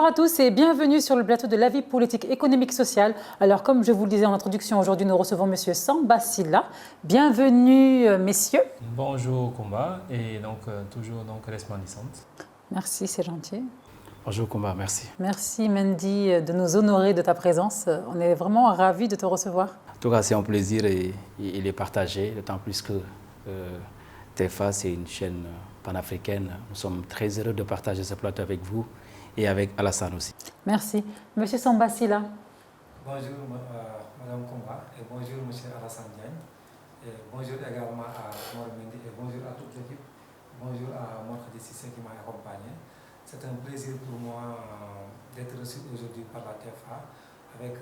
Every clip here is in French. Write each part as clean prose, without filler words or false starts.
Bonsoir à tous et bienvenue sur le plateau de La Vie politique, économique, sociale. Alors, comme je vous le disais en introduction, aujourd'hui nous recevons Monsieur Samba Sylla. Bienvenue, messieurs. Bonjour Kumba et donc toujours resplendissante. Merci, c'est gentil. Bonjour Kumba, merci. Merci Mendy de nous honorer de ta présence. On est vraiment ravis de te recevoir. En tout cas, c'est un plaisir et il est partagé, d'autant plus que TFA, c'est une chaîne panafricaine. Nous sommes très heureux de partager ce plateau avec vous et avec Alassane aussi. Merci. Monsieur Samba Sylla. Bonjour Madame Kumba et bonjour Monsieur Alassane Diagne. Et bonjour également à Mor Mendy et bonjour à toute l'équipe. Bonjour à Mor Khady Cissé qui m'a accompagné. C'est un plaisir pour moi d'être reçu aujourd'hui par la TFA avec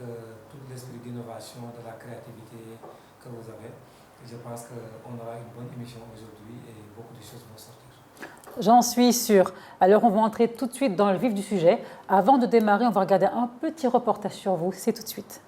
tout l'esprit d'innovation, de la créativité que vous avez. Et je pense qu'on aura une bonne émission aujourd'hui et beaucoup de choses vont sortir. J'en suis sûre. Alors, on va entrer tout de suite dans le vif du sujet. Avant de démarrer, on va regarder un petit reportage sur vous. C'est tout de suite.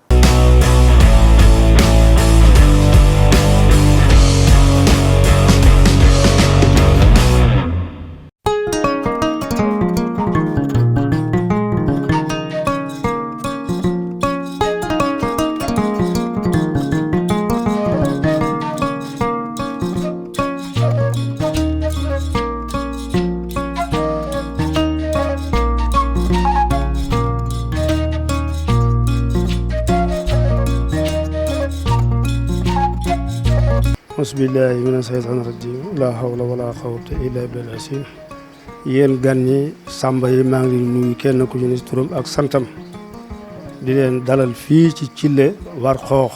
Bismillahi mina shaytaani rajiim laa hawla wala quwwata illa billahi asiim yéen gan ñi Samba yi maa ngi nuyu kenn ku ci turam ak santam di leen dalal fii ci Thillé Warxoox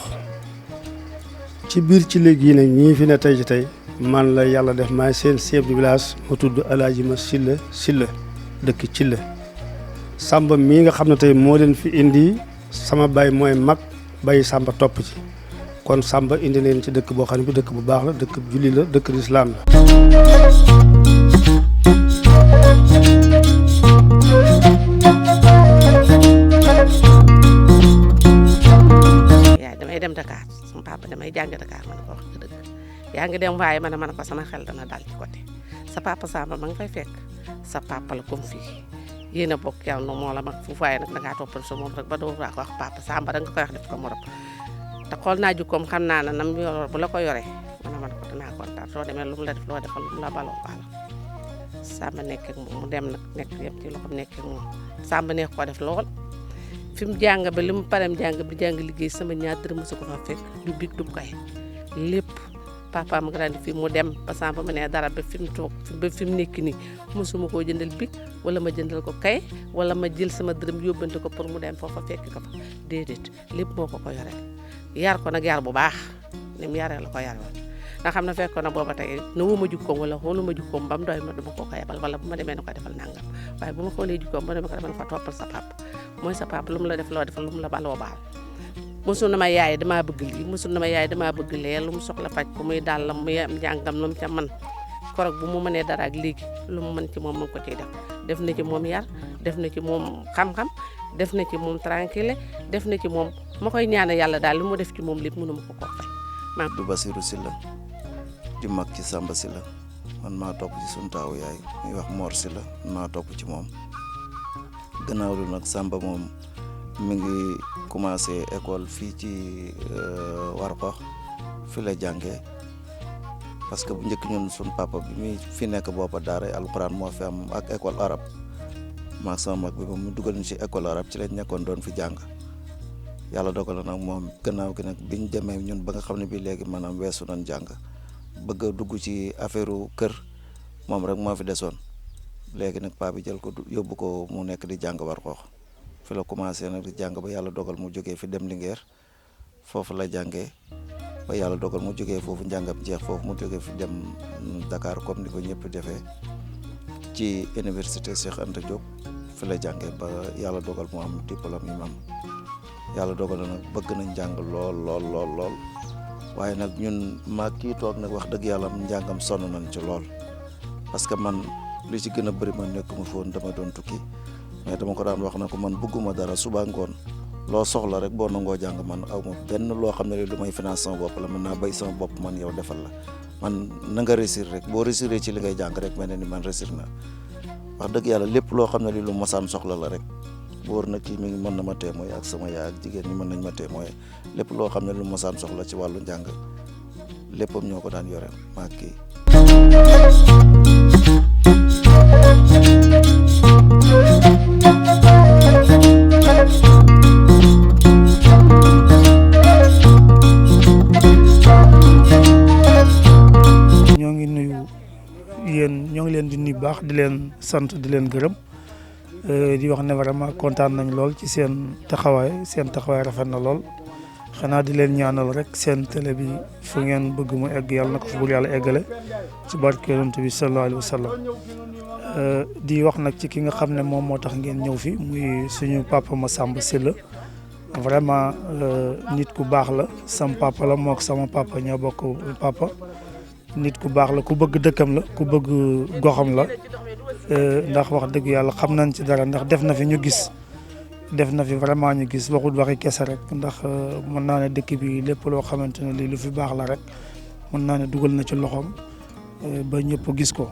ci biir Thillé gii nag ñii fi ne tey ci tey man la yàlla def maay seen chef de village ma tudd Alaaji Ma Sylla dëkk Thillé Samba mii nga xam ne tey moo leen fi indi sama baay mooy mag bay Samba topp ci kon Samba indi leen ci dëkk boo xam ne bi dëkk bu baax la dëkk julli la dëkk lislaam la. yaay damay dem Dakar sama papa damay jàng Dakar ma ne ko wax nga dëgg yaa ngi dem waaye man ko sama xel dana dal ci côté sa papa Samba ma nga fay fekk sa papa la comme fii yéen a bokk yàlla moo la mag fu waaye nag dangaa toppal sa moom rek ba doo wax papa Samba danga koy wax def ko morom. te xool naa jukkoom xam naa ne nam yor bu la ko yoree man ko dinaa kontaan soo demee lu mu la def loo defal lu mu la baloo baal Samba nekk ak moom mu dem nag nekk yëpp ci loxoom nekk ak moom Samba neex ko def lool fi mu jàng ba li mu parem jàng bi jàng liggéey sama ñaar dërëm mosu ko fa fekk du big du kay lépp papa mu grandi fii mu dem ba Samba mu ne dara ba fi mu toog ba fi mu nekk nii mosuma koo jëndal big wala ma jëndal ko kay wala ma jël sama dërëm yóbbante ko pour mu dem foofa fekk ko fa déedéet lépp moo ko yoree yar ko nag yar bu baax ni mu yaree la ko yar woon nga xam ne fekkoon na booba tey ne wuma jukkoom wala xooluma jukkoom ba mu doy ma duma ko yebal wala bu ma demee ne ko defal nangam waaye bu ma xoolee jukkoom ba dama ko defal ko toppal sa papa mooy sa papa lu mu la def loo defal lu mu la baloo baal mosul na ma yaay damaa bëgg lii mosul na ma yaay damaa bëgg lee lu mu soxla faj ko muy daal la muy am njàngam lu mu ca man korog bu mu mënee dara ak léegi lu mu mën ci moom mu ngi ko ciy def na ci moom yar def na ci moom xam-xam def na ci moom tranquille def na ci moom ma koy ñaanal yàlla daal li mu def ci moom lépp mënu ma ko koo fay. du Basirou Sylla di mag ci Samba Sylla man maa topp ci sunu taawu yaay ñuy wax Mor Sylla maa topp ci moom gannaaw lu nag Samba moom mi ngi commencé école fii ci Warxoox fi la jàngee parce que bu njëkk ñun sunu papa bi muy fi nekk boppa daara alxuraan moo fi am ak école arabe maag sama mag bi moom mu dugal ñu ci école arabe ci lañ nekkoon doon fi jàng yàlla dogal na nag moom gannaaw gi nag biñ demee ñun ba nga xam ne bii léegi maanaam weesu nañ jàng bëgg a dugg ci affaire kër moom rek moo fi desoon léegi nag paa bi jël ko yóbbu ko mu nekk di jàng Warxoox fi la commencé nag di jàng ba yàlla dogal mu jógee fi dem Linguère foofu la jàngee ba yàlla dogal mu jógee foofu njàngam jeex foofu mu jógee fi dem Dakar comme ni ko ñëpp defee ci université Cheikh Anta Diop fi la jàngee ba yàlla dogal mu am diplôme yi mu am yàlla dogal na nag bëgg nañ jàng lool waaye nag ñun maa kii toog nag wax dëgg yàlla njàngam sonn nañ ci lool parce que man li ci gën a bëri man nekkuma fi woon dama doon tukki mais dama ko daan wax na ko man bëgguma dara suba ngoon loo soxla rek boo nangoo jàng man aw ma benn loo xam ne lu may finance sama bopp la mën naa béy sama bopp man yow defal la man na nga réussir rek boo réussir ci li ngay jàng rek mel ne ni man réussir na wax dëgg yàlla lépp loo xam ne li lu mosaan soxla la rek wóor na kii mi ngi mën na ma témoin ak sama yaay ak jigéen ñi mën nañ ma témoin lépp loo xam ne lu mosaan soxla ci wàllu njàng léppam ñoo ko daan yoreel maag kii. ñoo ngi nuyu yéen ñoo ngi leen di nuyu baax di leen sant di leen gërëm di wax ne vraiment kontaan nañ lool ci seen taxawaay rafet na lool xanaa di leen ñaanal rek seen télé bi fu ngeen bëgg mu egg yàlla na ko fa bur yàlla eggale ci barke Yonent bi sallallahu alayhi wa sallam di wax nag ci ki nga xam ne moom moo tax ngeen ñëw fi muy suñu papa Massamba Sylla vraiment nit ku baax la sam papa la mook sama papa ñoo bokk papa nit ku baax la ku bëgg dëkkam la ku bëgg goxam la ndax wax dëgg yàlla xam nañ ci dara ndax def na fi ñu gis vraiment ñu gis waxul waxi kese rek ndax mën naa ne dëkk bi lépp loo xamante ne lii lu fi baax la rek mën naa ne dugal na ci loxoom ba ñëpp gis ko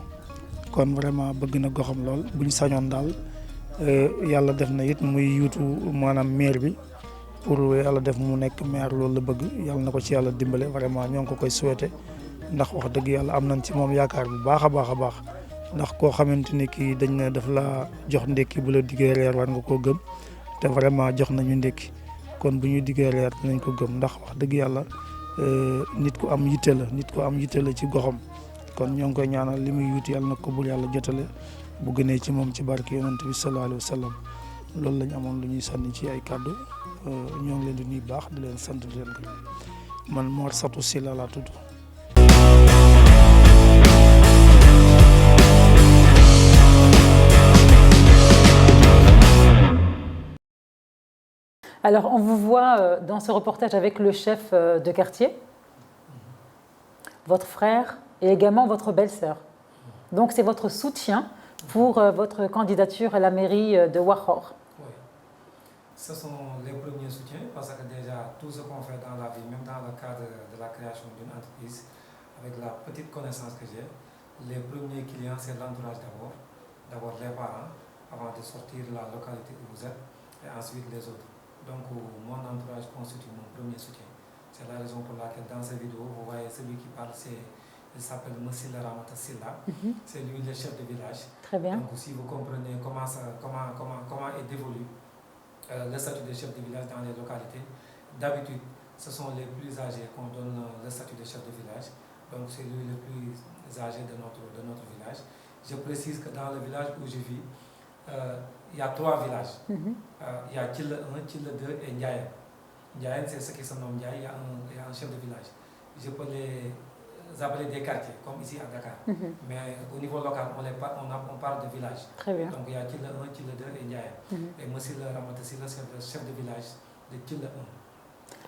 kon vraiment bëgg na goxam lool buñ sañoon daal yàlla def na it muy yuutu maanaam maire bi pour yàlla def mu nekk maire loolu la bëgg yàlla na ko ci yàlla dimbale vraiment ñoo ngi ko koy souhaité ndax wax dëgg yàlla am nañ ci moom yaakaar bu baax a baax a baax ndax koo xamante ni kii dañ ne daf la jox ndékki bu la diggee reer war nga koo gëm te vraiment jox nañu ndékki kon bu ñu diggee reer dinañ ko gëm ndax wax dëgg yàlla nit ku am yitte la ci goxam kon ñoo ngi koy ñaanal li muy yuuti yàlla na ko bul yàlla jotale bu gënee ci moom ci barke yonent bi sallallahu alayhi wa sallam loolu lañ amoon lu ñuy sànni ci ay kàddu ñoo ngi leen di nuyu baax di leen sant di leen gërëm man Mor Satou Sylla laa tudd. Alors, on vous voit dans ce reportage avec le chef de quartier, votre frère et également votre belle-sœur. Donc, c'est votre soutien pour votre candidature à la mairie de Warxor. Oui, ce sont les premiers soutiens parce que déjà, tout ce qu'on fait dans la vie, même dans le cadre de la création d'une entreprise, avec la petite connaissance que j'ai, les premiers clients, c'est l'entourage d'abord. D'abord les parents, avant de sortir de la localité où vous êtes, et ensuite les autres. Donc, mon entourage constitue mon premier soutien. C'est la raison pour laquelle dans cette vidéo, vous voyez celui qui parle, il s'appelle Massila Ramata Sylla. C'est lui le chef de village. Très bien. Donc, si vous comprenez comment est dévolu le statut de chef de village dans les localités, d'habitude, ce sont les plus âgés qu'on donne le statut de chef de village. Donc, c'est lui le plus âgé de notre village. Je précise que dans le village où je vis, il y a 3 villages. Il y a Tchille 1, Tchille 2 et Ndiaye. Ndiaye, c'est ce qui se nomme Ndiaye, il y a un chef de village. Je peux les appeler des quartiers, comme ici à Dakar. Mais au niveau local, on parle de village. Très bien. Donc il y a Tchille 1, Tchille 2 et Ndiaye. Et Massila Ramata Sylla, c'est le chef de village de Tchille 1.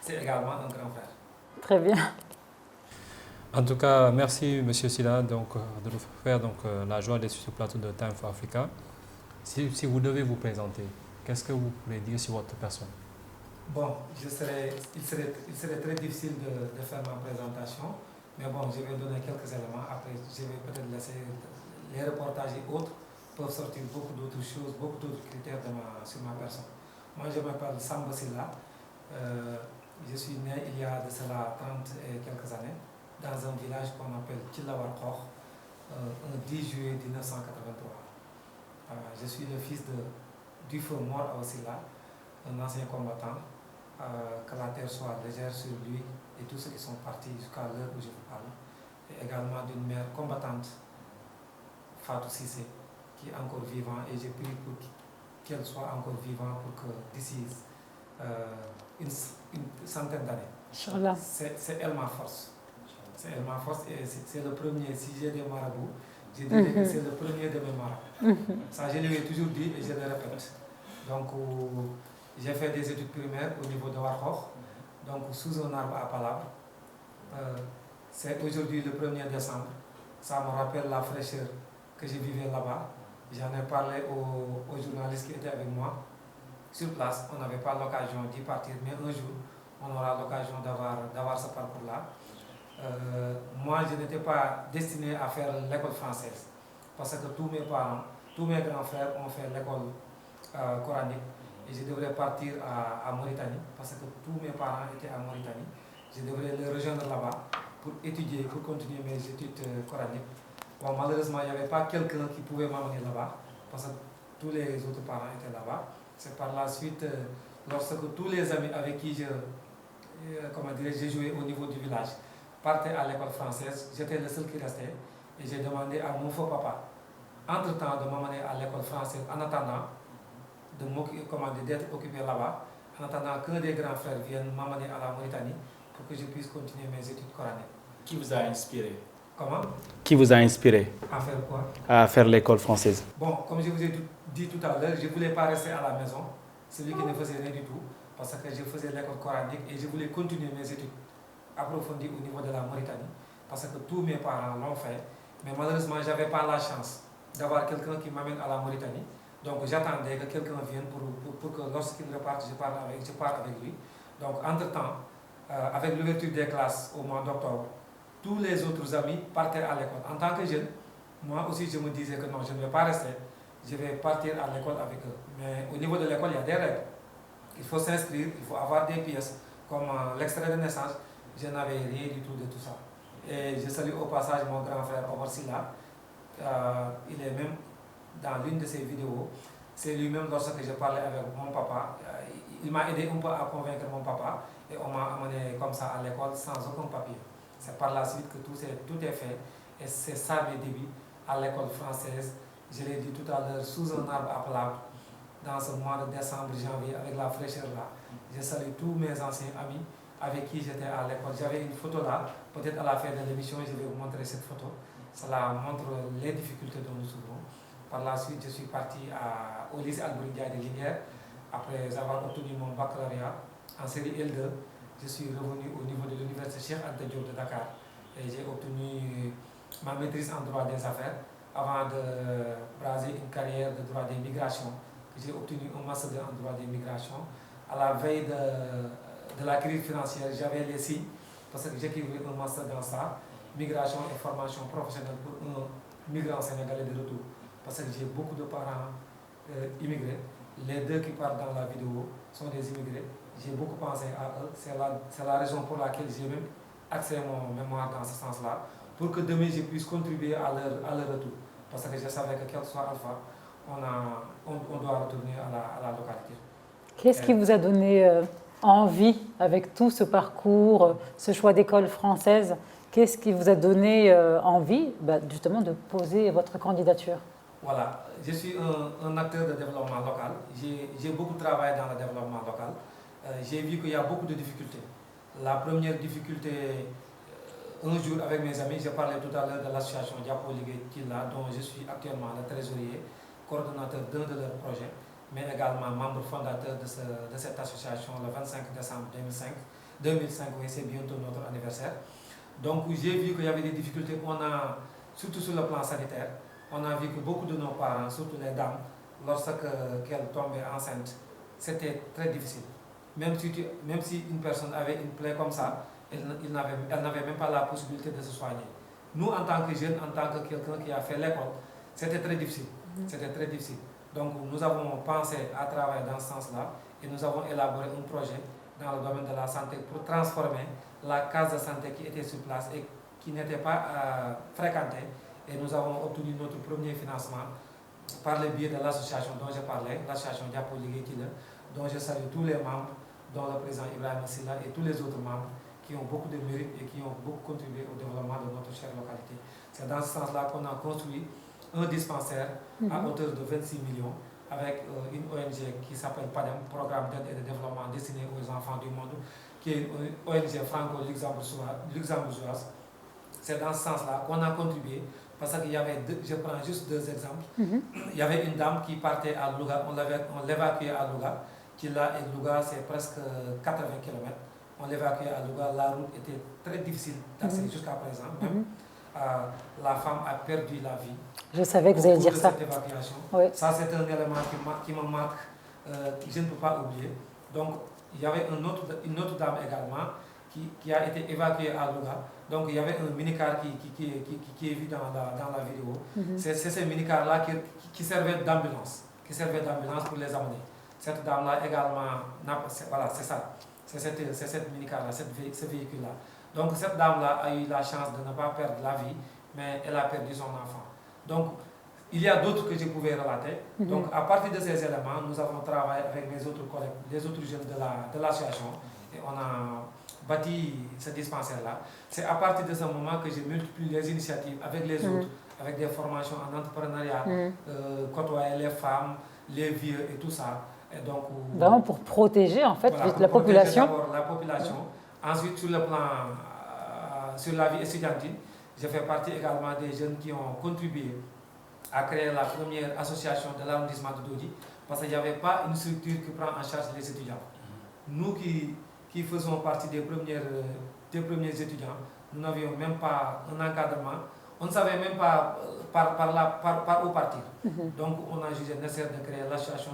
C'est également un grand frère. Très bien. En tout cas, merci M. Sylla de nous faire la joie d'être sur ce plateau de Time for Africa. Si vous devez vous présenter, qu'est-ce que vous pouvez dire sur votre personne? Bon, il serait très difficile de faire ma présentation, mais bon, je vais donner quelques éléments. Après, je vais peut-être laisser les reportages et autres peuvent sortir beaucoup d'autres choses, beaucoup d'autres critères sur ma personne. Moi, je m'appelle Samba Sylla. Je suis né il y a de cela 30 et quelques années dans un village qu'on appelle Tchilla Warxor, un 10 juillet 1983. Je suis le fils du feu Mor Awa Sylla, un ancien combattant, que la terre soit légère sur lui et tous ceux qui sont partis jusqu'à l'heure où je vous parle, et également d'une mère combattante, Fatou Cissé, qui est encore vivante, et j'ai prié pour qu'elle soit encore vivante pour que d'ici une centaine d'années, c'est elle ma force. C'est elle ma force et c'est le premier, si j'ai des marabouts, je dirais que c'est le premier de mes marabouts. Ça, je lui ai toujours dit et je le répète. Donc, j'ai fait des études primaires au niveau de Warxor, donc sous un arbre à palabre. C'est aujourd'hui le 1er décembre. Ça me rappelle la fraîcheur que je vivais là-bas. J'en ai parlé aux journalistes qui étaient avec moi. Sur place, on n'avait pas l'occasion d'y partir, mais un jour, on aura l'occasion d'avoir ce parcours-là. Moi, je n'étais pas destiné à faire l'école française, parce que tous mes parents, tous mes grands frères ont fait l'école coranique, et je devrais partir à Mauritanie parce que tous mes parents étaient à Mauritanie. Je devrais les rejoindre là-bas pour étudier, pour continuer mes études coraniques. Bon, malheureusement, il n'y avait pas quelqu'un qui pouvait m'amener là-bas parce que tous les autres parents étaient là-bas. C'est par la suite, lorsque tous les amis avec qui j'ai joué au niveau du village partaient à l'école française, j'étais le seul qui restait et j'ai demandé à mon faux papa, entre-temps, de m'amener à l'école française en attendant d'être occupé là-bas, en attendant qu'un des grands frères vienne m'amener à la Mauritanie pour que je puisse continuer mes études coraniques. Qui vous a inspiré? Comment? Qui vous a inspiré? À faire quoi? À faire l'école française. Bon, comme je vous ai dit tout à l'heure, je ne voulais pas rester à la maison, celui qui ne faisait rien du tout, parce que je faisais l'école coranique et je voulais continuer mes études approfondies au niveau de la Mauritanie, parce que tous mes parents l'ont fait, mais malheureusement, je n'avais pas la chance d'avoir quelqu'un qui m'amène à la Mauritanie. Donc j'attendais que quelqu'un vienne pour que lorsqu'il reparte, je parte avec lui. Donc entre-temps, avec l'ouverture des classes au mois d'octobre, tous les autres amis partaient à l'école. En tant que jeune, moi aussi je me disais que non, je ne vais pas rester, je vais partir à l'école avec eux. Mais au niveau de l'école, il y a des règles. Il faut s'inscrire, il faut avoir des pièces, comme l'extrait de naissance. Je n'avais rien du tout de tout ça. Et je salue au passage mon grand frère Omar Silla. Il est même dans l'une de ses vidéos. C'est lui-même, lorsque je parlais avec mon papa, il m'a aidé un peu à convaincre mon papa et on m'a amené comme ça à l'école sans aucun papier. C'est par la suite que tout est fait et c'est ça mes débuts à l'école française. Je l'ai dit tout à l'heure, sous un arbre à plat, dans ce mois de décembre, janvier, avec la fraîcheur là. Je salue tous mes anciens amis avec qui j'étais à l'école. J'avais une photo là, peut-être à la fin de l'émission, je vais vous montrer cette photo. Cela montre les difficultés dont nous souffrons. Par la suite, je suis parti au lycée Alboury Ndiaye de Linguère. Après avoir obtenu mon baccalauréat en série L2, je suis revenu au niveau de l'université Cheikh Anta Diop de Dakar et j'ai obtenu ma maîtrise en droit des affaires avant de braser une carrière de droit des migrations. J'ai obtenu un master en droit des migrations. À la veille de la crise financière, j'avais les signes parce que j'écrivais un master dans ça, migration et formation professionnelle pour un migrant sénégalais de retour. Parce que j'ai beaucoup de parents immigrés. Les deux qui parlent dans la vidéo sont des immigrés. J'ai beaucoup pensé à eux. C'est la raison pour laquelle j'ai même axé mon mémoire dans ce sens-là, pour que demain je puisse contribuer à leur retour. Parce que je savais que quel que soit Alpha, on doit retourner à la localité. Qu'est-ce qui vous a donné envie, avec tout ce parcours, ce choix d'école française, qu'est-ce qui vous a donné envie justement de poser votre candidature? Voilà, je suis un acteur de développement local. J'ai beaucoup travaillé dans le développement local. J'ai vu qu'il y a beaucoup de difficultés. La première difficulté, un jour avec mes amis, j'ai parlé tout à l'heure de l'association Diapo Ligue Killa, dont je suis actuellement le trésorier, coordonnateur d'un de leurs projets, mais également membre fondateur de cette association le 25 décembre 2005, oui, c'est bientôt notre anniversaire. Donc j'ai vu qu'il y avait des difficultés, surtout sur le plan sanitaire. On a vu que beaucoup de nos parents, surtout les dames, lorsqu'elles tombaient enceintes, c'était très difficile. Même si une personne avait une plaie comme ça, elle n'avait même pas la possibilité de se soigner. Nous, en tant que jeunes, en tant que quelqu'un qui a fait l'école, c'était très difficile. C'était très difficile. Donc nous avons pensé à travailler dans ce sens-là et nous avons élaboré un projet dans le domaine de la santé pour transformer la case de santé qui était sur place et qui n'était pas fréquentée. Et nous avons obtenu notre premier financement par le biais de l'association dont je parlais, l'association Diapo Ligue Killa, dont je salue tous les membres, dont le président Ibrahim Silla et tous les autres membres qui ont beaucoup de mérite et qui ont beaucoup contribué au développement de notre chère localité. C'est dans ce sens-là qu'on a construit un dispensaire à hauteur de 26 millions avec une ONG qui s'appelle PADEM, Programme d'aide et de développement destiné aux enfants du monde, qui est une ONG franco-luxembourgeoise. C'est dans ce sens-là qu'on a contribué parce qu'il y avait, je prends juste deux exemples. Il y avait une dame qui partait à Louga, on l'évacuait à Louga. Killa et Louga, c'est presque 80 km. On l'évacuait à Louga, la route était très difficile d'accès jusqu'à présent. Même. La femme a perdu la vie. Je savais que vous alliez dire ça. Cette évacuation. Oui. Ça, c'est un élément qui me marque, que je ne peux pas oublier. Donc, il y avait une autre dame également qui a été évacuée à Louga. Donc, il y avait un minicar qui est vu dans la vidéo. C'est ces minicars-là qui servaient d'ambulance pour les amener. Cette dame-là également, voilà, c'est ça. C'est cette minicar-là, ce véhicule-là. Donc cette dame-là a eu la chance de ne pas perdre la vie, mais elle a perdu son enfant. Donc il y a d'autres que je pouvais relater. Donc à partir de ces éléments, nous avons travaillé avec mes autres collègues, les autres jeunes de l'association, et on a bâti ce dispensaire-là. C'est à partir de ce moment que j'ai multiplié les initiatives avec les autres, avec des formations en entrepreneuriat, côtoyer les femmes, les vieux et tout ça. Et donc, vraiment pour protéger en fait voilà, la population. D'abord la population. Ensuite, sur le plan, sur la vie estudiantine, je fais partie également des jeunes qui ont contribué à créer la première association de l'arrondissement de Dodi, parce qu'il n'y avait pas une structure qui prend en charge les étudiants. Nous qui faisons partie des premiers étudiants, nous n'avions même pas un encadrement. On ne savait même pas par où partir. Donc on a jugé nécessaire de créer l'association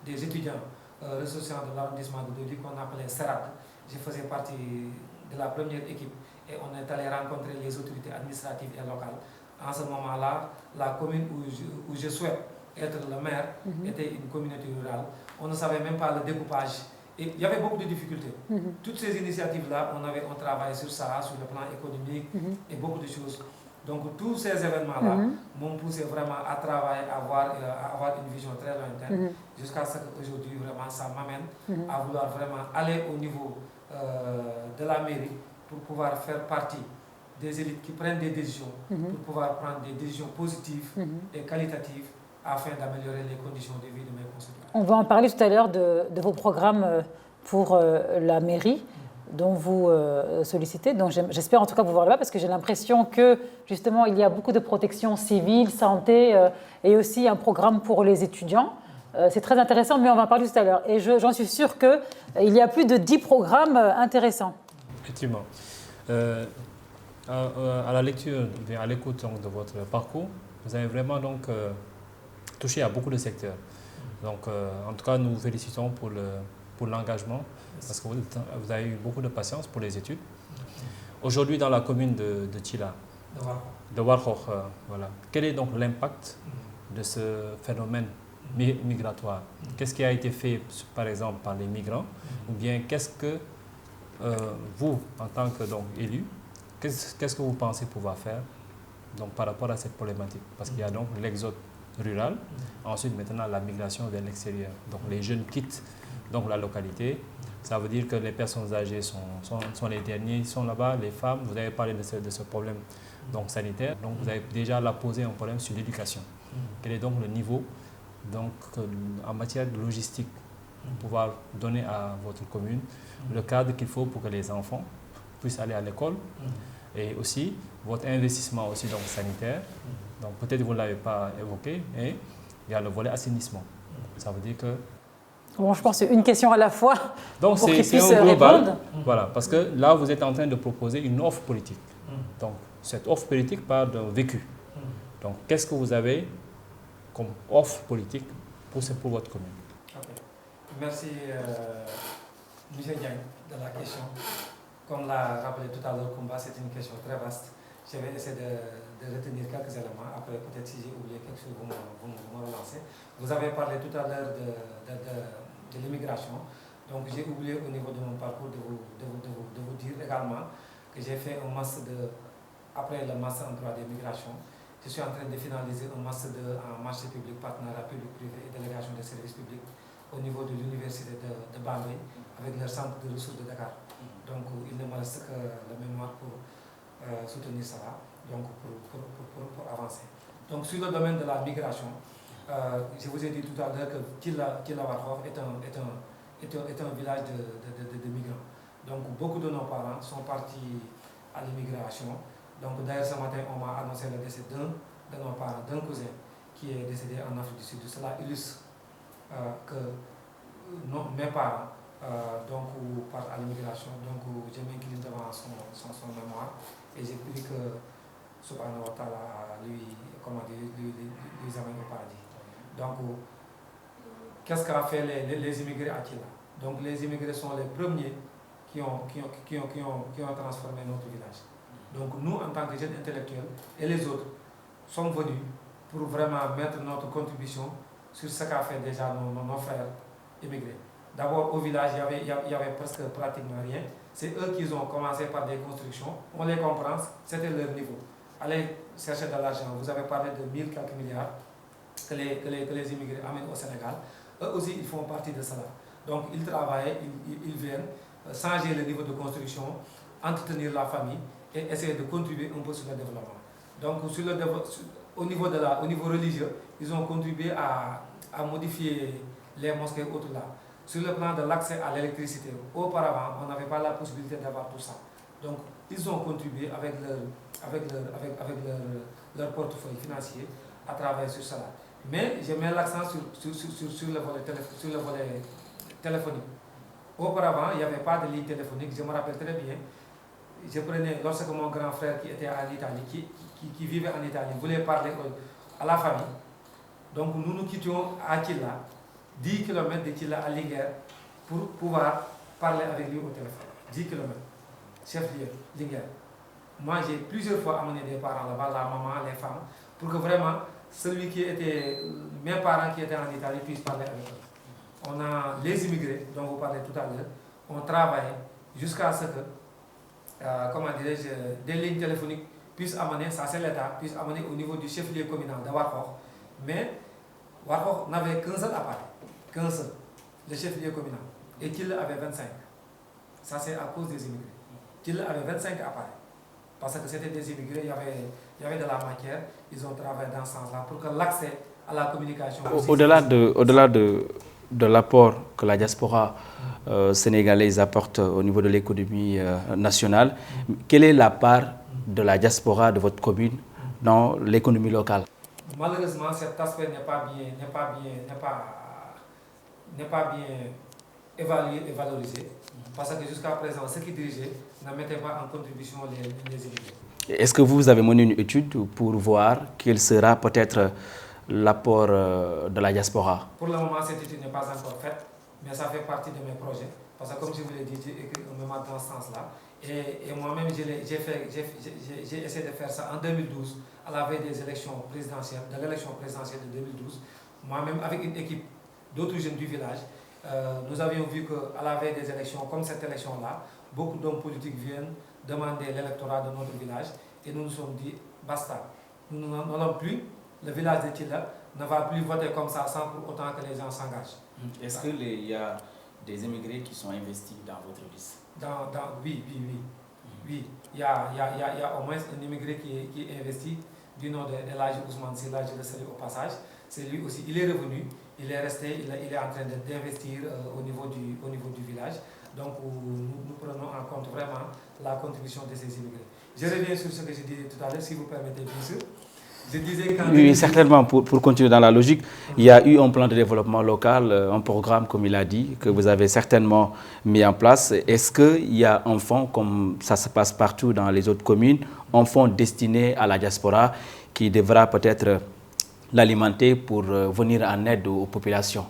des étudiants ressortissants de l'arrondissement de Dodi qu'on appelait SERAD. Je faisais partie de la première équipe et on est allé rencontrer les autorités administratives et locales. En ce moment-là, la commune où je souhaite être le maire était une communauté rurale. On ne savait même pas le découpage. Et il y avait beaucoup de difficultés. Toutes ces initiatives-là, on travaillait sur ça, sur le plan économique et beaucoup de choses. Donc tous ces événements-là m'ont poussé vraiment à travailler, à avoir une vision très lointaine, jusqu'à ce qu'aujourd'hui, vraiment, ça m'amène à vouloir vraiment aller au niveau de la mairie pour pouvoir faire partie des élites qui prennent des décisions, pour pouvoir prendre des décisions positives et qualitatives afin d'améliorer les conditions de vie de mes concitoyens. On va en parler tout à l'heure de vos programmes pour la mairie dont vous sollicitez. Donc j'espère en tout cas vous voir là-bas parce que j'ai l'impression que justement il y a beaucoup de protection civile, santé et aussi un programme pour les étudiants. C'est très intéressant, mais on va en parler tout à l'heure. Et j'en suis sûre qu'il y a plus de 10 programmes intéressants. Effectivement. À la lecture, à l'écoute de votre parcours, vous avez vraiment donc touché à beaucoup de secteurs. Donc en tout cas, nous vous félicitons pour l'engagement parce que vous avez eu beaucoup de patience pour les études. Aujourd'hui, dans la commune de Tchila, de Warkhokh, voilà. Quel est donc l'impact de ce phénomène migratoire? Qu'est-ce qui a été fait, par exemple, par les migrants? Ou bien qu'est-ce que vous, en tant que élu, qu'est-ce que vous pensez pouvoir faire donc, par rapport à cette problématique? Parce qu'il y a donc l'exode rural, ensuite maintenant la migration vers l'extérieur. Donc les jeunes quittent donc, la localité. Ça veut dire que les personnes âgées sont les derniers, sont là-bas, les femmes. Vous avez parlé de ce problème donc, sanitaire. Donc vous avez déjà là posé un problème sur l'éducation. Quel est donc le niveau donc, en matière de logistique pour pouvoir donner à votre commune le cadre qu'il faut pour que les enfants puissent aller à l'école et aussi votre investissement aussi donc, sanitaire. Donc peut-être vous ne l'avez pas évoqué, et il y a le volet assainissement. Ça veut dire que... Bon, je pense que c'est une question à la fois donc pour qu'ils puissent un global, répondre. Voilà, parce que là, vous êtes en train de proposer une offre politique. Donc cette offre politique parle d'un vécu. Donc qu'est-ce que vous avez comme offre politique pour votre commune? Okay. Merci, M. Diagne, de la question. Comme l'a rappelé tout à l'heure Koumba, c'est une question très vaste. Je vais essayer de retenir quelques éléments. Après, peut-être si j'ai oublié quelque chose, vous me relancez. Vous avez parlé tout à l'heure de l'immigration. Donc, j'ai oublié au niveau de mon parcours de vous dire également que j'ai fait un master après le master en droit des migrations. Je suis en train de finaliser un master en marché public, partenariat public-privé et délégation des services publics au niveau de l'université de Bambey avec leur centre de ressources de Dakar. Donc, il ne me reste que le mémoire pour soutenir cela, donc pour avancer. Donc, sur le domaine de la migration, je vous ai dit tout à l'heure que Tchila Warkhokh est un village de migrants. Donc, beaucoup de nos parents sont partis à l'immigration. Donc, d'ailleurs, ce matin, on m'a annoncé le décès d'un de nos parents, d'un cousin qui est décédé en Afrique du Sud. Cela illustre que mes parents partent à l'immigration. Donc, je m'incline devant son mémoire et j'ai pris que Subhanahu wa Ta'ala lui amène au paradis. Donc, qu'est-ce qu'a fait les immigrés à Tchila? Donc, les immigrés sont les premiers qui ont transformé notre village. Donc nous, en tant que jeunes intellectuels, et les autres, sommes venus pour vraiment mettre notre contribution sur ce qu'a fait déjà nos frères immigrés. D'abord, au village, il y avait presque pratiquement rien. C'est eux qui ont commencé par des constructions. On les comprend, c'était leur niveau. Allez chercher de l'argent. Vous avez parlé de 1000 quelques milliards que les immigrés amènent au Sénégal. Eux aussi, ils font partie de cela. Donc, ils travaillent, ils viennent changer le niveau de construction, entretenir la famille et essayer de contribuer un peu sur le développement. Donc, au niveau religieux, ils ont contribué à modifier les mosquées autour là. Sur le plan de l'accès à l'électricité, auparavant, on n'avait pas la possibilité d'avoir tout ça. Donc, ils ont contribué avec leur portefeuille financier à travers sur cela. Mais je mets l'accent sur le volet téléphonique. Auparavant, il n'y avait pas de ligne téléphonique, je me rappelle très bien. Je prenais, lorsque mon grand frère qui était en Italie, qui vivait en Italie, voulait parler à la famille. Donc nous nous quittions à Killa, 10 km de Killa à Linguère, pour pouvoir parler avec lui au téléphone. 10 km, chef-lieu, Linguère. Moi, j'ai plusieurs fois amené des parents là-bas, la maman, les femmes, pour que vraiment mes parents qui étaient en Italie puissent parler avec eux. On a les immigrés dont vous parlez tout à l'heure, on travaille jusqu'à ce que, des lignes téléphoniques puissent amener, ça c'est l'État, puissent amener au niveau du chef-lieu communal de Warkhok. Mais Warkhok n'avait qu'un seul appareil, qu'un seul, le chef-lieu communal. Et qu'il avait 25. Ça c'est à cause des immigrés. Qu'il avait 25 appareils. Parce que c'était des immigrés, il y avait de la matière, ils ont travaillé dans ce sens-là pour que l'accès à la communication... Au-delà de l'apport que la diaspora sénégalaise apporte au niveau de l'économie nationale, quelle est la part de la diaspora de votre commune dans l'économie locale? Malheureusement, cet aspect n'est pas bien évalué et valorisé, parce que jusqu'à présent, ceux qui dirigeaient ne mettaient pas en contribution les immigrés. Est-ce que vous avez mené une étude pour voir quel sera peut-être l'apport de la diaspora? Pour le moment, cette étude n'est pas encore faite, mais ça fait partie de mes projets. Parce que comme je vous l'ai dit, j'ai écrit un mémoire dans ce sens-là. Et moi-même, j'ai essayé de faire ça en 2012, à la veille des élections présidentielles, de l'élection présidentielle de 2012. Moi-même, avec une équipe d'autres jeunes du village, nous avions vu qu'à la veille des élections, comme cette élection-là, beaucoup d'hommes politiques viennent demander l'électorat de notre village. Et nous nous sommes dit, basta, nous n'allons plus, le village de Tilla ne va plus voter comme ça sans pour autant que les gens s'engagent. Est-ce qu'il y a des immigrés qui sont investis dans votre liste? Oui. Il y a au moins un immigré qui est investi du nom de Elhaji Ousmane Silla, je le salue au passage. C'est lui aussi, il est revenu, il est resté, il est en train d'investir au niveau du village. Donc nous prenons en compte vraiment la contribution de ces immigrés. Je reviens sur ce que j'ai dit tout à l'heure, si vous permettez, bien sûr. Je disais oui, certainement, pour continuer dans la logique, il y a eu un plan de développement local, un programme, comme il a dit, que vous avez certainement mis en place. Est-ce qu'il y a un fonds, comme ça se passe partout dans les autres communes, un fonds destiné à la diaspora qui devra peut-être l'alimenter pour venir en aide aux populations?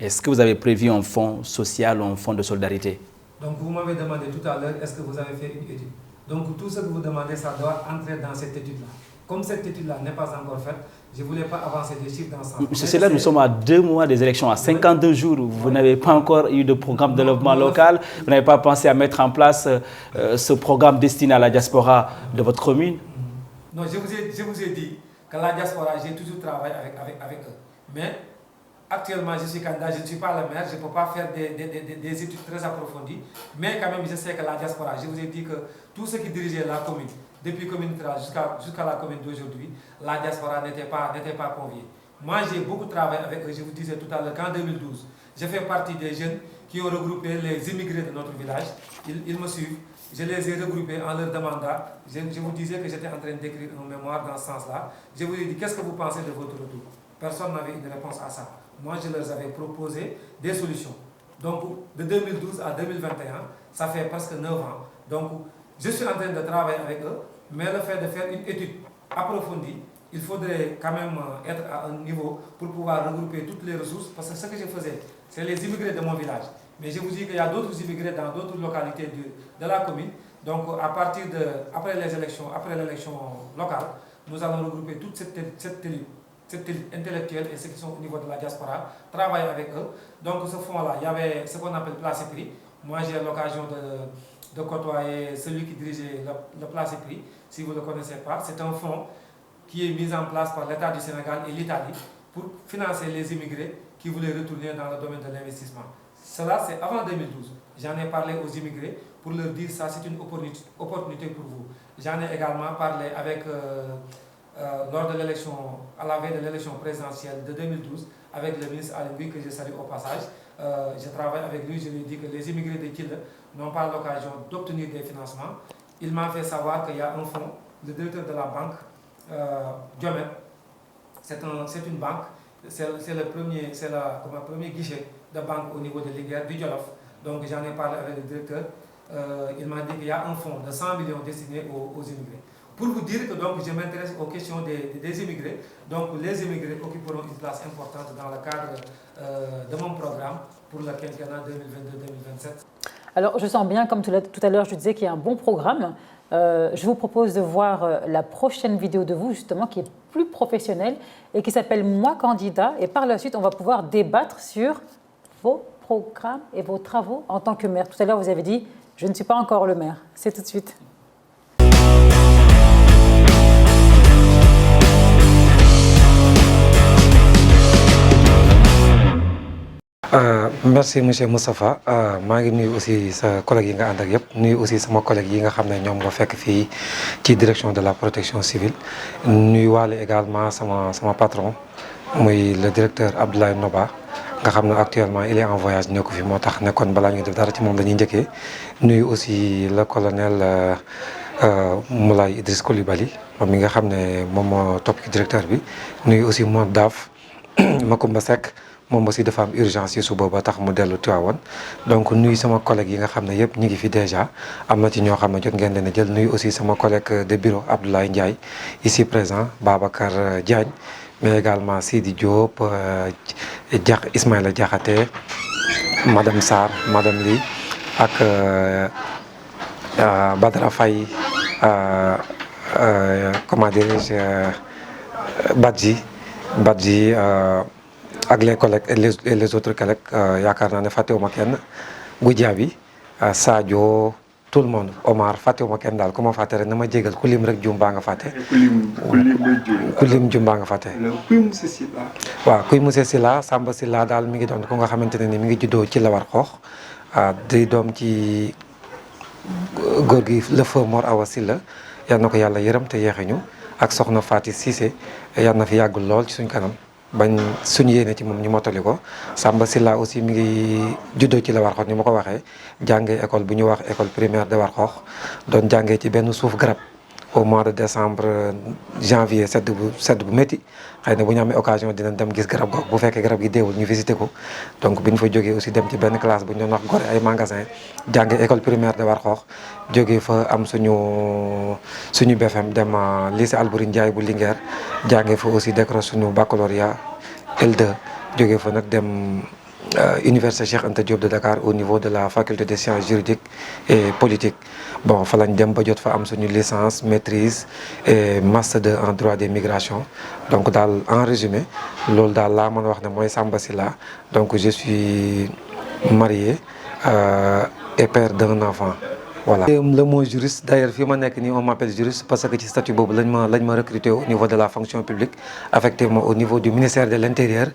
Est-ce que vous avez prévu un fonds social ou un fonds de solidarité? Donc vous m'avez demandé tout à l'heure, est-ce que vous avez fait une étude? Donc tout ce que vous demandez, ça doit entrer dans cette étude-là. Comme cette étude-là n'est pas encore faite, je ne voulais pas avancer des chiffres dans ce sens. C'est là, nous sommes à 2 mois des élections, à 52 jours. Vous n'avez pas encore eu de programme de développement local. Vous n'avez pas pensé à mettre en place ce programme destiné à la diaspora de votre commune? Non, je vous ai dit que la diaspora, j'ai toujours travaillé avec eux. Mais actuellement, je suis candidat, je ne suis pas le maire, je ne peux pas faire des études très approfondies. Mais quand même, je sais que la diaspora, je vous ai dit que tous ceux qui dirigeaient la commune, depuis commune jusqu'à la commune d'aujourd'hui, la diaspora n'était pas conviée. Moi, j'ai beaucoup travaillé avec eux, je vous disais tout à l'heure qu'en 2012, j'ai fait partie des jeunes qui ont regroupé les immigrés de notre village. Ils me suivent, je les ai regroupés en leur demandant, je vous disais que j'étais en train d'écrire un mémoire dans ce sens-là. Je vous ai dit, qu'est-ce que vous pensez de votre retour? Personne n'avait une réponse à ça. Moi, je leur avais proposé des solutions. Donc, de 2012 à 2021, ça fait presque 9 ans. Donc, je suis en train de travailler avec eux, mais le fait de faire une étude approfondie, il faudrait quand même être à un niveau pour pouvoir regrouper toutes les ressources, parce que ce que je faisais, c'est les immigrés de mon village. Mais je vous dis qu'il y a d'autres immigrés dans d'autres localités de la commune. Donc, après l'élection locale, nous allons regrouper toute cette cette élite intellectuelle et ceux qui sont au niveau de la diaspora, travailler avec eux. Donc ce fonds-là, il y avait ce qu'on appelle Place et Prix. Moi j'ai l'occasion de côtoyer celui qui dirigeait le Place et Prix, si vous ne le connaissez pas. C'est un fonds qui est mis en place par l'État du Sénégal et l'Italie pour financer les immigrés qui voulaient retourner dans le domaine de l'investissement. Cela, c'est avant 2012. J'en ai parlé aux immigrés pour leur dire ça, c'est une opportunité pour vous. J'en ai également parlé avec, lors de l'élection, à la veille de l'élection présidentielle de 2012, avec le ministre Aly Ngouille, que je salue au passage. Je travaille avec lui, je lui ai dit que les immigrés de Kile n'ont pas l'occasion d'obtenir des financements. Il m'a fait savoir qu'il y a un fonds, le directeur de la banque, Diomet, c'est une banque, c'est le premier guichet de banque au niveau de Linguère, du Jolof. Donc j'en ai parlé avec le directeur, il m'a dit qu'il y a un fonds de 100 millions destiné aux immigrés. Pour vous dire que donc, je m'intéresse aux questions des immigrés, donc les immigrés occuperont une place importante dans le cadre de mon programme pour le quinquennat 2022-2027. Alors je sens bien, comme tout à l'heure je disais, qu'il y a un bon programme. Je vous propose de voir la prochaine vidéo de vous, justement, qui est plus professionnelle et qui s'appelle « Moi candidat ». Et par la suite, on va pouvoir débattre sur vos programmes et vos travaux en tant que maire. Tout à l'heure, vous avez dit « Je ne suis pas encore le maire ». C'est tout de suite. Merci monsieur Moustapha maa ngi nuyu aussi sa collègue yi nga ànd ak yëpp nuyu aussi sama collègue yi nga xam ne ñoom nga fekk fii ci direction de la protection civile nuyu waale également sama patron muy le directeur Abdoulaye Noba nga xam ne actuellement il est en voyage ñëw ko fi moo tax nekkoon balaa ñu def dara ci moom la ñuy njëkkee nuyu aussi le colonel Moulay Idriss Coulibaly moom mi nga xam ne moom moo topp ci directeur bi nuyu aussi Mor Daaf Makumba Seck moom aussi dafa am urgence yi suba ba tax mu dellu Tivaouane donc nuyu sama collègue yi nga xam ne yëpp ñu ngi fi déjà am na ci ñoo xam ne jot ngeen leen a jël nuyu aussi sama collègue de bureau Abdoulaye Ndiaye ici présent Babacar Diagne mais également Sidi Diop Ismaïla Diakhaté madame Sarr madame Ly ak Badara Faye comment dirais-je Badji ak les collègues et les autres collègues yaakaar naa ne fàttewuma kenn Goudiaby Sadio tout le monde Omar fàttewuma kenn daal ku ma fàtte rek na ma jégal ku lim rek jum baa nga fàtte. ku lim jum baa nga fàtte. kuy monsieur Sylla. waaw kuy monsieur Sylla Samba Sylla daal mi ngi doon ko nga xamante ne ni mi ngi juddoo ci Lawar Xoox di doom ci góor gi le feu Mor Awa Sylla yal na ko yàlla yërëm te yeexe ñu ak soxna Faty Cissé yal na fi yàggul lool ci suñ kanam. bañ suñu yéene ci moom ñu mottali ko Samba Sylla aussi mi ngi juddoo ci la Warxoox ni ma ko waxee jàngee école bu ñu wax école primaire de Warxoox doon jàngee ci benn suuf garab au mois de décembre janvier sedd bu métti xëy na bu ñu amee occasion dinañ dem gis garab googu bu fekkee garab gi deewul ñu visité ko donc bi ñu fa jógee aussi dem ci benn classe bu ñu doon wax Gorée ay magasin jàngee école primaire de Warxoox jógee fa am suñu BFM dem lycée Albouri Ndiaye bu Linguère jàngee fa aussi décroché suñu baccalauréat L2 jógee fa nag dem Université Cheikh Anta Diop de Dakar au niveau de la faculté des sciences juridiques et politiques bon fa lañ dem ba jot fa am suñu licence maîtrise et master 2 en droit des migrations donc daal en résumé loolu daal laa mën a wax ne mooy Samba Sylla donc je suis marié et père d'un enfant voilà. Le mot juriste d'ailleurs fii ma nekk nii on m'appelle juriste parce que ci statut boobu lañ ma recruté au niveau de la fonction publique effectivement au niveau du ministère de l'Intérieur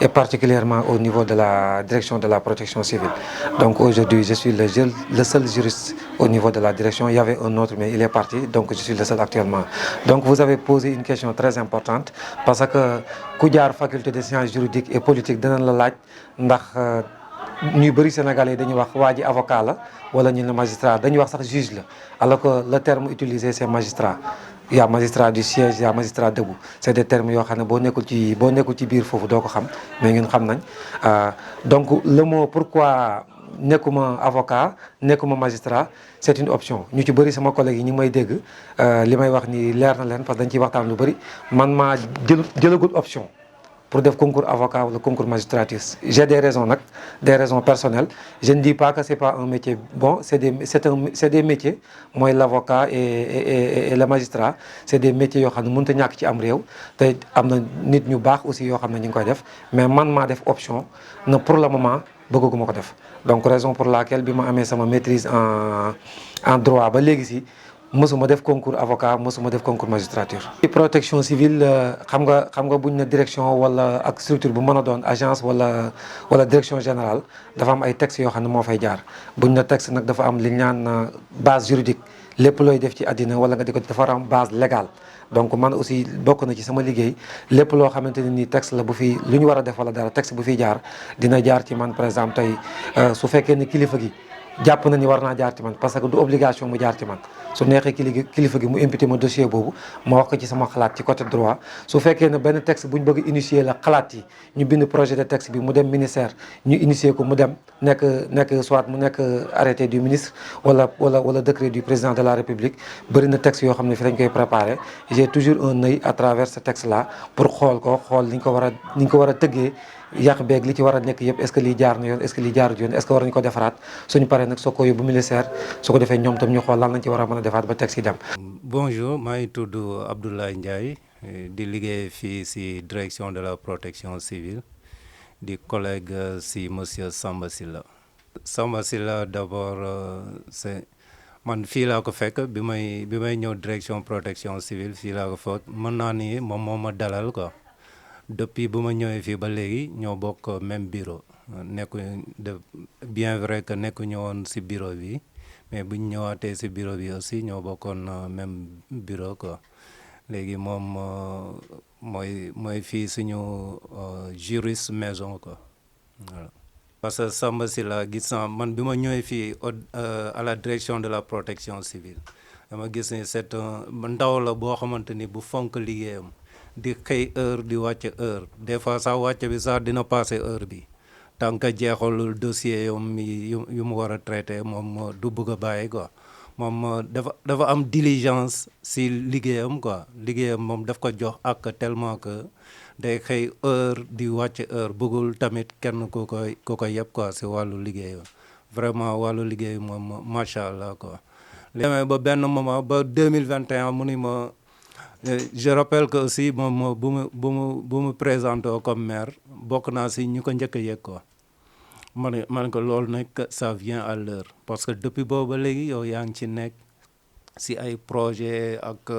et particulièrement au niveau de la direction de la protection civile donc aujourd'hui je suis le seul juriste au niveau de la direction il y avait un autre mais il est parti donc je suis le seul actuellement donc vous avez posé une question très importante parce que ku jaar faculté des sciences juridiques et politiques danañ la laaj ndax ñuy bëri Sénégalais dañuy wax waa ji avocat la wala ñu ne magistrat dañuy wax sax juge la alors que le terme utilisé c'est magistrat il y a magistrat du siège il y a magistrat debout c'est des termes yoo xam ne boo nekkul ci biir foofu doo ko xam mais ñun xam nañ donc le mot pourquoi nekkuma avocat nekkuma magistrat c'est une option ñu ci bëri sama collègue yi ñi may dégg li may wax ni leer na leen parce que dañ ciy waxtaan lu bëri man maa jëlagul option pour def concours avocat ou le concours magistrature. J'ai des raisons des raisons personnelles. Je ne dis pas que c'est pas un métier bon, c'est des métiers. Moi, l'avocat et le magistrat, c'est des métiers qui sont mënta ñàkk ci am réew te am na nit ñu baax aussi yoo xam ne ñu ngi koy def mais man maa def option na pour le moment bëgguma ko def. Donc raison pour laquelle bi ma amee sama maîtrise en droit ba léegi si mësuma def concours avocat mësuma def concours magistrature. Protection civile xam nga buñ ne direction wala ak structure bu mën a doon agence wala direction générale dafa am ay textes yoo xam ne moo fay jaar buñ ne texte nag dafa am li ñu naan base juridique lépp looy def ci àddina wala nga di ko dafa am base légale. Donc man aussi bokk na ci sama liggéey lépp loo xamante ne nii texte la bu fi lu ñu war a def wala dara texte bu fiy jaar dina jaar ci man par exemple tey su fekkee ne kilifa gi jàpp na ni war naa jaar ci man parce que du obligation mu jaar ci man su neexee kilifa gi mu imputé ma dossier boobu ma wax ko ci sama xalaat ci côté droit su fekkee ne benn texte bu ñu bëgg initier la xalaat yi ñu bind projet de texte bi mu dem ministère ñu initier ko mu dem nekk soit mu nekk arrêté du ministre wala décret du président de la république bëri na texte yoo xam ne fi dañ koy préparé j'ai toujours un œil à travers ce texte là pour xool ni ñu ko war a tëggee yàq beeg li ci war a nekk yëpp est-ce que lii jaar na yoon est-ce que lii jaarut yoon est-ce que war nañu ko defaraat suñu paree nag soo ko yóbbu ministère su ko defee ñoom tam ñu xool lan lañ ci war a mën a defaat ba texte yi dem. Bonjour, maa ngi tudd Abdoulaye Ndiaye di liggéey fii ci direction de la protection civile di collègue ci monsieur Samba Sylla. Samba Sylla d'abord c'est man fii laa ko fekk bi may ñëw direction protection civile fii laa ko fekk mën naa ni moom moo ma dalal quoi. Depuis bu ma ñëwee fii ba léegi ñoo bokk même bureau bien vrai que nekkuñu woon ci bureau bi mais bu ñu ñëwaatee ci bureau bi aussi ñoo bokkoon même bureau quoi léegi moom mooy fii suñu juriste maison quoi voilà. Parce que Samba Sylla gis naa man bi ma ñëwee fii à la direction de la protection civile dama gis ni c'est ndaw la boo xamante ni bu fonk liggéeyam. Di xëy heure di wàcc heure des fois sax wàcc bi sax dina passé heure bi tant que jeexalul dossier yu mu war a traité moom du bëgg a bàyyi quoi moom dafa am diligence si liggéeyam quoi liggéeyam moom daf ko jox ak tellement que day xëy heure di wàcc heure bëggul tamit kenn ku ko yëpp quoi si wàllu liggéeyam vraiment wàllu liggéey moom macha allah quoi. demee ba benn moment ba 2021 mu ni ma. Je rappelle que aussi moom bu mu présenté comme maire bokk naa si ñu ko njëkk a yëg quoi man ko loolu nag ça vient à l'heure parce que depuis boobu ba léegi yow yaa ngi ci nekk si ay projet ak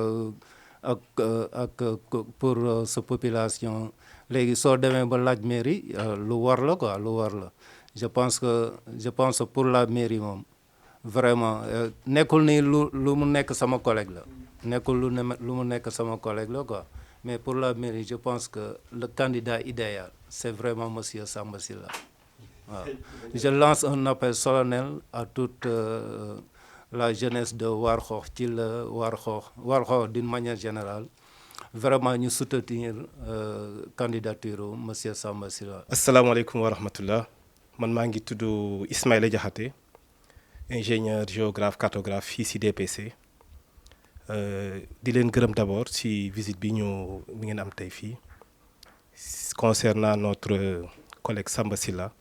pour sa population léegi soo demee ba laaj mairie lu war la quoi lu war la je pense que pour la mairie moom vraiment nekkul ni lu mu nekk sama collègue la. nekkul lu mu nekk sama collègue la quoi mais pour la mairie je pense que le candidat idéal c'est vraiment monsieur Samba Sylla waaw. Je lance un appel solennel à toute la jeunesse de Warxoox ci la Warxoox d'une manière générale vraiment ñu soutenir candidature monsieur Samba Sylla. Asalaamaaleykum wa rahmatullah man maa ngi tudd Ismaïla Diakhaté ingénieur géographe cartographe fii ci DPC. Di leen gërëm d'abord ci visite bi ngeen am tey fii concernant notre collègue Samba Sylla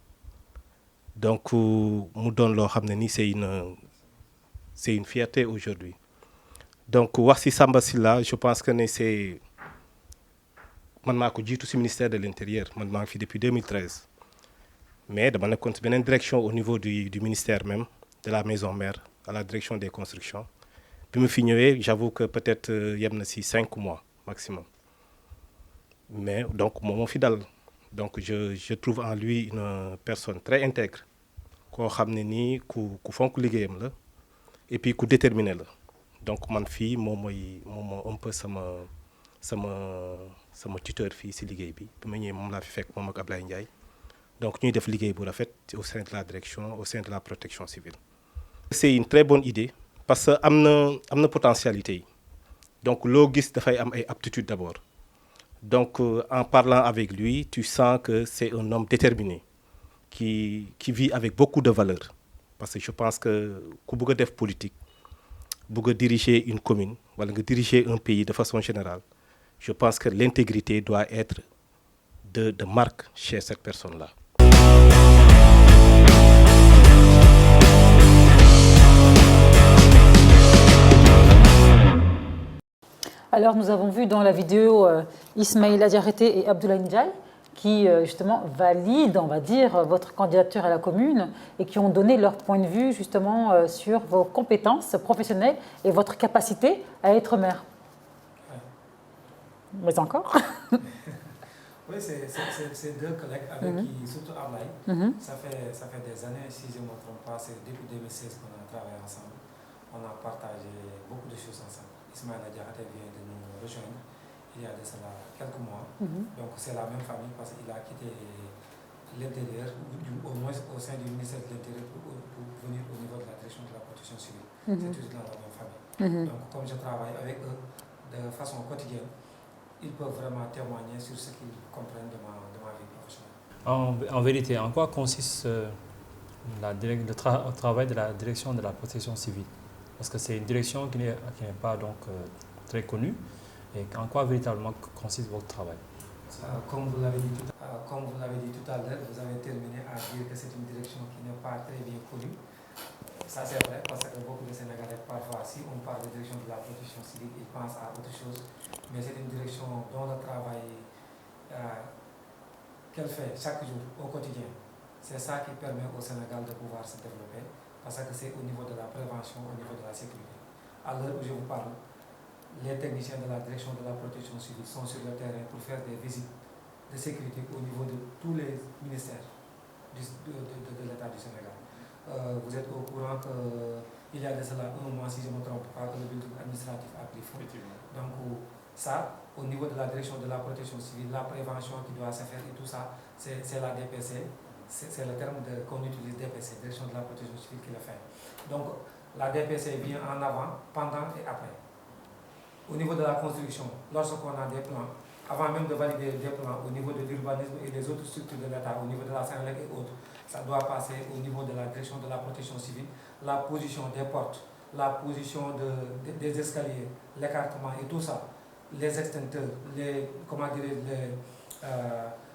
donc mu doon loo xam ne ni c'est une fierté aujourd'hui donc wax ci Samba Sylla je pense que ne c'est man maa ko jiitu ci ministère de l'intérieur man maa ngi fi depuis 2013 mais dama nekkoon ci beneen direction au niveau du ministère même de la maison mère à la direction des constructions. Bi ma fi ñëwee j'avoue que peut-être yem na ci 5 mois maximum mais donc moom moo fi dal donc je trouve en lui une personne très intègre koo xam ne nii ku fonk liggéeyam la et puis ku déterminé la donc man fii moom moo un peu sama tuteur fii ci liggéey bi ma ñëwee moom laa fi fekk moom ak Ablaye Ndiaye donc ñuy def liggéey bu rafet au sein de la direction au sein de la protection civile. C'est une très bonne idée. Parce que am na potentialité yi donc loo gis dafay am ay aptitudes d'abord donc en parlant avec lui tu sens que c'est un homme déterminé qui vit avec beaucoup de valeurs parce que je pense que ku bëgg a def politique bëgg a diriger une commune wala nga diriger un pays de façon générale je pense que l'intégrité doit être de marque chez cette personne-là. Alors, nous avons vu dans la vidéo Ismaïla Diarraté et Abdoulaye Ndiaye qui, justement, valident, on va dire, votre candidature à la commune et qui ont donné leur point de vue, justement, sur vos compétences professionnelles et votre capacité à être maire. Mais encore Oui, c'est deux collègues avec qui, surtout Ablaye, ça fait des années, si je ne me trompe pas, c'est depuis 2016 qu'on a travaillé ensemble. On a partagé beaucoup de choses ensemble. Ismaïla Diarraté vient de nous rejoindre il y a de cela quelques mois. Donc c'est la même famille parce qu'il a quitté l'intérieur, au moins au sein du ministère de l'Intérieur, pour venir au niveau de la direction de la protection civile. C'est toujours dans la même famille. Donc comme je travaille avec eux de façon quotidienne, ils peuvent vraiment témoigner sur ce qu'ils comprennent de ma vie professionnelle. En vérité, en quoi consiste le travail de la direction de la protection civile? Parce que c'est une direction qui n'est pas donc très connue. Et en quoi véritablement consiste votre travail? Comme vous l'avez dit tout à l'heure, vous avez terminé à dire que c'est une direction qui n'est pas très bien connue. Ça c'est vrai parce que beaucoup de Sénégalais, parfois, si on parle de direction de la protection civile, ils pensent à autre chose. Mais c'est une direction dont le travail qu'elle fait chaque jour, au quotidien, c'est ça qui permet au Sénégal de pouvoir se développer. Parce que c'est au niveau de la prévention, au niveau de la sécurité. À l'heure où je vous parle, les techniciens de la direction de la protection civile sont sur le terrain pour faire des visites de sécurité au niveau de tous les ministères de l'État du Sénégal. Vous êtes au courant qu'il y a de cela un mois, si je ne me trompe pas, que le building administratif a pris feu. Donc ça, au niveau de la direction de la protection civile, la prévention qui doit se faire et tout ça, c'est la DPC. C'est le terme qu'on utilise, DPC, direction de la protection civile, qui le fait. Donc la DPC vient en avant, pendant et après. Au niveau de la construction, lorsqu'on a des plans, avant même de valider des plans au niveau de l'urbanisme et des autres structures de l'État, au niveau de la Sénélec et autres, ça doit passer au niveau de la direction de la protection civile, la position des portes, la position des escaliers, l'écartement et tout ça, les extincteurs,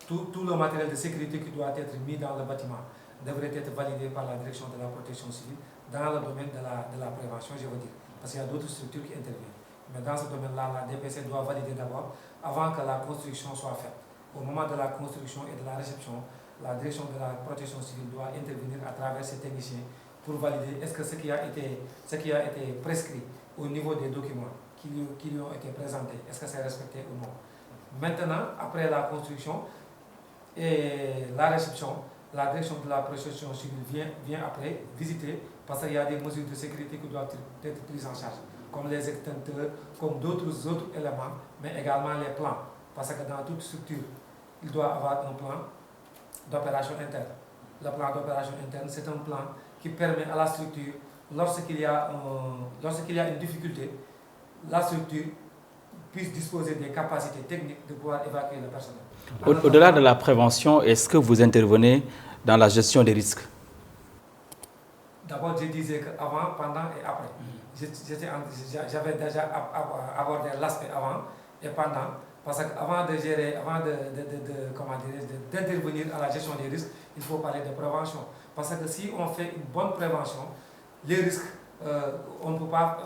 tout le matériel de sécurité qui doit être mis dans le bâtiment devrait être validé par la direction de la protection civile dans le domaine de la prévention, je veux dire, parce qu'il y a d'autres structures qui interviennent. Mais dans ce domaine-là, la DPC doit valider d'abord avant que la construction soit faite. Au moment de la construction et de la réception, la direction de la protection civile doit intervenir à travers ses techniciens pour valider est-ce que ce qui a été prescrit au niveau des documents qui lui ont été présentés, est-ce que c'est respecté ou non. Maintenant, après la construction et la réception, la direction de la protection civile vient après visiter parce qu'il y a des mesures de sécurité qui doivent être prises en charge, comme les extincteurs, comme d'autres éléments, mais également les plans. Parce que dans toute structure, il doit avoir un plan d'opération interne. Le plan d'opération interne, c'est un plan qui permet à la structure, lorsqu'il y a une difficulté, la structure puisse disposer des capacités techniques de pouvoir évacuer le personnel. Au-delà de la prévention, est-ce que vous intervenez dans la gestion des risques? D'abord, je disais qu'avant, pendant et après. J'avais déjà abordé l'aspect avant et pendant, parce qu'avant d'intervenir à la gestion des risques, il faut parler de prévention. Parce que si on fait une bonne prévention, les risques, on ne peut pas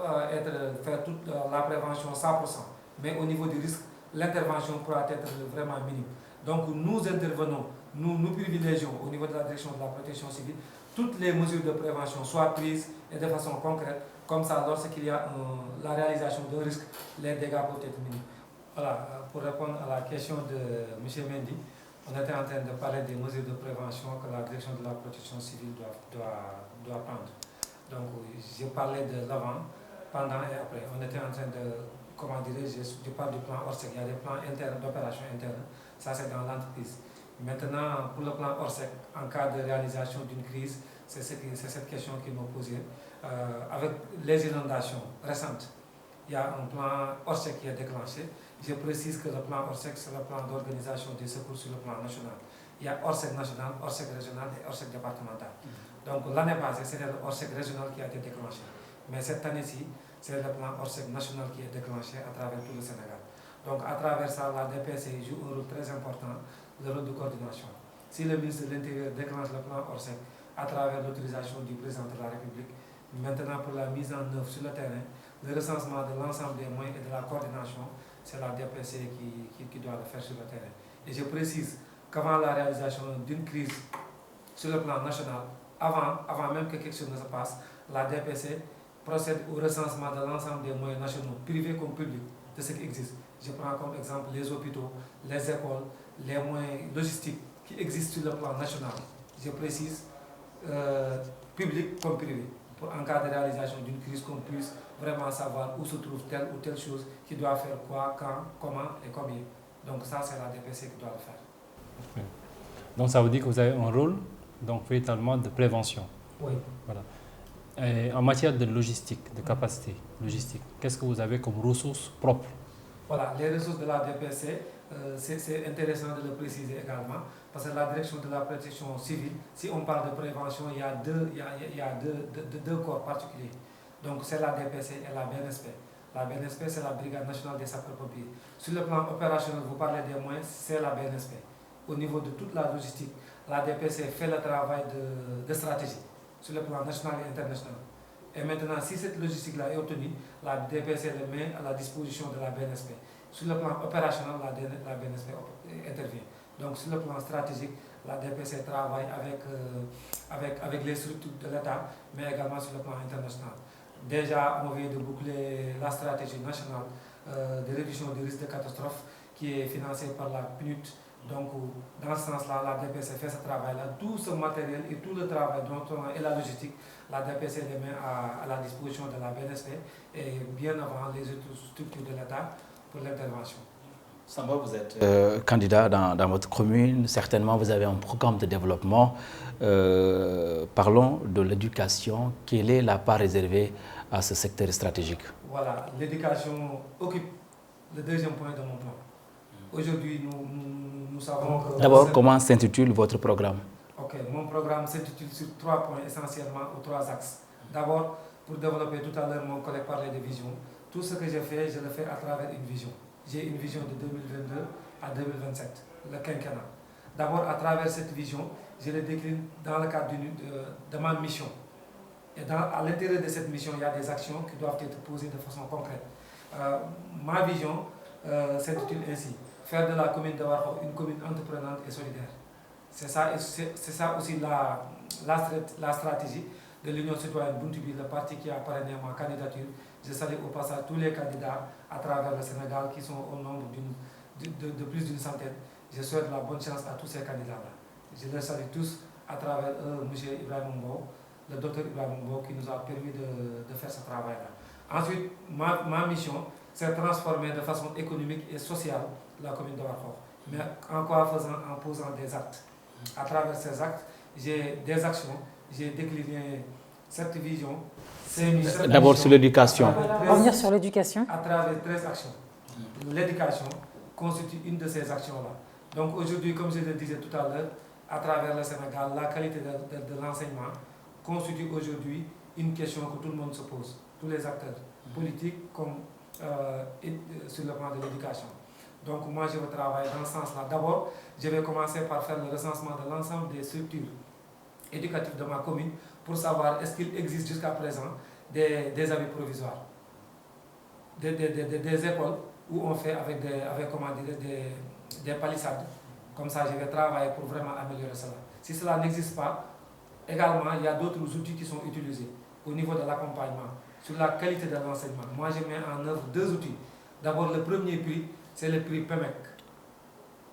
faire toute la prévention 100%. Mais au niveau du risque, l'intervention pourra être vraiment minime. Donc nous intervenons, nous privilégions au niveau de la direction de la protection civile, toutes les mesures de prévention soient prises et de façon concrète. Comme ça, lorsqu'il y a la réalisation d'un risque, les dégâts peuvent être minimes. Voilà, pour répondre à la question de M. Mendy, on était en train de parler des mesures de prévention que la direction de la protection civile doit prendre. Donc, je parlais de l'avant, pendant et après. On était en train de, je parle du plan ORSEC, il y a des plans internes, d'opération interne, ça c'est dans l'entreprise. Maintenant, pour le plan ORSEC, en cas de réalisation d'une crise, c'est cette question qu'ils m'ont posée. Avec les inondations récentes, il y a un plan ORSEC qui est déclenché. Je précise que le plan ORSEC, c'est le plan d'organisation des secours sur le plan national. Il y a ORSEC national, ORSEC régional et ORSEC départemental. Donc l'année passée, c'était le ORSEC régional qui a été déclenché. Mais cette année-ci, c'est le plan ORSEC national qui est déclenché à travers tout le Sénégal. Donc à travers ça, la DPC joue un rôle très important, le rôle de coordination. Si le ministre de l'Intérieur déclenche le plan Orsec à travers l'autorisation du président de la République, maintenant pour la mise en œuvre sur le terrain, le recensement de l'ensemble des moyens et de la coordination, c'est la DPC qui doit le faire sur le terrain. Et je précise qu'avant la réalisation d'une crise sur le plan national, avant même que quelque chose ne se passe, la DPC procède au recensement de l'ensemble des moyens nationaux, privés comme publics, de ce qui existe. Je prends comme exemple les hôpitaux, les écoles, les moyens logistiques qui existent sur le plan national. Je précise, public comme privé, pour en cas de réalisation d'une crise, qu'on puisse vraiment savoir où se trouve telle ou telle chose, qui doit faire quoi, quand, comment et combien. Donc ça, c'est la DPC qui doit le faire. Okay. Donc ça veut dire que vous avez un rôle donc véritablement de prévention. Oui. Voilà. Et en matière de logistique, de capacité logistique, qu'est-ce que vous avez comme ressources propres? Voilà, les ressources de la DPC, c'est intéressant de le préciser également, parce que la direction de la protection civile, si on parle de prévention, il y a deux corps particuliers. Donc c'est la DPC et la BNSP. La BNSP, c'est la Brigade nationale des sapeurs-pompiers. Sur le plan opérationnel, vous parlez des moyens, c'est la BNSP. Au niveau de toute la logistique, la DPC fait le travail de stratégie sur le plan national et international. Et maintenant, si cette logistique-là est obtenue, la DPC le met à la disposition de la BNSP. Sur le plan opérationnel, la BNSP intervient. Donc sur le plan stratégique, la DPC travaille avec les structures de l'État, mais également sur le plan international. Déjà, on vient de boucler la stratégie nationale de réduction des risques de catastrophe qui est financée par la PNUD. Donc, dans ce sens-là, la DPC fait ce travail-là. Tout ce matériel et tout le travail et la logistique, la DPC les met à la disposition de la BNSP et bien avant les autres structures de l'État pour l'intervention. Samba, vous êtes candidat dans votre commune. Certainement, vous avez un programme de développement. Parlons de l'éducation. Quelle est la part réservée à ce secteur stratégique? Voilà, l'éducation occupe le deuxième point de mon plan. Aujourd'hui, nous savons que... D'abord, comment s'intitule votre programme? Ok, mon programme s'intitule sur 3 points essentiellement, ou 3 axes. D'abord, pour développer tout à l'heure, mon collègue parlait de vision. Tout ce que je fais, je le fais à travers une vision. J'ai une vision de 2022 à 2027, le quinquennat. D'abord, à travers cette vision, je le décline dans le cadre de ma mission. Et à l'intérieur de cette mission, il y a des actions qui doivent être posées de façon concrète. Ma vision s'intitule ainsi: faire de la commune de Warkho une commune entreprenante et solidaire. C'est ça aussi la stratégie de l'Union citoyenne Buntubi, le parti qui a parrainé ma candidature. Je salue au passage tous les candidats à travers le Sénégal qui sont au nombre de plus d'une centaine. Je souhaite la bonne chance à tous ces candidats-là. Je les salue tous à travers M. Ibrahim Mbo, le docteur Ibrahim Mbo, qui nous a permis de faire ce travail-là. Ensuite, ma mission, c'est de transformer de façon économique et sociale la commune de Warkho. Mais en quoi faisant? En posant des actes. À travers ces actes, j'ai des actions, j'ai décliné cette vision. D'abord sur l'éducation. Revenir sur l'éducation. À travers 13 actions. L'éducation constitue une de ces actions-là. Donc aujourd'hui, comme je le disais tout à l'heure, à travers le Sénégal, la qualité de l'enseignement constitue aujourd'hui une question que tout le monde se pose, tous les acteurs politiques comme sur le plan de l'éducation. Donc moi, je vais travailler dans ce sens-là. D'abord, je vais commencer par faire le recensement de l'ensemble des structures éducatives de ma commune pour savoir est-ce qu'il existe jusqu'à présent des abris provisoires, des écoles où on fait avec des palissades. Comme ça, je vais travailler pour vraiment améliorer cela. Si cela n'existe pas, également, il y a d'autres outils qui sont utilisés au niveau de l'accompagnement, sur la qualité de l'enseignement. Moi, je mets en œuvre 2 outils. D'abord, le premier prix, c'est le prix PEMEC,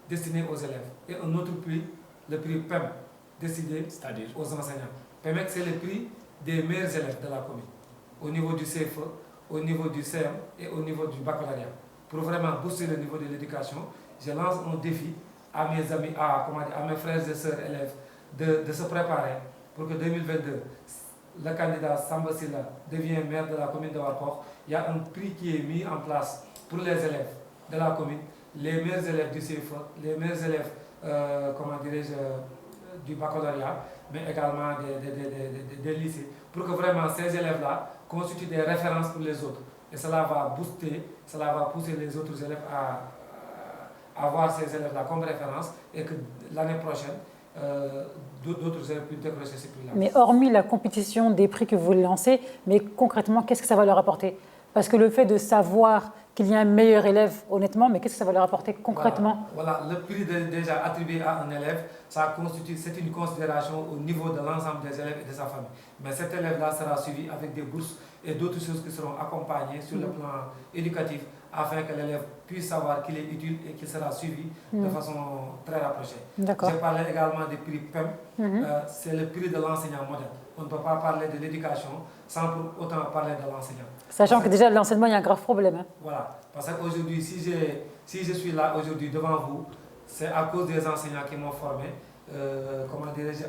destiné aux élèves. Et un autre prix, le prix PEM, destiné aux enseignants. PEMEC, c'est le prix des meilleurs élèves de la commune, au niveau du CFE, au niveau du CM et au niveau du baccalauréat. Pour vraiment booster le niveau de l'éducation, je lance un défi à mes amis, à mes frères et sœurs élèves, de se préparer pour que 2022, le candidat Samba Silla devienne maire de la commune de Warkho. Il y a un prix qui est mis en place pour les élèves de la commune, les meilleurs élèves du CFE, les meilleurs élèves du baccalauréat, mais également des lycées, pour que vraiment ces élèves-là constituent des références pour les autres. et cela va booster, cela va pousser les autres élèves à avoir ces élèves-là comme référence et que l'année prochaine, d'autres élèves puissent décrocher ces prix-là. Mais hormis la compétition des prix que vous voulez lancer, mais concrètement, qu'est-ce que ça va leur apporter? Parce que le fait de savoir qu'il y a un meilleur élève, honnêtement, mais qu'est-ce que ça va leur apporter concrètement? Voilà, le prix déjà attribué à un élève, c'est une considération au niveau de l'ensemble des élèves et de sa famille. Mais cet élève-là sera suivi avec des bourses et d'autres choses qui seront accompagnées sur le plan éducatif afin que l'élève puisse savoir qu'il est utile et qu'il sera suivi de façon très rapprochée. J'ai parlé également des prix PEM, c'est le prix de l'enseignant modèle. On ne peut pas parler de l'éducation sans pour autant parler de l'enseignant. Sachant que déjà l'enseignement, il y a un grave problème. Hein. Voilà, parce qu'aujourd'hui, si je suis là aujourd'hui devant vous, c'est à cause des enseignants qui m'ont formé.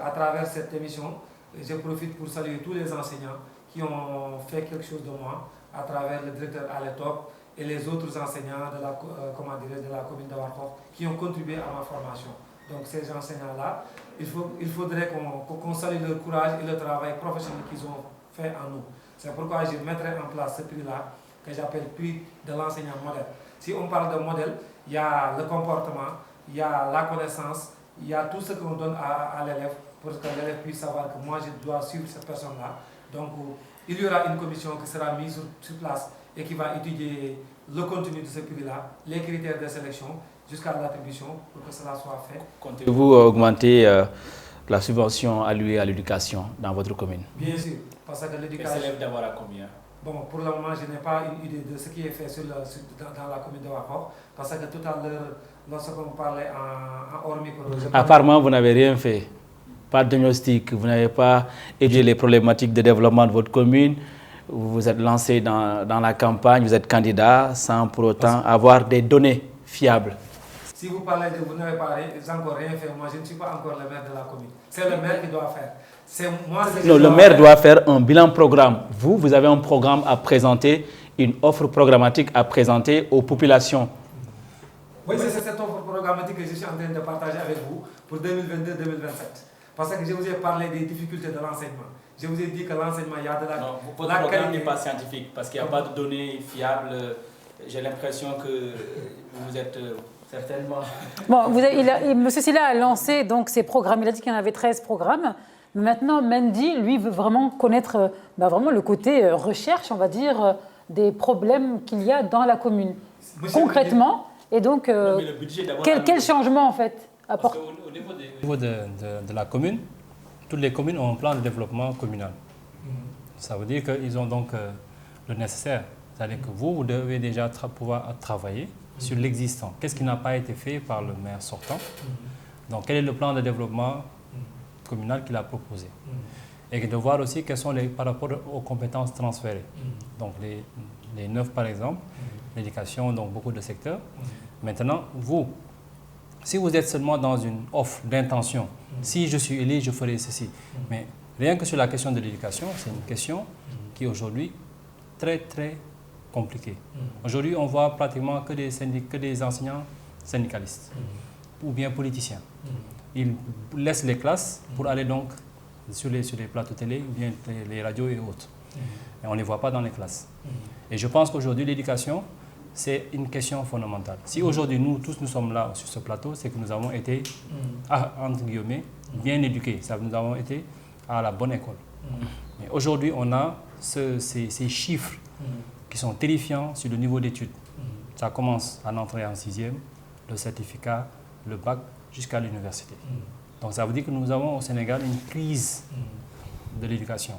À travers cette émission, je profite pour saluer tous les enseignants qui ont fait quelque chose de moi, à travers le directeur Aletop et les autres enseignants de la commune de Warkhof qui ont contribué à ma formation. Donc ces enseignants-là, il faudrait qu'on salue leur courage et le travail professionnel qu'ils ont fait en nous. C'est pourquoi je mettrai en place ce prix-là, que j'appelle prix de l'enseignant modèle. Si on parle de modèle, il y a le comportement, il y a la connaissance, il y a tout ce qu'on donne à l'élève pour que l'élève puisse savoir que moi je dois suivre cette personne-là. Donc il y aura une commission qui sera mise sur place et qui va étudier le contenu de ce prix-là, les critères de sélection jusqu'à l'attribution pour que cela soit fait. Comptez-vous augmenter la subvention allouée à l'éducation dans votre commune? Bien sûr, parce que l'éducation... Elle s'élève d'abord à combien? Bon, pour le moment, je n'ai pas une idée de ce qui est fait dans la commune de Warkhof, parce que tout à l'heure, lorsqu'on parlait en hors micro... Apparemment, vous n'avez rien fait. Pas de diagnostic, vous n'avez pas étudié les problématiques de développement de votre commune, vous vous êtes lancé dans la campagne, vous êtes candidat sans pour autant avoir des données fiables. Si vous parlez de vous n'avez pas encore rien fait, moi je ne suis pas encore le maire de la commune. C'est le maire qui doit faire. Non, le maire doit faire un bilan programme. Vous avez un programme à présenter, une offre programmatique à présenter aux populations. Oui, c'est cette offre programmatique que je suis en train de partager avec vous pour 2022-2027. Parce que je vous ai parlé des difficultés de l'enseignement. Je vous ai dit que l'enseignement, il y a de la... Non, votre programme n'est pas scientifique parce qu'il n'y a pas de données fiables. J'ai l'impression que vous êtes certainement... Bon, M. Sylla a lancé donc ses programmes. Il a dit qu'il y en avait 13 programmes. Mais maintenant, Mendy, lui, veut vraiment connaître vraiment le côté recherche, on va dire, des problèmes qu'il y a dans la commune. Concrètement, et donc, quel changement, en fait, apporte... Au niveau de la commune, toutes les communes ont un plan de développement communal. Ça veut dire qu'ils ont donc le nécessaire. C'est-à-dire que vous devez déjà pouvoir travailler sur l'existant. Qu'est-ce qui n'a pas été fait par le maire sortant? Donc, quel est le plan de développement communal qu'il a proposé? Et de voir aussi quels sont par rapport aux compétences transférées. Donc, les 9 par exemple, l'éducation, donc beaucoup de secteurs. Maintenant, vous, si vous êtes seulement dans une offre d'intention, si je suis élu, je ferai ceci. Mais rien que sur la question de l'éducation, c'est une question qui est aujourd'hui très, très compliquée. Aujourd'hui, on voit pratiquement que des enseignants syndicalistes ou bien politiciens. Ils laissent les classes pour aller donc sur les plateaux télé ou bien les radios et autres. Et on ne les voit pas dans les classes. Et je pense qu'aujourd'hui, l'éducation, c'est une question fondamentale. Si aujourd'hui, nous sommes là sur ce plateau, c'est que nous avons été, entre guillemets, bien éduqués. Nous avons été à la bonne école. Mais aujourd'hui, on a ces chiffres qui sont terrifiants sur le niveau d'études. Ça commence à l'entrée en 6e, le certificat, le bac, jusqu'à l'université. Donc ça veut dire que nous avons au Sénégal une crise de l'éducation.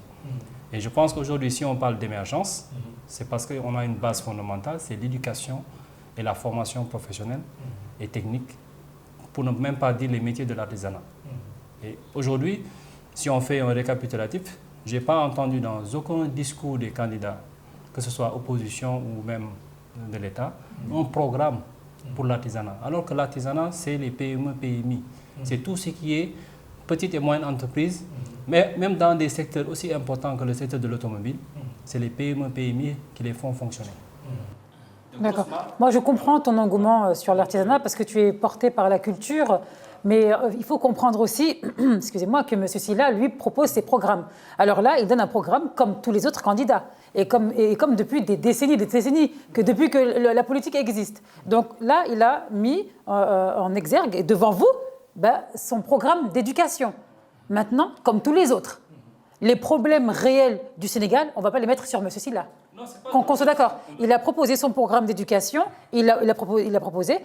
Et je pense qu'aujourd'hui, si on parle d'émergence, c'est parce qu'on a une base fondamentale, c'est l'éducation et la formation professionnelle et technique, pour ne même pas dire les métiers de l'artisanat. Et aujourd'hui, si on fait un récapitulatif, je n'ai pas entendu dans aucun discours des candidats, que ce soit opposition ou même de l'État, un programme pour l'artisanat. Alors que l'artisanat, c'est les PME, PMI. C'est tout ce qui est petite et moyenne entreprise, mais même dans des secteurs aussi importants que le secteur de l'automobile, c'est les PME, PMI qui les font fonctionner. D'accord. Moi, je comprends ton engouement sur l'artisanat parce que tu es porté par la culture, Mais il faut comprendre aussi, excusez-moi, que M. Sylla, lui, propose ses programmes. Alors là, il donne un programme comme tous les autres candidats. Et comme depuis des décennies, que depuis que la politique existe. Donc là, il a mis en exergue, et devant vous, son programme d'éducation. Maintenant, comme tous les autres, les problèmes réels du Sénégal, on ne va pas les mettre sur M. Sylla. Qu'on soit d'accord. Il a proposé son programme d'éducation, il a proposé,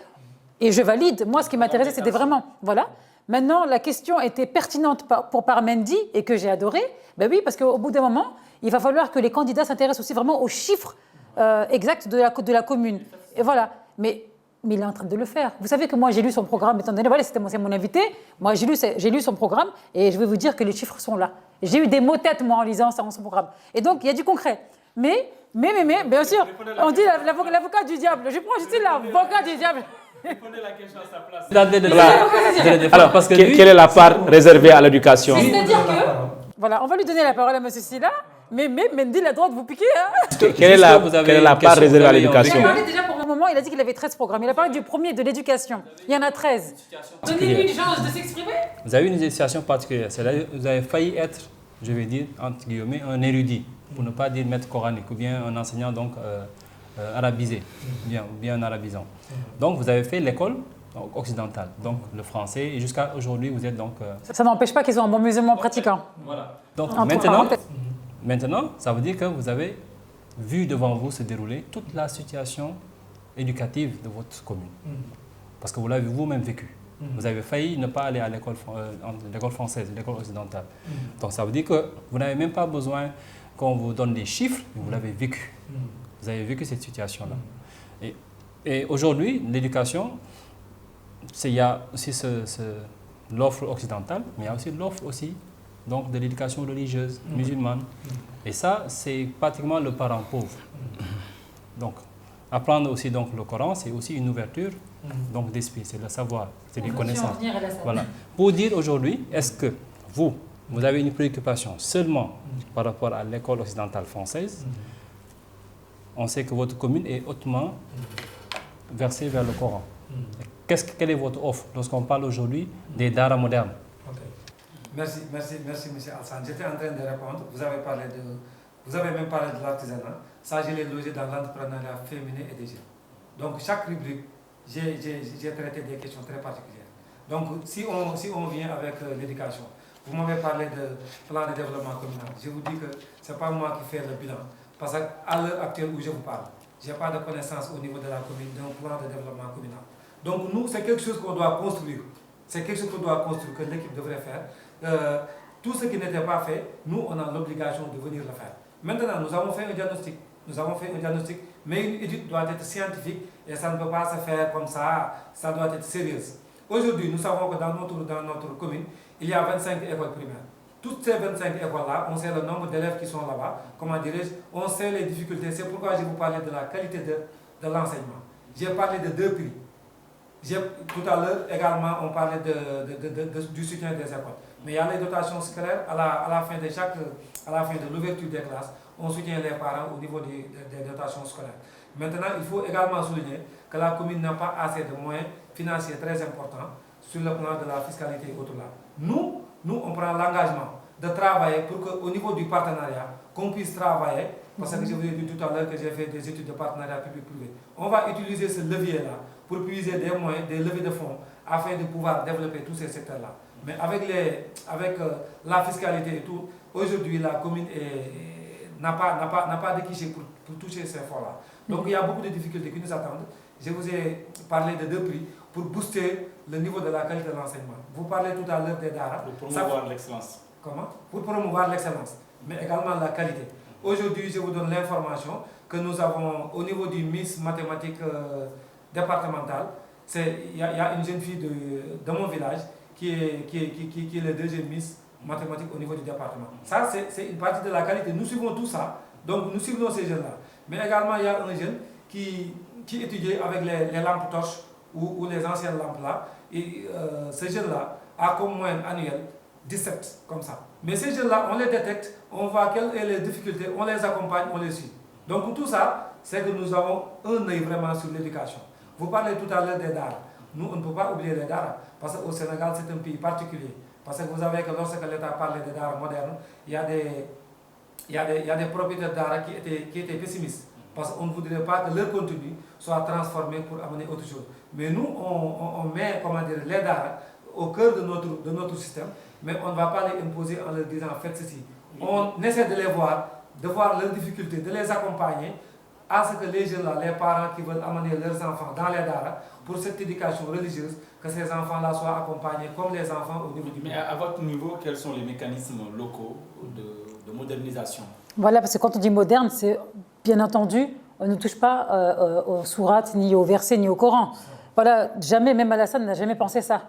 et je valide. Moi, ce qui m'intéressait, c'était vraiment... Voilà. Maintenant, la question était pertinente par Mendy, et que j'ai adoré. Ben oui, parce qu'au bout d'un moment, il va falloir que les candidats s'intéressent aussi vraiment aux chiffres exacts de la commune. Et voilà. Mais il est en train de le faire. Vous savez que moi, j'ai lu son programme, étant donné, voilà, c'est mon invité. Moi, j'ai lu son programme, et je vais vous dire que les chiffres sont là. J'ai eu des mots têtes, moi, en lisant son programme. Et donc, il y a du concret. Mais, bien sûr, on dit l'avocat du diable. Je prends juste l'avocat du diable. Répondez la question à sa place. Alors, parce que quelle est la part réservée à l'éducation? C'est-à-dire que, voilà, on va lui donner la parole à M. Sylla, mais Mendy a le droit de vous piquer. Hein. Quelle est la part réservée à l'éducation? Il a parlé déjà pour le moment, il a dit qu'il avait 13 programmes. Il a parlé du premier, de l'éducation. Il y en a 13. Donnez-lui une chance de s'exprimer. Vous avez une situation particulière. C'est-à-dire que vous avez failli être, je vais dire, entre guillemets, un érudit, pour ne pas dire maître coranique, ou bien un enseignant donc arabisé, ou bien un arabisant. Donc vous avez fait l'école occidentale, donc le français, et jusqu'à aujourd'hui vous êtes donc... Ça n'empêche pas qu'ils ont un bon musulman pratiquant. Voilà. Donc maintenant, ça veut dire que vous avez vu devant vous se dérouler toute la situation éducative de votre commune. Parce que vous l'avez vous-même vécu. Vous avez failli ne pas aller à l'école française, l'école occidentale. Donc ça veut dire que vous n'avez même pas besoin qu'on vous donne des chiffres, mais vous l'avez vécu. Vous avez vécu cette situation-là. Et aujourd'hui, l'éducation, il y a aussi l'offre occidentale, mais il y a aussi l'offre aussi donc, de l'éducation religieuse, musulmane. Et ça, c'est pratiquement le parent pauvre. Donc, apprendre aussi donc, le Coran, c'est aussi une ouverture donc, d'esprit, c'est le savoir, c'est les connaissances. Voilà. Pour dire aujourd'hui, est-ce que vous avez une préoccupation seulement par rapport à l'école occidentale française? On sait que votre commune est hautement versée vers le Coran. Quelle est votre offre lorsqu'on parle aujourd'hui des daras modernes? Merci, M. Alassane. J'étais en train de répondre. Vous avez même parlé de l'artisanat. Ça, je l'ai logé dans l'entrepreneuriat féminin et des jeunes. Donc, chaque rubrique, j'ai traité des questions très particulières. Donc, si on vient avec l'éducation, vous m'avez parlé de plan de développement communal. Je vous dis que ce n'est pas moi qui fais le bilan. Parce qu'à l'heure actuelle où je vous parle, je n'ai pas de connaissance au niveau de la commune d'un plan de développement communal. Donc, nous, c'est quelque chose qu'on doit construire. C'est quelque chose qu'on doit construire, que l'équipe devrait faire. Tout ce qui n'était pas fait, nous, on a l'obligation de venir le faire. Maintenant, nous avons fait un diagnostic. Mais une étude doit être scientifique et ça ne peut pas se faire comme ça doit être sérieux. Aujourd'hui, nous savons que dans notre commune, il y a 25 écoles primaires. Toutes ces 25 écoles-là, on sait le nombre d'élèves qui sont là-bas, on sait les difficultés. C'est pourquoi je vous parlais de la qualité de l'enseignement. J'ai parlé de 2 prix. Tout à l'heure, également, on parlait du soutien des écoles. Mais il y a les dotations scolaires, à la fin de l'ouverture des classes, on soutient les parents au niveau des dotations scolaires. Maintenant, il faut également souligner que la commune n'a pas assez de moyens financiers très importants sur le plan de la fiscalité et autres là. Nous, on prend l'engagement de travailler pour qu'au niveau du partenariat, qu'on puisse travailler, parce que je vous ai dit tout à l'heure que j'ai fait des études de partenariat public-privé. On va utiliser ce levier-là pour puiser des moyens, des levées de fonds, afin de pouvoir développer tous ces secteurs-là. Mais avec la fiscalité et tout, aujourd'hui, la commune n'a pas de guichet pour toucher ces fonds-là. Donc il y a beaucoup de difficultés qui nous attendent. Je vous ai parlé de 2 prix pour booster le niveau de la qualité de l'enseignement. Vous parlez tout à l'heure des daras. Pour promouvoir l'excellence. Comment? Pour promouvoir l'excellence, mais également la qualité. Aujourd'hui, je vous donne l'information que nous avons au niveau du Miss mathématiques départemental. Il y a une jeune fille de mon village qui est le 2e Miss mathématiques au niveau du département. Ça, c'est une partie de la qualité. Nous suivons tout ça. Donc, nous suivons ces jeunes-là. Mais également, il y a un jeune qui étudie avec les lampes torches ou les anciennes lampes-là. Et ce jeune-là a comme moyenne annuelle 17, comme ça. Mais ces jeunes-là, on les détecte, on voit quelles sont les difficultés, on les accompagne, on les suit. Donc, tout ça, c'est que nous avons un œil vraiment sur l'éducation. Vous parlez tout à l'heure des daras. nous, on ne peut pas oublier les Dara. Parce qu'au Sénégal, c'est un pays particulier. Parce que vous savez que lorsque l'État parlait des Dara modernes, il y a des propriétaires Dara qui étaient pessimistes. Parce qu'on ne voudrait pas que leur contenu soit transformé pour amener autre chose. Mais nous, on met, comment dire, les Dara au cœur de notre système, mais on ne va pas les imposer en leur disant faites ceci. On essaie de les voir, de voir leurs difficultés, de les accompagner à ce que les jeunes là, les parents qui veulent amener leurs enfants dans les Dara pour cette éducation religieuse, que ces enfants-là soient accompagnés comme les enfants au niveau du Mais à votre niveau, quels sont les mécanismes locaux de modernisation? Voilà, parce que quand on dit moderne, c'est bien entendu, on ne touche pas aux sourates, ni aux versets, ni au Coran. Voilà, jamais, même Alassane n'a jamais pensé ça.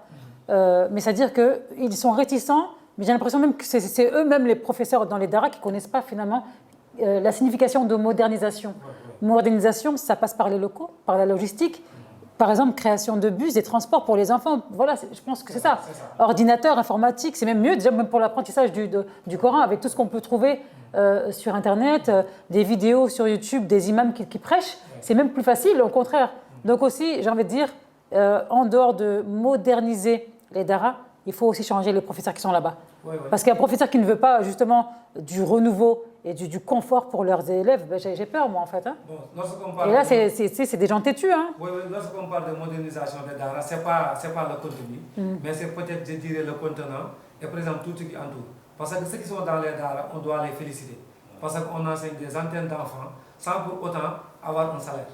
Mais c'est-à-dire qu'ils sont réticents, mais j'ai l'impression même que c'est eux-mêmes, les professeurs dans les Dara, qui ne connaissent pas finalement la signification de modernisation. Modernisation, ça passe par les locaux, par la logistique. Par exemple, création de bus, des transports pour les enfants. Voilà, je pense que c'est ça. Ordinateur, informatique, c'est même mieux, déjà même pour l'apprentissage du Coran, avec tout ce qu'on peut trouver sur Internet, des vidéos sur YouTube, des imams qui prêchent. C'est même plus facile, au contraire. Donc aussi, j'ai envie de dire, en dehors de moderniser les Dara, il faut aussi changer les professeurs qui sont là-bas. Parce qu'un professeur qui ne veut pas justement du renouveau et du confort pour leurs élèves, ben, j'ai peur moi en fait. Hein. Bon, et là, c'est des gens têtus. Hein. Oui, lorsqu'on parle de modernisation des Dara, ce n'est pas le contenu, mais c'est peut-être, je dirais, le contenant et par exemple tout ce qui entoure. Parce que ceux qui sont dans les Dara, on doit les féliciter. Parce qu'on enseigne des centaines d'enfants sans pour autant avoir un salaire.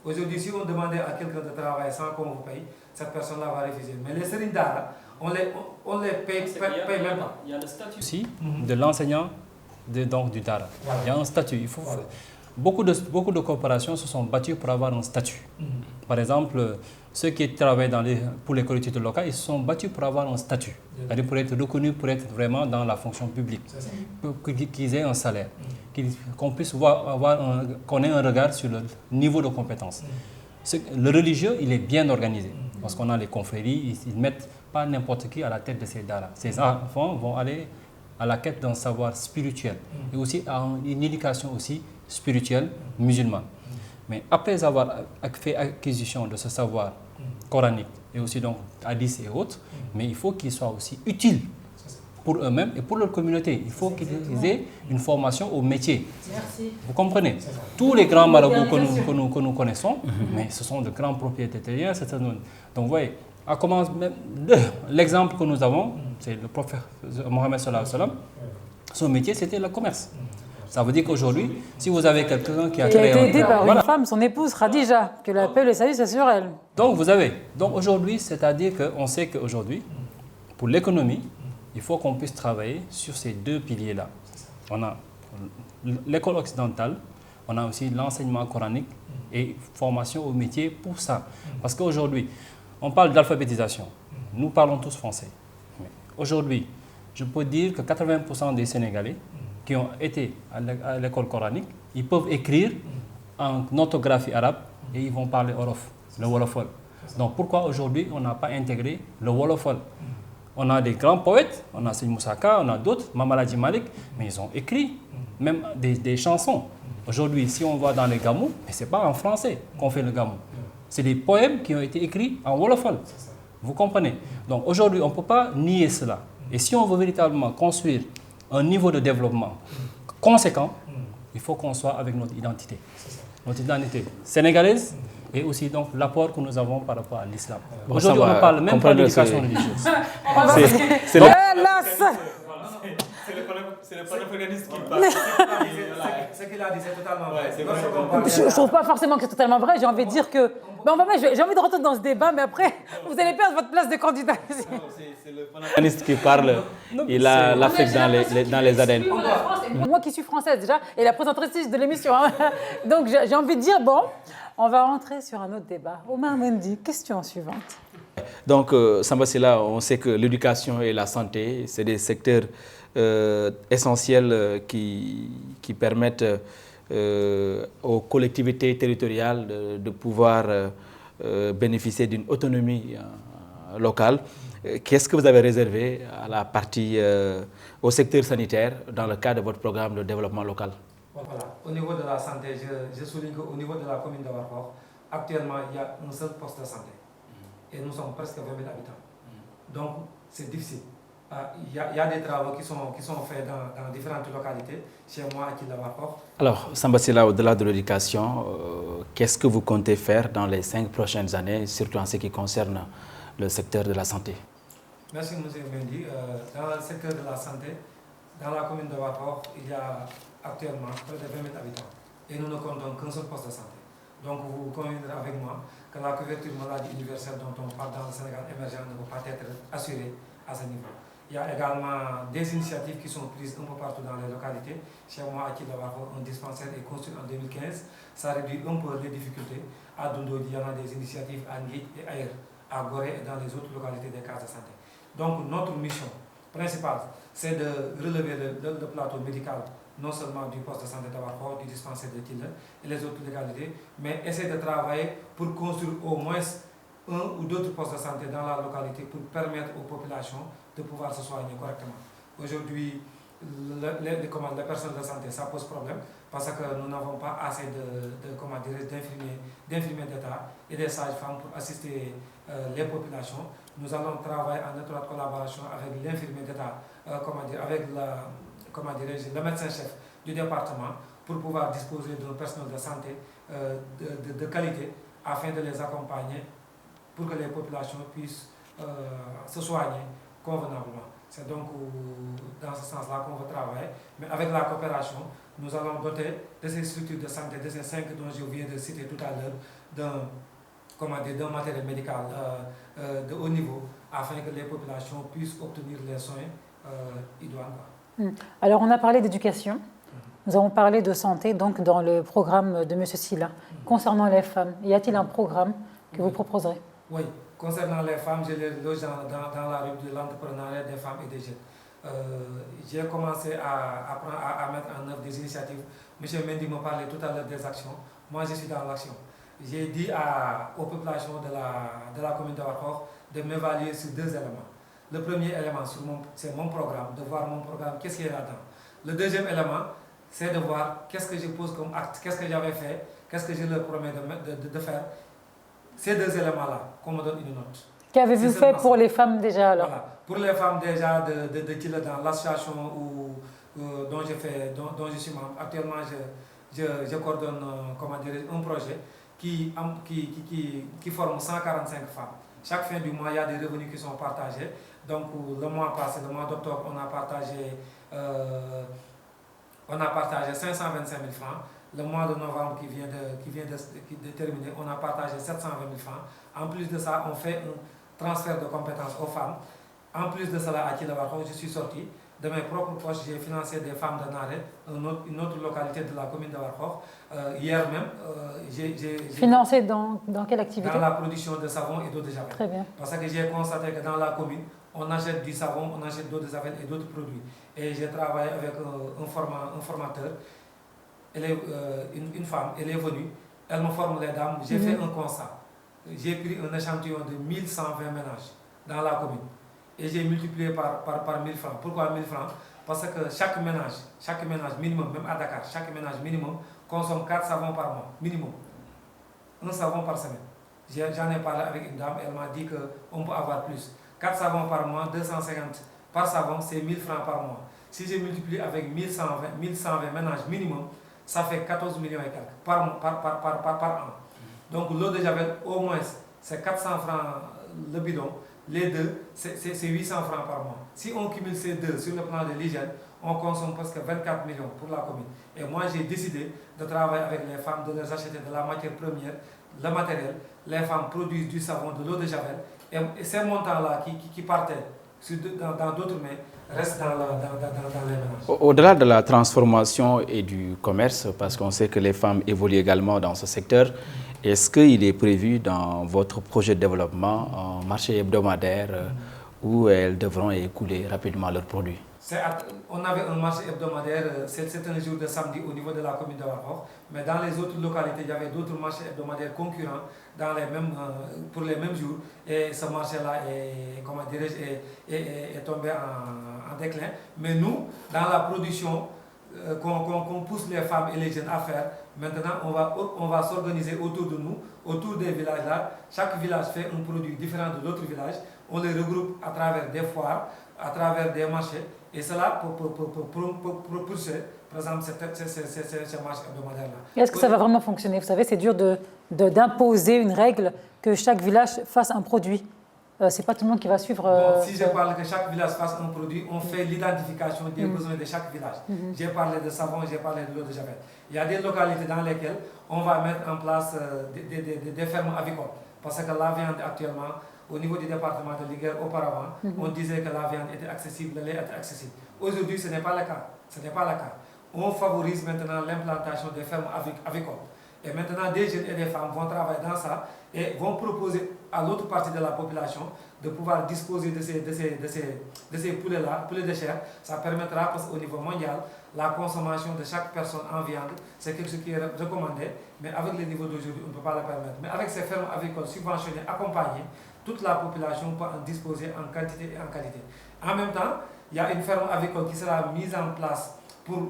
Aujourd'hui, si on demandait à quelqu'un de travailler sans qu'on vous paye, cette personne-là va refuser. Mais les Serigne Dara, on les paye même pas. Il y a le statut aussi de l'enseignant donc du Dara. Voilà. Il y a un statut. Beaucoup de corporations se sont battues pour avoir un statut. Par exemple, ceux qui travaillent pour les collectivités locales, ils se sont battus pour avoir un statut. C'est-à-dire pour être reconnus, pour être vraiment dans la fonction publique. Qu'ils aient un salaire. Qu'on puisse qu'on ait un regard sur le niveau de compétence. Le religieux, il est bien organisé. Parce qu'on a les confréries, ils ne mettent pas n'importe qui à la tête de ces Dara. Ces enfants vont aller à la quête d'un savoir spirituel et aussi à une éducation aussi spirituelle musulmane. Mais après avoir fait acquisition de ce savoir coranique et aussi donc hadith et autres, mais il faut qu'ils soient aussi utiles pour eux-mêmes et pour leur communauté. Il faut qu'ils aient une formation au métier. Merci. Vous comprenez? Tous les grands marabouts que nous connaissons, mais ce sont de grands propriétaires. Donc vous voyez, à commencer l'exemple que nous avons, c'est le prophète Mohammed sallallahu alayhi wa sallam. Son métier, c'était le commerce. Ça veut dire qu'aujourd'hui, si vous avez quelqu'un qui a créé... Il a été aidé par une femme, son épouse, Khadija, que la paix et le salut, c'est sur elle. Donc aujourd'hui, c'est-à-dire qu'on sait qu'aujourd'hui, pour l'économie, il faut qu'on puisse travailler sur ces deux piliers-là. On a l'école occidentale, on a aussi l'enseignement coranique et formation au métier pour ça. Parce qu'aujourd'hui, on parle d'alphabétisation. Nous parlons tous français. Aujourd'hui, je peux dire que 80% des Sénégalais qui ont été à l'école coranique, ils peuvent écrire en orthographie arabe et ils vont parler Wolof, le Wolofol. Donc pourquoi aujourd'hui on n'a pas intégré le Wolofol? On a des grands poètes, on a Seigne Moussaka, on a d'autres, Mamaladji Malik, mais ils ont écrit même des chansons. Aujourd'hui, si on va dans les gamous, mais ce n'est pas en français qu'on fait le gamou. C'est des poèmes qui ont été écrits en Wolofol. Vous comprenez? Donc aujourd'hui, on ne peut pas nier cela. Et si on veut véritablement construire un niveau de développement conséquent, il faut qu'on soit avec notre identité. Notre identité sénégalaise et aussi donc l'apport que nous avons par rapport à l'islam. Aujourd'hui, on ne parle même pas d'éducation religieuse. C'est le panafricaniste qui parle. Ce qu'il a dit, c'est totalement vrai. Je ne trouve pas forcément que c'est totalement vrai. J'ai envie de dire que... j'ai envie de rentrer dans ce débat, mais après, vous allez perdre votre place de candidat. C'est le panafricaniste qui parle. Il a l'Afrique dans les ADN. Moi qui suis française déjà, et la présentatrice de l'émission. Hein. Donc j'ai envie de dire, on va rentrer sur un autre débat. Omar Mendy, question suivante. Donc, Samba Sylla, on sait que l'éducation et la santé, c'est des secteurs essentiels qui permettent aux collectivités territoriales de pouvoir bénéficier d'une autonomie locale. Qu'est-ce que vous avez réservé à la partie au secteur sanitaire dans le cadre de votre programme de développement local? Voilà. Au niveau de la santé, je souligne qu'au niveau de la commune de Warkokh, actuellement, il y a un seul poste de santé. et nous sommes presque 20 000 habitants. Donc c'est difficile. Il y a des travaux qui sont faits dans différentes localités, chez moi à Kilawarkor. Alors, Samba Sylla, au-delà de l'éducation, qu'est-ce que vous comptez faire dans les 5 prochaines années, surtout en ce qui concerne le secteur de la santé? Merci M. Mendy. Dans le secteur de la santé, dans la commune de Warkor, il y a actuellement près de 20 000 habitants et nous ne comptons qu'un seul poste de santé. Donc vous conviendrez avec moi que la couverture maladie universelle dont on parle dans le Sénégal émergent ne peut pas être assurée à ce niveau. Il y a également des initiatives qui sont prises un peu partout dans les localités. Chez moi, à Kilawarkor, un dispensaire est construit en 2015. Ça réduit un peu les difficultés. À Dundodi, il y en a des initiatives à Nguit et ailleurs, à Gorée et dans les autres localités des cases de santé. Donc notre mission principale, c'est de relever le plateau médical, non seulement du poste de santé de Warkor, du dispensaire de Kille et les autres localités, mais essayer de travailler pour construire au moins un ou d'autres postes de santé dans la localité pour permettre aux populations de pouvoir se soigner correctement. Aujourd'hui, les personnes de santé, ça pose problème parce que nous n'avons pas assez d'infirmiers d'État et des sages-femmes pour assister les populations. Nous allons travailler en étroite collaboration avec l'infirmier d'État, avec le médecin-chef du département pour pouvoir disposer d'un personnel de santé de qualité afin de les accompagner pour que les populations puissent se soigner convenablement. C'est donc dans ce sens-là qu'on veut travailler. Mais avec la coopération, nous allons doter de ces structures de santé, de ces 5 dont je viens de citer tout à l'heure, d'un matériel médical de haut niveau afin que les populations puissent obtenir les soins idoines. Alors on a parlé d'éducation, nous avons parlé de santé, donc dans le programme de M. Sylla. Concernant les femmes, y a-t-il un programme que vous proposerez? Oui, concernant les femmes, je les loge dans la rubrique de l'entrepreneuriat des femmes et des jeunes. J'ai commencé à mettre en œuvre des initiatives. M. Mendy me parlait tout à l'heure des actions. Moi, je suis dans l'action. J'ai dit aux populations de la commune de Warkor de m'évaluer sur 2 éléments. Le premier élément, c'est mon programme, de voir mon programme, qu'est-ce qu'il y a là-dedans. Le deuxième élément, c'est de voir qu'est-ce que je pose comme acte, qu'est-ce que j'avais fait, qu'est-ce que je leur promets de faire. Ces 2 éléments-là, qu'on me donne une note. Qu'avez-vous fait pour les femmes déjà alors? Voilà. Pour les femmes déjà de Kille, dans l'association dont je suis membre, actuellement je coordonne un projet qui forme 145 femmes. Chaque fin du mois, il y a des revenus qui sont partagés. Donc le mois passé, le mois d'octobre, on a partagé 525 000 francs. Le mois de novembre qui vient de terminer, on a partagé 720 000 francs. En plus de ça, on fait un transfert de compétences aux femmes. En plus de cela, à Kilawarkor, je suis sorti de mes propres poches, j'ai financé des femmes de Naré, une autre localité de la commune de Warkor. Hier même, j'ai financé dans quelle activité? Dans la production de savon et d'eau de javel. Très bien. Parce que j'ai constaté que dans la commune, on achète du savon, on achète d'eau de javel et d'autres produits. Et j'ai travaillé avec un formateur. Elle est une femme, elle est venue, elle me forme les dames, j'ai fait un constat. J'ai pris un échantillon de 1120 ménages dans la commune et j'ai multiplié par 1000 francs. Pourquoi 1000 francs? Parce que chaque ménage minimum, même à Dakar, chaque ménage minimum consomme 4 savons par mois, minimum. Un savon par semaine. J'en ai parlé avec une dame, elle m'a dit qu'on peut avoir plus. 4 savons par mois, 250 par savon, c'est 1000 francs par mois. Si je multiplie avec 1120 ménages minimum, ça fait 14 millions et quelques par an. Donc l'eau de javel, au moins, c'est 400 francs le bidon. Les deux, c'est 800 francs par mois. Si on cumule ces deux sur le plan de l'hygiène, on consomme presque 24 millions pour la commune. Et moi, j'ai décidé de travailler avec les femmes, de leur acheter de la matière première, le matériel. Les femmes produisent du savon, de l'eau de javel. Et ces montants-là qui partaient dans d'autres mains restent dans les ménages. Au-delà de la transformation et du commerce, parce qu'on sait que les femmes évoluent également dans ce secteur, est-ce qu'il est prévu dans votre projet de développement un marché hebdomadaire où elles devront écouler rapidement leurs produits? On avait un marché hebdomadaire, c'est un jour de samedi au niveau de la commune de Warkor, mais dans les autres localités, il y avait d'autres marchés hebdomadaires concurrents pour les mêmes jours, et ce marché-là est tombé en déclin. Mais nous, dans la production qu'on pousse les femmes et les jeunes à faire. Maintenant, on va s'organiser autour de nous, autour des villages là. Chaque village fait un produit différent de l'autre village. On les regroupe à travers des foires, à travers des marchés. Et cela pour pousser, par exemple, ces marches hebdomadaires-là. Est-ce que ça va vraiment fonctionner? Vous savez, c'est dur d'imposer une règle que chaque village fasse un produit. C'est pas tout le monde qui va suivre. Bon, si je parle que chaque village fasse un produit, on fait l'identification des besoins de chaque village. J'ai parlé de savon, j'ai parlé de l'eau de javel. Il y a des localités dans lesquelles on va mettre en place des fermes avicoles. Parce que la viande actuellement, au niveau du département de Linguère, auparavant, on disait que la viande était accessible, le lait était accessible. Aujourd'hui, ce n'est pas le cas. Ce n'est pas le cas. On favorise maintenant l'implantation des fermes avicoles. Et maintenant, des jeunes et des femmes vont travailler dans ça et vont proposer à l'autre partie de la population de pouvoir disposer de ces poulets-là, poulets de chair. Ça permettra, parce qu'au niveau mondial, la consommation de chaque personne en viande, c'est quelque chose qui est recommandé, mais avec les niveaux d'aujourd'hui, on ne peut pas le permettre. Mais avec ces fermes avicoles subventionnées, accompagnées, toute la population peut en disposer en quantité et en qualité. En même temps, il y a une ferme avicole qui sera mise en place pour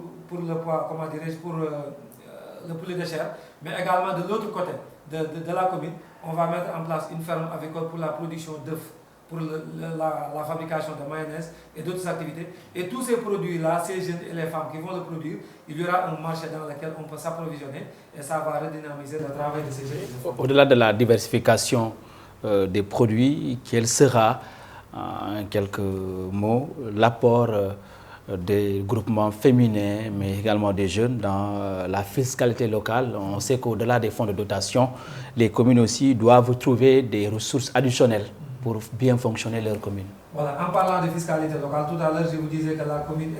le poids, comment dirais-je, pour le poulet de chair, mais également de l'autre côté de la commune, on va mettre en place une ferme avicole pour la production d'œufs, pour la fabrication de mayonnaise et d'autres activités. Et tous ces produits-là, ces jeunes et les femmes qui vont le produire, il y aura un marché dans lequel on peut s'approvisionner et ça va redynamiser le travail de ces jeunes. Au-delà de la diversification des produits, quel sera, en quelques mots, l'apport des groupements féminins, mais également des jeunes dans la fiscalité locale? On sait qu'au-delà des fonds de dotation, les communes aussi doivent trouver des ressources additionnelles pour bien fonctionner leur commune. Voilà, en parlant de fiscalité locale, tout à l'heure je vous disais que la commune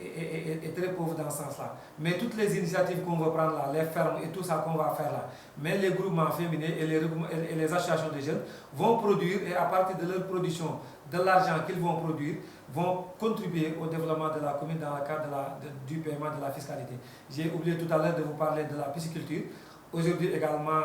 est très pauvre dans ce sens-là. Mais toutes les initiatives qu'on va prendre là, les fermes et tout ça qu'on va faire là, mais les groupements féminins et les associations de jeunes vont produire, et à partir de leur production, de l'argent qu'ils vont produire, vont contribuer au développement de la commune dans le cadre du paiement de la fiscalité. J'ai oublié tout à l'heure de vous parler de la pisciculture. Aujourd'hui également,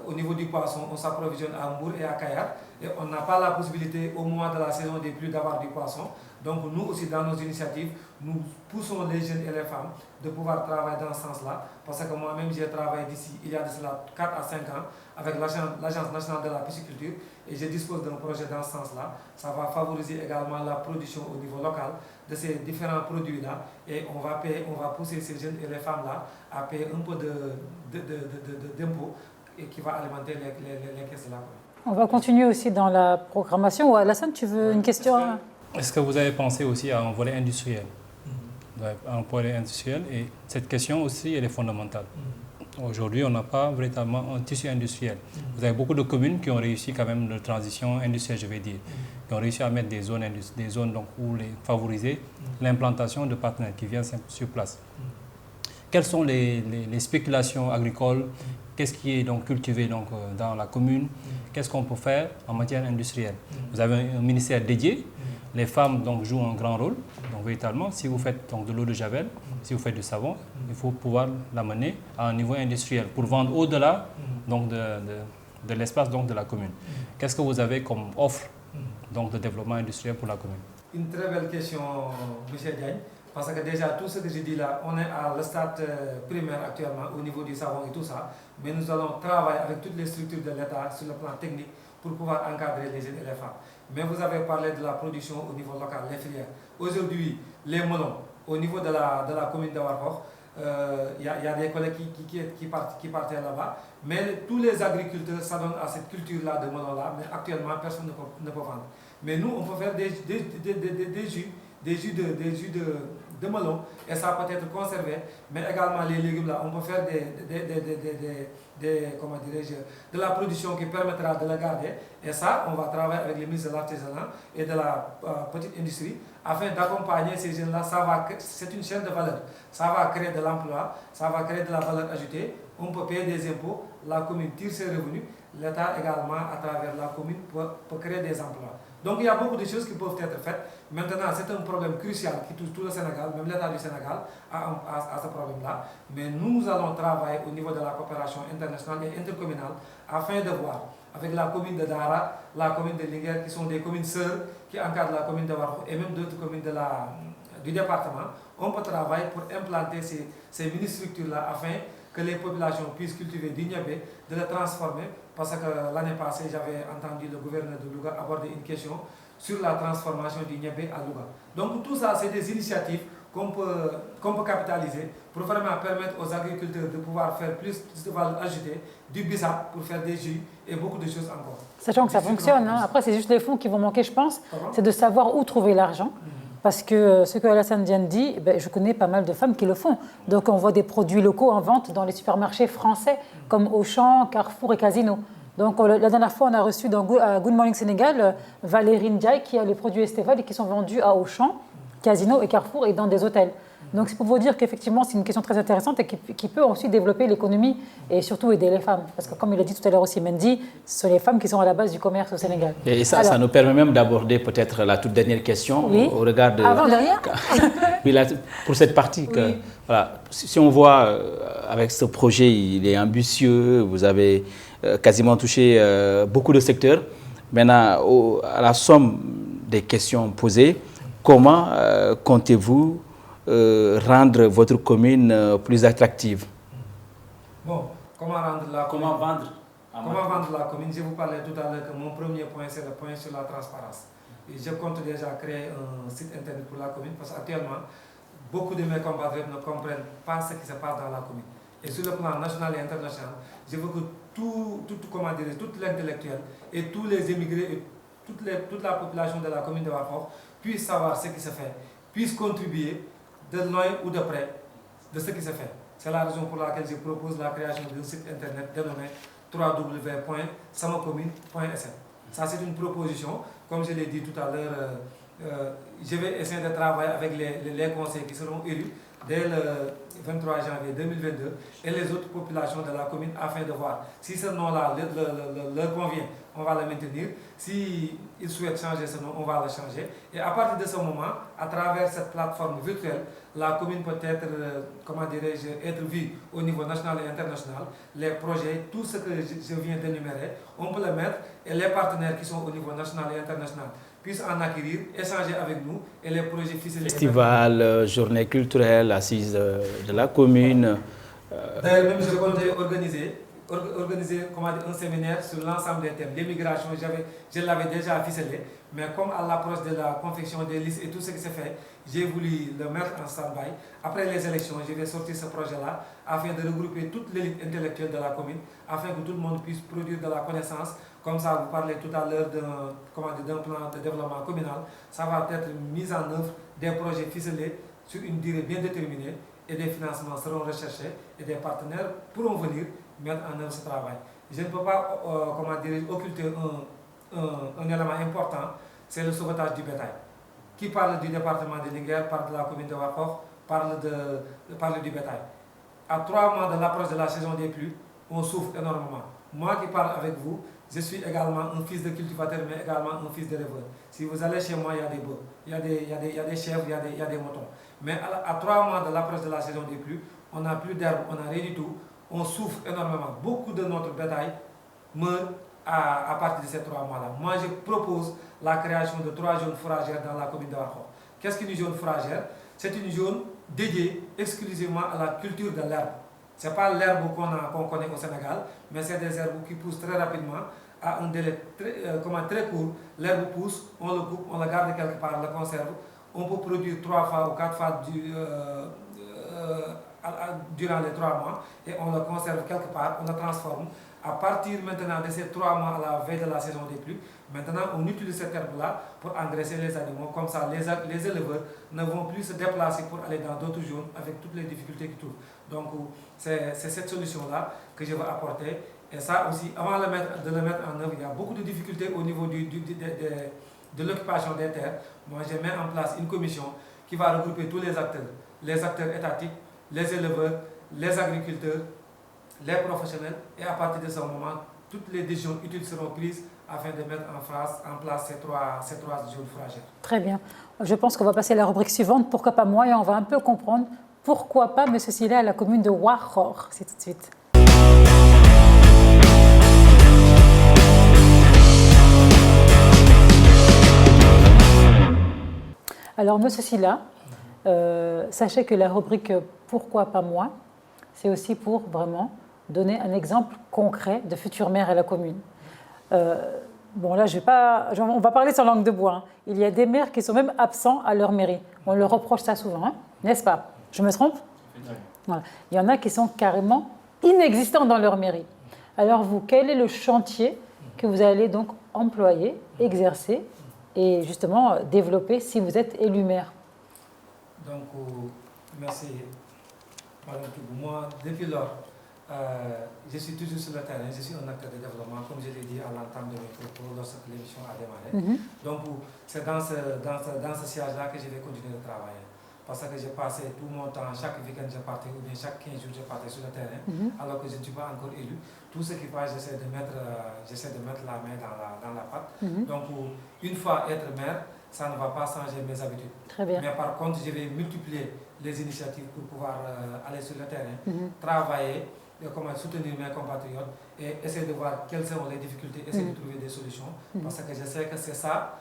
au niveau du poisson, on s'approvisionne à Mbour et à Kayar, et on n'a pas la possibilité au moment de la saison des pluies d'avoir du poisson. Donc nous aussi, dans nos initiatives, nous poussons les jeunes et les femmes de pouvoir travailler dans ce sens-là, parce que moi-même j'ai travaillé d'ici, il y a de cela 4 à 5 ans, avec l'Agence nationale de la pisciculture, et je dispose d'un projet dans ce sens-là. Ça va favoriser également la production au niveau local de ces différents produits-là, et on va pousser ces jeunes et les femmes-là à payer un peu d'impôts qui va alimenter les caisses de la commune. On va continuer aussi dans la programmation. Alassane, tu veux une question? Est-ce que vous avez pensé aussi à un volet industriel? Un volet industriel, et cette question aussi, elle est fondamentale. Aujourd'hui, on n'a pas véritablement un tissu industriel. Vous avez beaucoup de communes qui ont réussi quand même de transition industrielle, je vais dire, qui ont réussi à mettre des zones donc, où favoriser l'implantation de partenaires qui viennent sur place. Quelles sont les spéculations agricoles? Qu'est-ce qui est donc cultivé donc, dans la commune? Qu'est-ce qu'on peut faire en matière industrielle? Vous avez un ministère dédié. Les femmes donc, jouent un grand rôle. Donc, véritablement, si vous faites donc, de l'eau de javel, si vous faites du savon, il faut pouvoir l'amener à un niveau industriel pour vendre au-delà donc, de l'espace donc, de la commune. Qu'est-ce que vous avez comme offre donc, de développement industriel pour la commune? Une très belle question, M. Diagne. Parce que déjà, tout ce que je dis là, on est à le stade primaire actuellement au niveau du savon et tout ça. Mais nous allons travailler avec toutes les structures de l'État sur le plan technique pour pouvoir encadrer les jeunes et les femmes. Mais vous avez parlé de la production au niveau local, les filières. Aujourd'hui, les melons, au niveau de la commune de Warkokh, il y a des collègues qui partaient là-bas. Mais tous les agriculteurs s'adonnent à cette culture-là de melons-là. Mais actuellement, personne ne peut vendre. Mais nous, on peut faire des jus de melon, et ça peut être conservé, mais également les légumes là, on peut faire comment dirais-je, de la production qui permettra de le garder, et ça, on va travailler avec les ministres de l'artisanat et de la petite industrie afin d'accompagner ces jeunes-là. C'est une chaîne de valeur, ça va créer de l'emploi, ça va créer de la valeur ajoutée, on peut payer des impôts, la commune tire ses revenus, l'État également à travers la commune peut créer des emplois. Donc il y a beaucoup de choses qui peuvent être faites. Maintenant, c'est un problème crucial qui touche tout le Sénégal, même l'État du Sénégal a ce problème-là. Mais nous allons travailler au niveau de la coopération internationale et intercommunale afin de voir avec la commune de Dara, la commune de Linguère, qui sont des communes sœurs qui encadrent la commune de Warkokh et même d'autres communes de du département, on peut travailler pour implanter ces mini-structures-là afin que les populations puissent cultiver du niébé, de le transformer, parce que l'année passée, j'avais entendu le gouverneur de Louga aborder une question sur la transformation du niébé à Louga. Donc tout ça, c'est des initiatives qu'on peut capitaliser pour vraiment permettre aux agriculteurs de pouvoir faire plus de valeur ajoutée, du bissap pour faire des jus et beaucoup de choses encore. Sachant que ça fonctionne, hein. Après c'est juste les fonds qui vont manquer, je pense, c'est de savoir où trouver l'argent. Parce que ce que Alassane Diagne dit, je connais pas mal de femmes qui le font. Donc on voit des produits locaux en vente dans les supermarchés français, comme Auchan, Carrefour et Casino. Donc la dernière fois, on a reçu dans Good Morning Sénégal Valérie Ndiaye qui a les produits Esteval et qui sont vendus à Auchan, Casino et Carrefour et dans des hôtels. Donc c'est pour vous dire qu'effectivement c'est une question très intéressante et qui peut ensuite développer l'économie et surtout aider les femmes. Parce que comme il a dit tout à l'heure aussi Mendy, ce sont les femmes qui sont à la base du commerce au Sénégal. Et ça, ça nous permet même d'aborder peut-être la toute dernière question au regard de... Avant, derrière Oui, là, pour cette partie, que, voilà, si on voit avec ce projet, il est ambitieux, vous avez quasiment touché beaucoup de secteurs. Maintenant, à la somme des questions posées, comment comptez-vous rendre votre commune plus attractive? Bon, comment rendre la commune? Comment vendre la commune? Je vous parlais tout à l'heure que mon premier point, c'est le point sur la transparence. Et je compte déjà créer un site internet pour la commune parce qu'actuellement, beaucoup de mes compatriotes ne comprennent pas ce qui se passe dans la commune. Et sur le plan national et international, je veux que toute l'intellectuel et tous les émigrés et toute la population de la commune de Warkokh puissent savoir ce qui se fait, puissent contribuer de loin ou de près de ce qui se fait. C'est la raison pour laquelle je propose la création d'un site internet dénommé www.samacommune.sn. Ça, c'est une proposition. Comme je l'ai dit tout à l'heure, je vais essayer de travailler avec les conseils qui seront élus dès le 23 janvier 2022 et les autres populations de la commune afin de voir si ce nom-là leur convient, on va le maintenir. S'ils souhaitent changer ce nom, on va le changer. Et à partir de ce moment, à travers cette plateforme virtuelle, la commune peut être, être vue au niveau national et international. Les projets, tout ce que je viens d'énumérer, on peut le mettre et les partenaires qui sont au niveau national et international puissent en acquérir, échanger avec nous et les projets ficelés. Festival, journée culturelle, assise de la commune. D'ailleurs, même je comptais organiser un séminaire sur l'ensemble des thèmes. L'immigration, je l'avais déjà ficelé, mais comme à l'approche de la confection des listes et tout ce qui se fait, j'ai voulu le mettre en stand-by. Après les élections, je vais sortir ce projet-là afin de regrouper toute l'élite intellectuelle de la commune, afin que tout le monde puisse produire de la connaissance. Comme ça, vous parlez tout à l'heure d'un plan de développement communal. Ça va être mis en œuvre des projets ficelés sur une durée bien déterminée et des financements seront recherchés et des partenaires pourront venir mettre en œuvre ce travail. Je ne peux pas occulter un élément important, c'est le sauvetage du bétail. Qui parle du département de Linguère, parle de la commune de Warkokh, parle du bétail. À 3 mois de l'approche de la saison des pluies, on souffre énormément. Moi qui parle avec vous, je suis également un fils de cultivateur, mais également un fils d'éleveur. Si vous allez chez moi, il y a des bœufs, il y a des chèvres, il y a des moutons. Mais à 3 mois de l'approche de la saison des pluies, on n'a plus d'herbe, on n'a rien du tout. On souffre énormément. Beaucoup de notre bétail meurt à partir de ces 3 mois-là. Moi, je propose la création de 3 zones fourragères dans la commune de Warkokh. Qu'est-ce qu'une zone fourragère? C'est une zone dédiée exclusivement à la culture de l'herbe. Ce n'est pas l'herbe qu'on connaît au Sénégal, mais c'est des herbes qui poussent très rapidement à un délai très court. L'herbe pousse, on le coupe, on le garde quelque part, on le conserve. On peut produire 3 fois ou 4 fois durant les 3 mois et on le conserve quelque part, on le transforme. À partir maintenant de ces 3 mois à la veille de la saison des pluies, maintenant on utilise cette herbe-là pour engraisser les animaux. Comme ça, les éleveurs ne vont plus se déplacer pour aller dans d'autres zones avec toutes les difficultés qu'ils trouvent. Donc c'est cette solution-là que je veux apporter. Et ça aussi, avant de le mettre en œuvre, il y a beaucoup de difficultés au niveau de l'occupation des terres. Moi, je mets en place une commission qui va regrouper tous les acteurs étatiques, les éleveurs, les agriculteurs, les professionnels. Et à partir de ce moment, toutes les décisions utiles seront prises afin de mettre en place ces trois zones fourragères. Très bien. Je pense qu'on va passer à la rubrique suivante. Pourquoi pas moi? Et on va un peu comprendre pourquoi pas M. Sylla à la commune de Warkokh. C'est tout de suite. Alors, M. Sylla, Sachez que la rubrique « Pourquoi pas moi ?» c'est aussi pour vraiment donner un exemple concret de futur maire à la commune. Bon, là, on va parler sans langue de bois. Hein. Il y a des maires qui sont même absents à leur mairie. On leur reproche ça souvent, hein, n'est-ce pas? Je me trompe? Voilà. Il y en a qui sont carrément inexistants dans leur mairie. Alors vous, quel est le chantier que vous allez donc employer, exercer et justement développer si vous êtes élu maire? Donc, merci Madame Toubou. Moi, depuis lors, je suis toujours sur le terrain, je suis un acteur de développement, comme je l'ai dit à l'entame de mes propos lorsque l'émission a démarré. Donc, c'est dans ce siège-là que je vais continuer de travailler. Parce que j'ai passé tout mon temps, chaque week-end je partais, ou bien chaque 15 jours je partais sur le terrain, alors que je ne suis pas encore élu. Tout ce qui passe, j'essaie de mettre la main dans la pâte. Donc, une fois être maire, ça ne va pas changer mes habitudes. Très bien. Mais par contre, je vais multiplier les initiatives pour pouvoir aller sur le terrain, travailler, comment soutenir mes compatriotes et essayer de voir quelles sont les difficultés, essayer de trouver des solutions. Parce que je sais que c'est ça,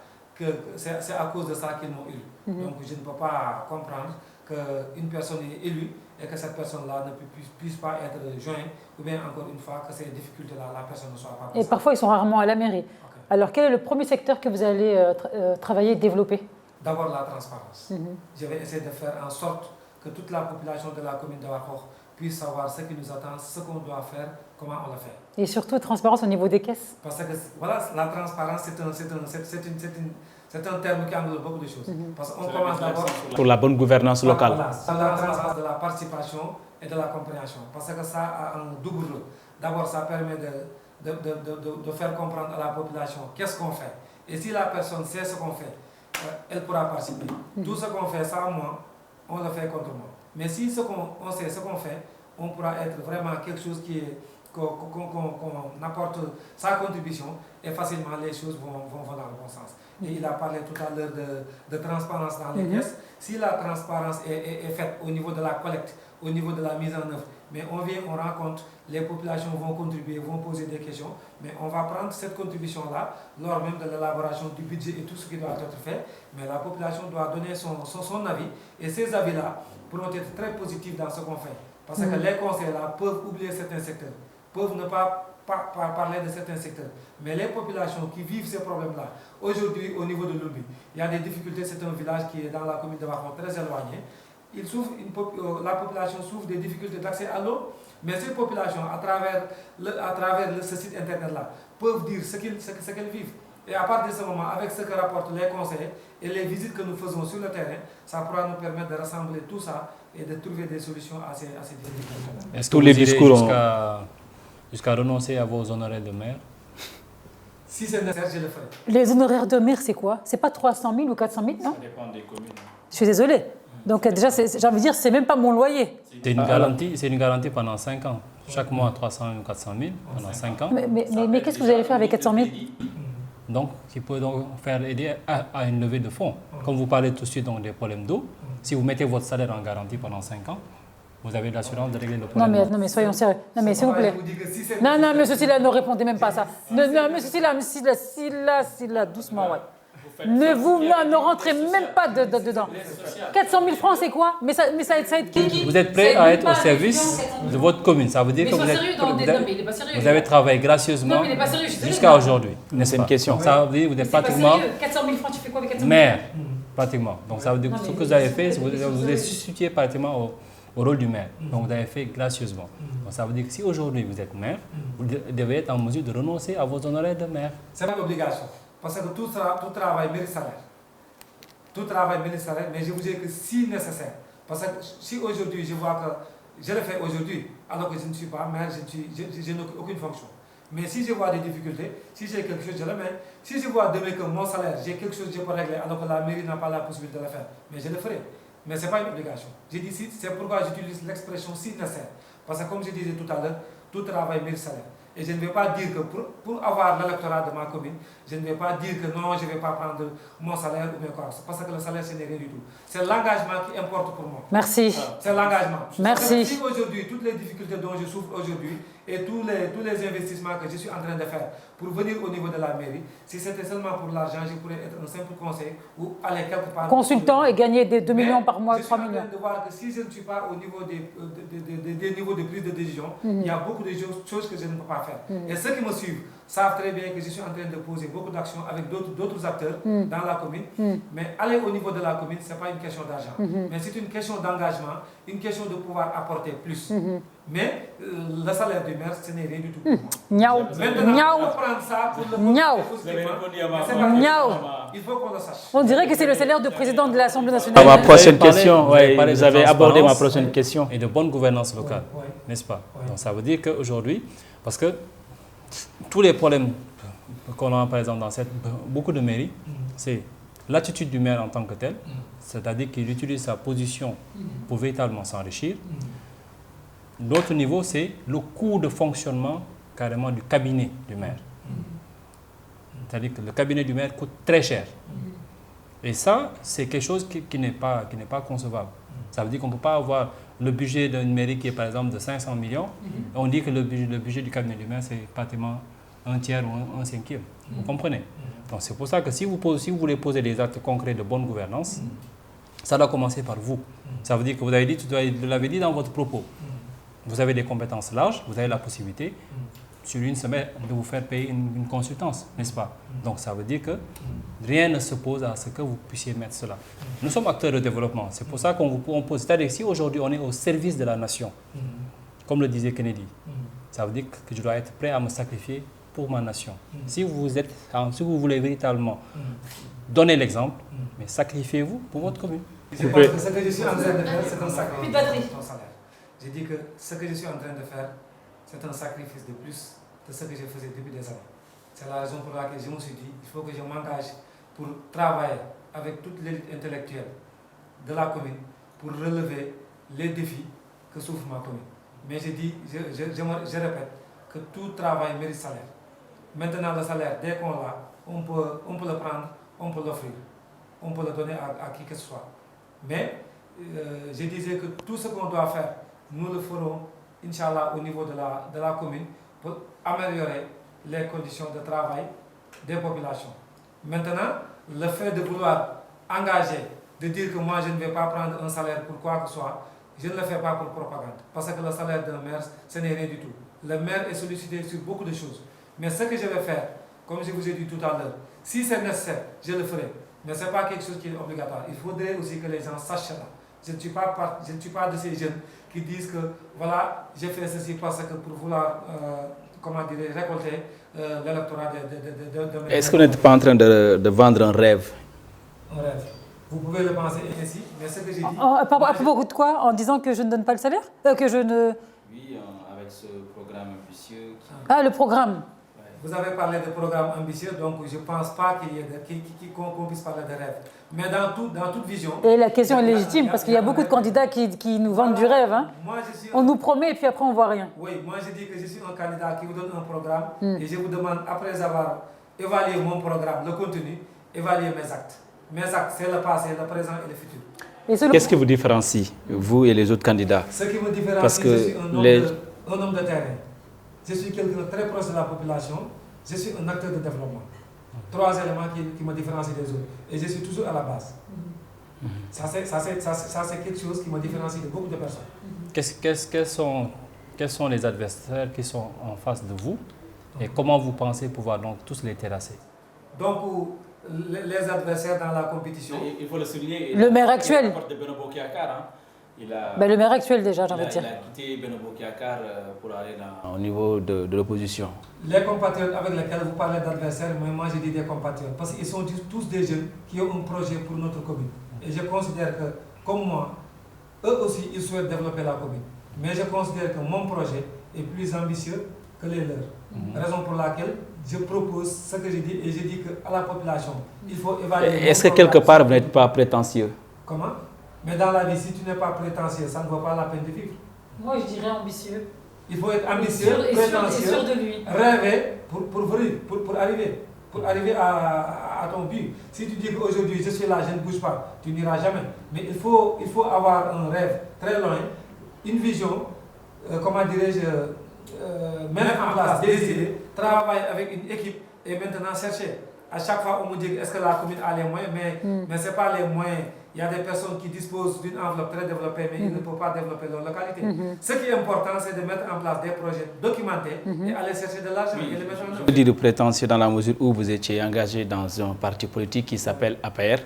c'est à cause de ça qu'ils m'ont élu. Donc je ne peux pas comprendre qu'une personne est élue et que cette personne-là ne puisse pas être jointe, ou bien encore une fois que ces difficultés-là, la personne ne soit pas présente. Et parfois, ils sont rarement à la mairie. Okay. Alors, quel est le premier secteur que vous allez travailler et développer? D'abord, la transparence. Je vais essayer de faire en sorte que toute la population de la commune de Warkokh puisse savoir ce qui nous attend, ce qu'on doit faire, comment on le fait. Et surtout, transparence au niveau des caisses. Parce que voilà, la transparence, c'est un terme qui englobe beaucoup de choses. Parce qu'on commence d'abord pour la bonne gouvernance locale. Voilà, c'est la transparence de la participation et de la compréhension. Parce que ça a un double rôle. D'abord, ça permet de faire comprendre à la population qu'est-ce qu'on fait. Et si la personne sait ce qu'on fait, elle pourra participer. Tout ce qu'on fait sans moi, on le fait contre moi. Mais si on sait ce qu'on fait, on pourra être vraiment quelque chose qu'on apporte sa contribution et facilement les choses vont dans le bon sens. Et il a parlé tout à l'heure de transparence dans les caisses. Si la transparence est faite au niveau de la collecte, au niveau de la mise en œuvre, mais on rencontre, les populations vont contribuer, vont poser des questions, mais on va prendre cette contribution-là lors même de l'élaboration du budget et tout ce qui doit être fait, mais la population doit donner son avis, et ces avis-là pourront être très positifs dans ce qu'on fait. Parce que les conseils-là peuvent oublier certains secteurs, peuvent ne pas parler de certains secteurs. Mais les populations qui vivent ces problèmes-là, aujourd'hui au niveau de Lumbi, il y a des difficultés, c'est un village qui est dans la commune de Warkokh très éloigné. La population souffre des difficultés d'accès à l'eau, mais ces populations, à travers ce site internet-là, peuvent dire ce qu'elles vivent. Et à partir de ce moment, avec ce que rapportent les conseils et les visites que nous faisons sur le terrain, ça pourra nous permettre de rassembler tout ça et de trouver des solutions à ces difficultés. Est-ce que vous irez jusqu'à renoncer à vos honoraires de maire? Si c'est nécessaire, je le ferai. Les honoraires de maire, c'est quoi? C'est pas 300 000 ou 400 000, non? Ça dépend des communes. Je suis désolée. Donc déjà, j'ai envie de dire, c'est même pas mon loyer. C'est une garantie pendant 5 ans. Chaque mois, 300 000 ou 400 000 pendant 5 ans. Mais qu'est-ce que vous allez faire avec 400 000? Donc, qui peut donc faire aider à une levée de fonds. Comme vous parlez tout de suite donc, des problèmes d'eau, si vous mettez votre salaire en garantie pendant 5 ans, vous avez l'assurance de régler le problème. Non mais soyons sérieux. Non mais s'il vous plaît. Non, monsieur Silla, ne répondez même pas à ça. Non, monsieur Silla, doucement, ouais. Ne rentrez même pas dedans. 400 000 francs, c'est quoi? Mais ça aide qui? Vous êtes prêt à être au service de votre commune. Ça veut dire que vous avez travaillé gracieusement jusqu'à aujourd'hui. C'est une question. Ça veut dire que vous êtes pratiquement 400 000 francs, tu fais quoi avec 400 000 maire. Pratiquement. Donc ça veut dire que ce que vous avez fait, vous êtes substitué pratiquement au rôle du maire. Donc vous avez fait gracieusement. Donc ça veut dire que si aujourd'hui vous êtes maire, vous devez être en mesure de renoncer à vos honoraires de maire. C'est pas une obligation. Parce que tout travail mérite salaire. Tout travail mérite salaire, mais je vous dis que si nécessaire. Parce que si aujourd'hui je vois que je le fais aujourd'hui, alors que je ne suis pas maire, je n'ai aucune fonction. Mais si je vois des difficultés, si j'ai quelque chose, je le mets. Si je vois demain que mon salaire, j'ai quelque chose que je peux régler, alors que la mairie n'a pas la possibilité de le faire, mais je le ferai. Mais ce n'est pas une obligation. J'ai dit si, c'est pourquoi j'utilise l'expression si nécessaire. Parce que comme je disais tout à l'heure, tout travail mérite salaire. Et je ne vais pas dire que pour avoir l'électorat de ma commune, je ne vais pas dire que non, je ne vais pas prendre mon salaire ou mes quoi. Parce que le salaire, ce n'est rien du tout. C'est l'engagement qui importe pour moi. Merci. C'est l'engagement. Merci. Si aujourd'hui, toutes les difficultés dont je souffre aujourd'hui et tous les investissements que je suis en train de faire pour venir au niveau de la mairie, si c'était seulement pour l'argent, je pourrais être un simple conseil ou aller quelque part. Consultant et gagner des 2 millions par mois, 3 millions. Je suis en train de voir que si je ne suis pas au niveau des niveaux de prise de décision, il y a beaucoup de choses que je ne peux pas faire. Et ceux qui me suivent savent très bien que je suis en train de poser beaucoup d'actions avec d'autres acteurs dans la commune. Mais aller au niveau de la commune, ce n'est pas une question d'argent. Mais c'est une question d'engagement, une question de pouvoir apporter plus. Mais le salaire du maire, ce n'est rien du tout. Miaou. Maintenant, on va prendre ça pour le il faut qu'on le sache. On dirait que c'est le salaire du président de l'Assemblée nationale. Ma prochaine question, vous avez abordé ma prochaine question. Et de bonne gouvernance locale, n'est-ce pas? Donc ça veut dire qu'aujourd'hui, parce que tous les problèmes qu'on a par exemple dans beaucoup de mairies, c'est l'attitude du maire en tant que tel, c'est-à-dire qu'il utilise sa position pour véritablement s'enrichir. L'autre niveau, c'est le coût de fonctionnement carrément du cabinet du maire. C'est-à-dire que le cabinet du maire coûte très cher. Et ça, c'est quelque chose qui n'est pas concevable. Ça veut dire qu'on ne peut pas avoir le budget d'une mairie qui est par exemple de 500 millions. Et on dit que le budget du cabinet du maire, c'est pratiquement un tiers ou un cinquième. Vous comprenez? Donc c'est pour ça que si vous voulez poser des actes concrets de bonne gouvernance, ça doit commencer par vous. Ça veut dire que vous l'avez dit dans votre propos. Vous avez des compétences larges, vous avez la possibilité sur une semaine de vous faire payer une consultance, n'est-ce pas? Donc ça veut dire que rien ne s'oppose à ce que vous puissiez mettre cela. Nous sommes acteurs de développement, c'est pour ça qu'on pose. C'est-à-dire que si aujourd'hui on est au service de la nation, comme le disait Kennedy, ça veut dire que je dois être prêt à me sacrifier pour ma nation. Si vous voulez véritablement donner l'exemple, mais sacrifiez-vous pour votre commune. Je pense que ce que je suis en train de faire, c'est un sacrifice de ton salaire. J'ai dit que ce que je suis en train de faire, c'est un sacrifice de plus de ce que je faisais depuis des années. C'est la raison pour laquelle je me suis dit il faut que je m'engage pour travailler avec toute l'élite intellectuelle de la commune pour relever les défis que souffre ma commune. Mais je répète que tout travail mérite salaire. Maintenant, le salaire, dès qu'on l'a, on peut le prendre, on peut l'offrir, on peut le donner à qui que ce soit. Mais je disais que tout ce qu'on doit faire, nous le ferons, Inch'Allah, au niveau de la commune pour améliorer les conditions de travail des populations. Maintenant, le fait de vouloir engager, de dire que moi je ne vais pas prendre un salaire pour quoi que ce soit, je ne le fais pas pour propagande. Parce que le salaire d'un maire, ce n'est rien du tout. Le maire est sollicité sur beaucoup de choses. Mais ce que je vais faire, comme je vous ai dit tout à l'heure, si c'est nécessaire, je le ferai. Mais ce n'est pas quelque chose qui est obligatoire. Il faudrait aussi que les gens sachent cela. Je ne suis pas de ces jeunes qui disent que voilà, j'ai fait ceci parce que pour vouloir récolter l'électorat de Est-ce que vous n'êtes pas en train de vendre un rêve? Un rêve. Vous pouvez le penser ainsi, mais ce que j'ai dit... À propos de quoi? En disant que je ne donne pas le salaire? Que je ne... Oui, avec ce programme ambitieux. Ah, le programme. Vous avez parlé de programme ambitieux, donc je ne pense pas qu'on puisse parler de rêve. Mais dans toute vision... Et la question est légitime, parce qu'il y a beaucoup de candidats qui nous vendent du rêve. Hein. On nous promet et puis après on ne voit rien. Oui, moi je dis que je suis un candidat qui vous donne un programme et je vous demande, après avoir évalué mon programme, le contenu, évaluer mes actes. Mes actes, c'est le passé, le présent et le futur. Qu'est-ce qui vous différencie, vous et les autres candidats? Ce qui me différencie, je suis un homme de terrain. Je suis quelqu'un très proche de la population. Je suis un acteur de développement. 3 éléments qui me différencient des autres. Et je suis toujours à la base. Ça, c'est quelque chose qui me différencie de beaucoup de personnes. Quels sont les adversaires qui sont en face de vous et comment vous pensez pouvoir donc tous les terrasser? Donc, les adversaires dans la compétition... Il faut le souligner. Le maire actuel. Le maire actuel déjà, j'ai envie de dire. Il a quitté Beno Bokayakar pour aller au niveau de l'opposition. Les compatriotes avec lesquels vous parlez d'adversaires, moi je dis des compatriotes, parce qu'ils sont tous des jeunes qui ont un projet pour notre commune. Et je considère que, comme moi, eux aussi, ils souhaitent développer la commune. Mais je considère que mon projet est plus ambitieux que les leurs. Raison pour laquelle je propose ce que je dis et je dis qu'à la population, il faut évaluer... Est-ce que quelque part vous n'êtes pas prétentieux? Comment? Mais dans la vie, si tu n'es pas prétentieux, ça ne vaut pas la peine de vivre. Moi, je dirais ambitieux. Il faut être ambitieux, et prétentieux, sûr de lui. rêver pour arriver à ton but. Si tu dis qu'aujourd'hui je suis là, je ne bouge pas, tu n'iras jamais. Mais il faut avoir un rêve très loin, une vision, comment dirais-je, mettre en place des idées, travailler avec une équipe et maintenant chercher. À chaque fois, on me dit est-ce que la commune a les moyens, mais ce n'est pas les moyens. Il y a des personnes qui disposent d'une enveloppe très développée, mais ils ne peuvent pas développer leur localité. Ce qui est important, c'est de mettre en place des projets documentés et aller chercher de l'argent et le mettre en œuvre. Vous dites de prétentieux dans la mesure où vous étiez engagé dans un parti politique qui s'appelle APR,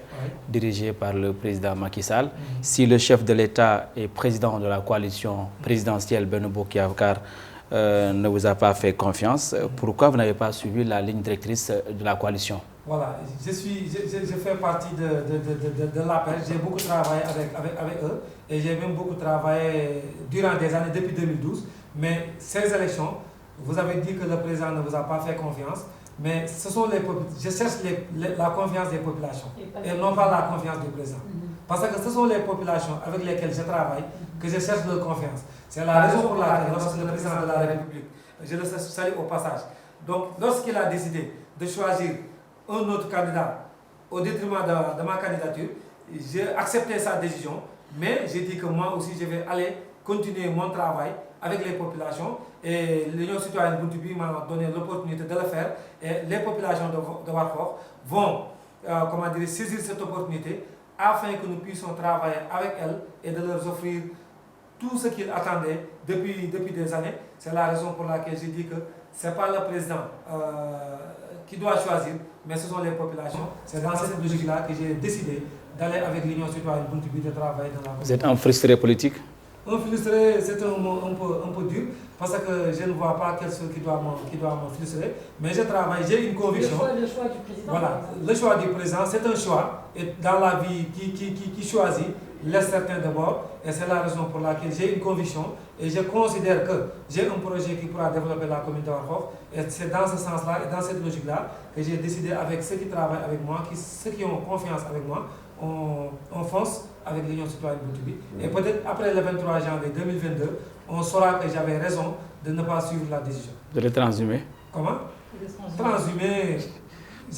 dirigé par le président Macky Sall. Si le chef de l'État et président de la coalition présidentielle Benno Bokk Yakaar ne vous a pas fait confiance, pourquoi vous n'avez pas suivi la ligne directrice de la coalition? Voilà, je fais partie de l'APR, j'ai beaucoup travaillé avec eux et j'ai même beaucoup travaillé durant des années depuis 2012. Mais ces élections, vous avez dit que le président ne vous a pas fait confiance, mais ce sont je cherche la confiance des populations et non pas la confiance du président. Parce que ce sont les populations avec lesquelles je travaille que je cherche leur confiance. C'est la raison pour laquelle, lorsque le président de la République, je le salue au passage, donc lorsqu'il a décidé de choisir un autre candidat au détriment de ma candidature, j'ai accepté sa décision, mais j'ai dit que moi aussi je vais aller continuer mon travail avec les populations et l'Union citoyenne Buntubi m'a donné l'opportunité de le faire et les populations de Warkokh vont saisir cette opportunité afin que nous puissions travailler avec elles et de leur offrir tout ce qu'ils attendaient depuis des années. C'est la raison pour laquelle j'ai dit que ce n'est pas le président qui doit choisir, mais ce sont les populations. C'est dans cette logique-là que j'ai décidé d'aller avec l'Union citoyenne Buntubi de travailler dans la commune. Vous êtes un frustré politique? Un frustré, c'est un mot un peu dur, parce que je ne vois pas quelque chose qui doit me frustrer, mais je travaille, j'ai une conviction. Le choix du président. Voilà, le choix du président, c'est un choix, et dans la vie, qui choisit, laisse certains d'abord, et c'est la raison pour laquelle j'ai une conviction, et je considère que j'ai un projet qui pourra développer la commune de Warkokh, et c'est dans ce sens-là, et dans cette logique-là, que j'ai décidé avec ceux qui travaillent avec moi, ceux qui ont confiance avec moi, on fonce avec l'Union citoyenne Buntubi. Et peut-être après le 23 janvier 2022, on saura que j'avais raison de ne pas suivre la décision. De le transhumer? Comment? Transhumer.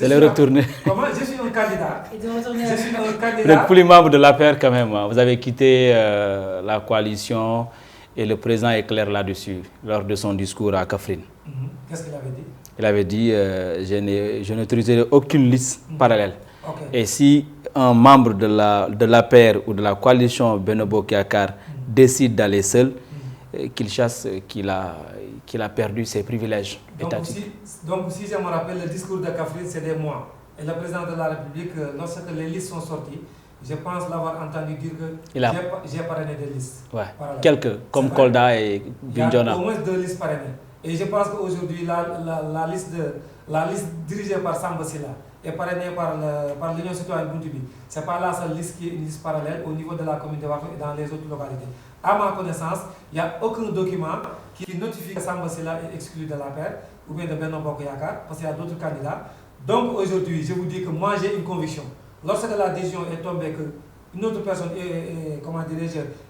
De le retourner? Comment? Je suis un candidat. Je suis un candidat. Vous n'êtes plus membre de l'APR quand même. Vous avez quitté la coalition et le président est clair là-dessus lors de son discours à Kaffrine. Qu'est-ce qu'il avait dit? Il avait dit je n'autoriserai aucune liste parallèle. Okay. Et si un membre de l'APR ou de la coalition Benno Bokk Yakaar décide d'aller seul, qu'il chasse qu'il a perdu ses privilèges étatiques. Donc si je me rappelle, le discours de Kaffrine, c'est des mois. Et le président de la République, lorsque les listes sont sorties, je pense l'avoir entendu dire que j'ai parrainé des listes. Ouais. Quelques, comme Kolda et Bignona. Il y a au moins 2 listes parrainées. Et je pense qu'aujourd'hui, la liste dirigée par Samba Sylla est parrainée par l'Union citoyenne Buntubi. Ce n'est pas la seule liste qui est une liste parallèle au niveau de la commune de Warkokh et dans les autres localités. À ma connaissance, il n'y a aucun document qui notifie que Samba Sylla est exclu de l'APR ou bien de Benno Bokk Yakaar, parce qu'il y a d'autres candidats. Donc aujourd'hui, je vous dis que moi j'ai une conviction. Lorsque la décision est tombée qu'une autre personne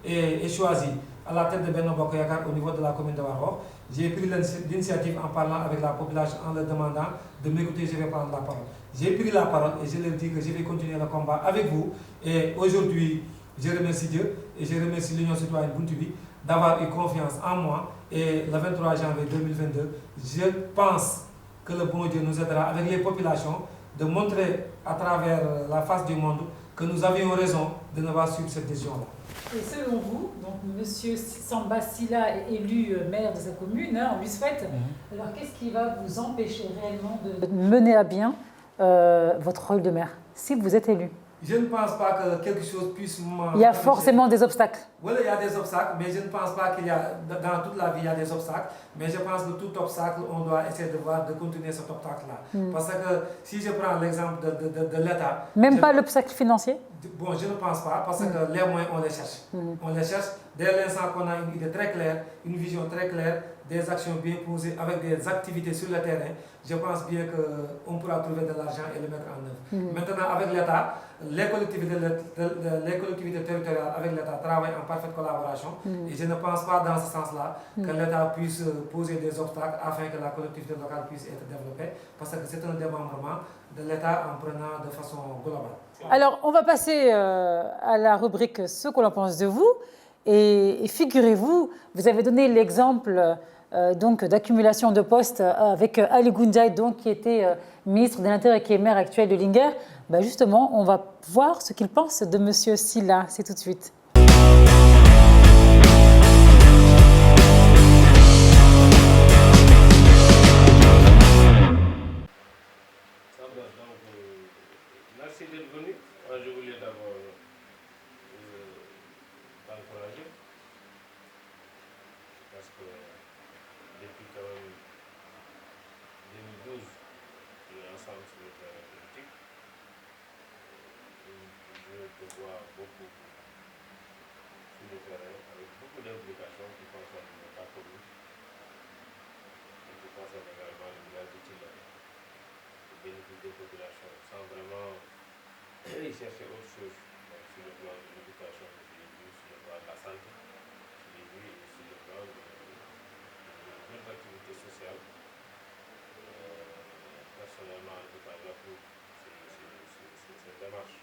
est choisie à la tête de Benno Bokk Yakaar au niveau de la commune de Warkokh, j'ai pris l'initiative en parlant avec la population, en leur demandant de m'écouter, je vais prendre la parole. J'ai pris la parole et je leur dis que je vais continuer le combat avec vous. Et aujourd'hui, je remercie Dieu et je remercie l'Union citoyenne Buntubi d'avoir eu confiance en moi. Et le 23 janvier 2022, je pense que le bon Dieu nous aidera avec les populations de montrer à travers la face du monde que nous avions raison de ne pas suivre cette décision-là. Et selon vous, donc M. Samba Sylla est élu maire de sa commune, on lui souhaite. Alors qu'est-ce qui va vous empêcher réellement de mener à bien votre rôle de maire, si vous êtes élu? Je ne pense pas que quelque chose puisse... Il y a forcément des obstacles. Oui, il y a des obstacles, mais je ne pense pas qu'il y a... Dans toute la vie, il y a des obstacles. Mais je pense que tout obstacle, on doit essayer de continuer cet obstacle-là. Parce que si je prends l'exemple de l'État... Même pas l'obstacle financier? Bon, je ne pense pas, parce que les moyens, on les cherche. On les cherche dès l'instant qu'on a une idée très claire, une vision très claire des actions bien posées, avec des activités sur le terrain, je pense bien qu'on pourra trouver de l'argent et le mettre en œuvre. Maintenant, avec l'État, les collectivités territoriales avec l'État travaillent en parfaite collaboration et je ne pense pas dans ce sens-là que l'État puisse poser des obstacles afin que la collectivité locale puisse être développée, parce que c'est un démembrement de l'État en prenant de façon globale. Alors, on va passer à la rubrique « Ce que l'on pense de vous ». Et figurez-vous, vous avez donné l'exemple donc d'accumulation de postes avec Ali Goundiaï, donc qui était ministre de l'Intérieur et qui est maire actuel de Linguère. Ben justement, on va voir ce qu'il pense de Monsieur Sylla. C'est tout de suite. Merci d'être venu. Moi, je voulais d'abord t'encourager parce que depuis quand même 2012, on est ensemble sur le terrain politique. Je te vois beaucoup sur le terrain avec beaucoup d'implications qui concernent ta commune et qui concernent également le village de Tilla, le bénéfice des populations, sans vraiment y chercher autre chose. Donc, sur le plan de l'éducation, sur le plan de la santé, sur le plan de d'autres activités sociales. Personnellement, en tout cas, j'approuve cette démarche.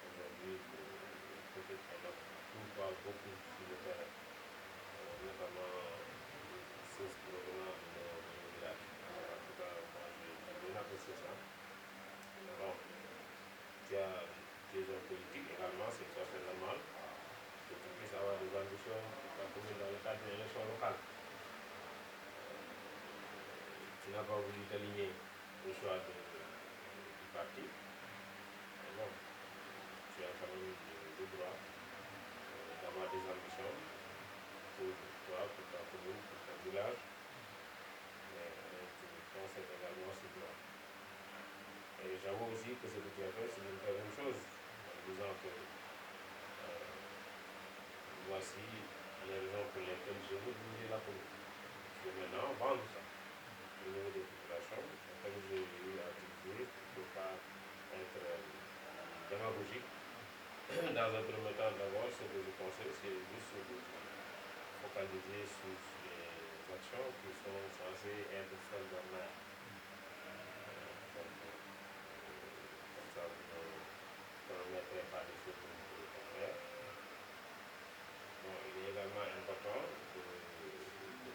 Aujourd'hui, peut-être qu'on a beaucoup sur le terrain, notamment ceux provenant de nos villages. En tout cas, moi, j'ai bien apprécié ça. Bon, tu as des hommes politiques également, c'est tout à fait normal que tu puisses avoir des ambitions dans la commune dans le cadre d'une élection locale. Tu n'as pas voulu t'aligner au choix du parti. Mais bon, tu as quand même le droit d'avoir des ambitions pour toi, pour ta commune, pour ton village. Mais tu conserves également ce droit. Et j'avoue aussi que ce que tu as fait, c'est une très bonne chose, en disant que voici les raisons pour lesquelles je veux bouger la commune. Je vais maintenant vendre ça au niveau des populations. Comme j'ai eu à dire, il ne faut pas être démagogique. Dans un premier temps, d'abord, ce que je conseille, c'est juste de focaliser sur les actions qui sont censées être celles d'un maire. Comme ça, vous ne permettrez pas des choses que vous ne pouvez pas faire. Bon, il est également important de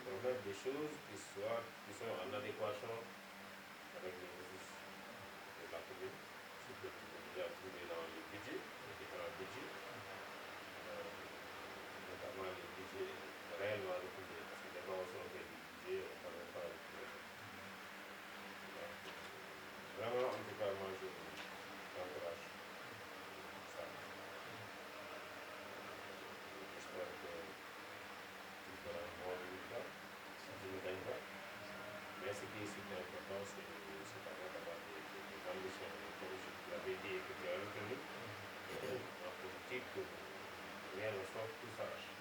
promettre des choses qui sont en adéquation avec les ressources de la commune, ce que tu peux déjà trouver dans les budgets, les différents budgets, notamment les budgets réellement recouvés, parce que les gens sont des budgets, on ne parle pas de budget. Vraiment, en tout cas, moi, je t'encourage. Ça. J'espère que tu feras un bon résultat si tu ne gagnes pas. Mais ce qui est super important, c'est d'avoir des ambitions, des projets que tu avais dit et que tu as retenu. En politique, rien ne sort, tout s'arrache.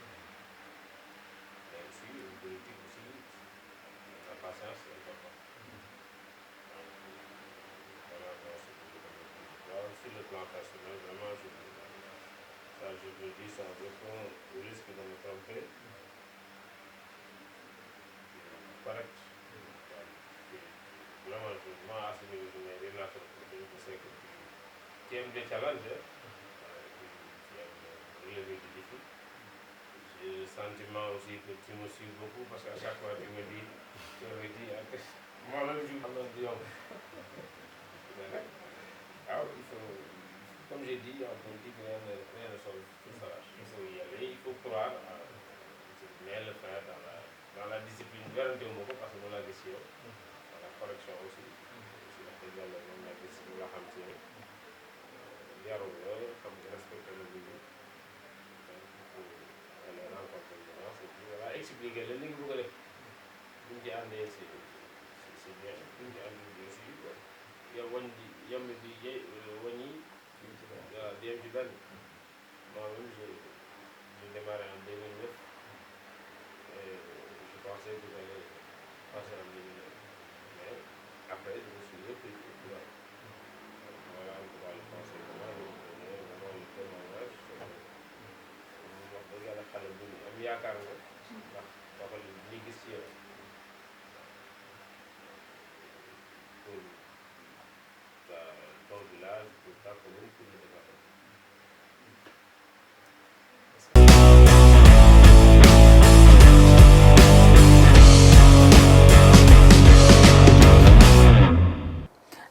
Mais aussi, en politique aussi, la patience est importante. Voilà, c'est ce que je veux dire. Sur le plan personnel, vraiment, je me dis sans aucun risque de me tromper. Correct. Vraiment, moi, à ce niveau, je n'ai rien à faire pour dire. Je sais que tu aimes des challenges, tu aimes relever des défis. J'ai le sentiment aussi que tu me suis beaucoup parce qu'à chaque fois, tu me dis, moi-même, je me dis, alors, il faut, comme j'ai dit, en politique, rien ne sort, tout s'arrache. Il faut y aller, il faut croire, mais le faire dans la discipline, garantir au mot parce que nous la question, dans la correction aussi, la pédagogie, nous la question, la hamtier, dialogue, comme respecter le milieu. Donc, il faut aller rencontrer les gens, et puis voilà, expliquer le link, vous voulez. Vous me dites, c'est bien, vous me dites, aussi, il y a yam bi wani DM ci benn moi-même j'ai démarré en 2009 pensais que j'allais passer en lumineux. Mais après, je me suis repris au courant. Voilà, on va le penser comment le donner, vraiment le témoignage. Wax dëgg yàlla xale bu am yaakaar nga ndax doxal li gis ci yow pour ton village, pour ta commune, pour le département.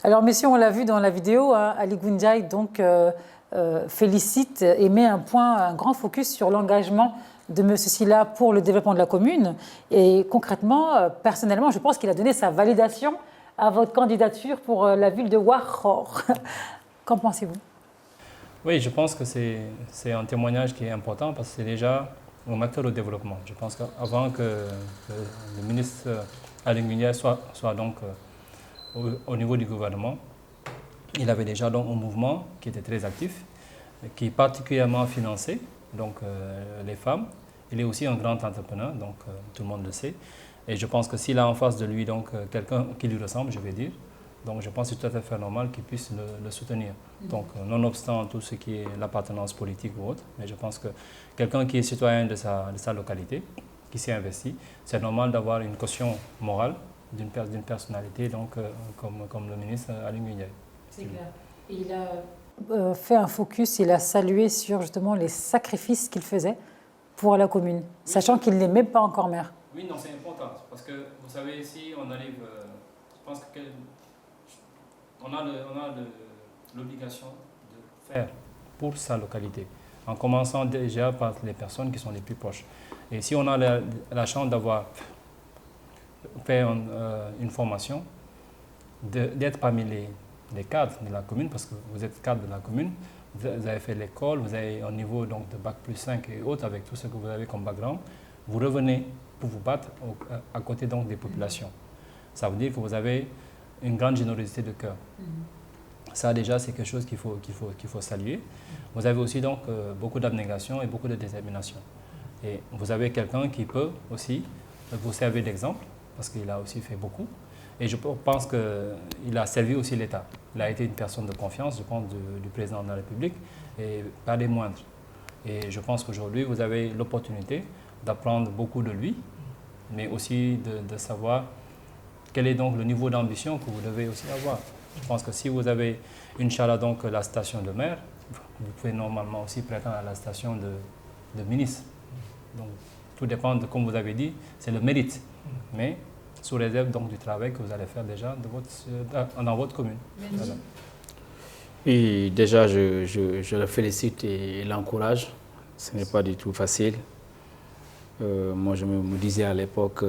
Alors, messieurs, on l'a vu dans la vidéo, hein, Ali Ngoundiaye donc, félicite et met un grand focus sur l'engagement de M. Sylla pour le développement de la commune. Et concrètement, personnellement, je pense qu'il a donné sa validation à votre candidature pour la ville de Warkhor. Qu'en pensez-vous? Oui, je pense que c'est un témoignage qui est important parce que c'est déjà un acteur au développement. Je pense qu'avant que le ministre Ali Ngoundiaye soit donc au niveau du gouvernement, il avait déjà donc un mouvement qui était très actif, qui est particulièrement financé, donc les femmes. Il est aussi un grand entrepreneur, donc tout le monde le sait. Et je pense que s'il a en face de lui donc quelqu'un qui lui ressemble, je vais dire, donc je pense que c'est tout à fait normal qu'il puisse le soutenir. Donc nonobstant tout ce qui est l'appartenance politique ou autre, mais je pense que quelqu'un qui est citoyen de sa localité, qui s'est investi, c'est normal d'avoir une caution morale d'une personnalité donc, comme le ministre Ali Ngoundiaye. C'est clair. Il a fait un focus, il a salué sur justement les sacrifices qu'il faisait pour la commune, sachant qu'il n'est même pas encore maire. Oui, non, c'est important, parce que vous savez, si on arrive, je pense qu'on a l'obligation de faire pour sa localité, en commençant déjà par les personnes qui sont les plus proches. Et si on a la chance d'avoir fait une formation, d'être parmi les cadres de la commune, parce que vous êtes cadre de la commune, vous avez fait l'école, vous avez un niveau donc, de bac plus 5 et autres avec tout ce que vous avez comme background, vous revenez pour vous battre à côté donc, des populations. Ça veut dire que vous avez une grande générosité de cœur. Ça déjà c'est quelque chose qu'il faut saluer. Vous avez aussi donc beaucoup d'abnégation et beaucoup de détermination. Et vous avez quelqu'un qui peut aussi vous servir d'exemple, parce qu'il a aussi fait beaucoup. Et je pense qu'il a servi aussi l'État. Il a été une personne de confiance, je pense, du président de la République, et pas des moindres. Et je pense qu'aujourd'hui, vous avez l'opportunité d'apprendre beaucoup de lui, mais aussi de savoir quel est donc le niveau d'ambition que vous devez aussi avoir. Je pense que si vous avez, Inch'Allah, donc la station de maire, vous pouvez normalement aussi prétendre à la station de ministre. Donc, tout dépend de, comme vous avez dit, c'est le mérite. Mais sous réserve donc du travail que vous allez faire déjà dans votre commune. Voilà. Oui, déjà je le félicite et l'encourage. Ce n'est pas du tout facile. Moi je me disais à l'époque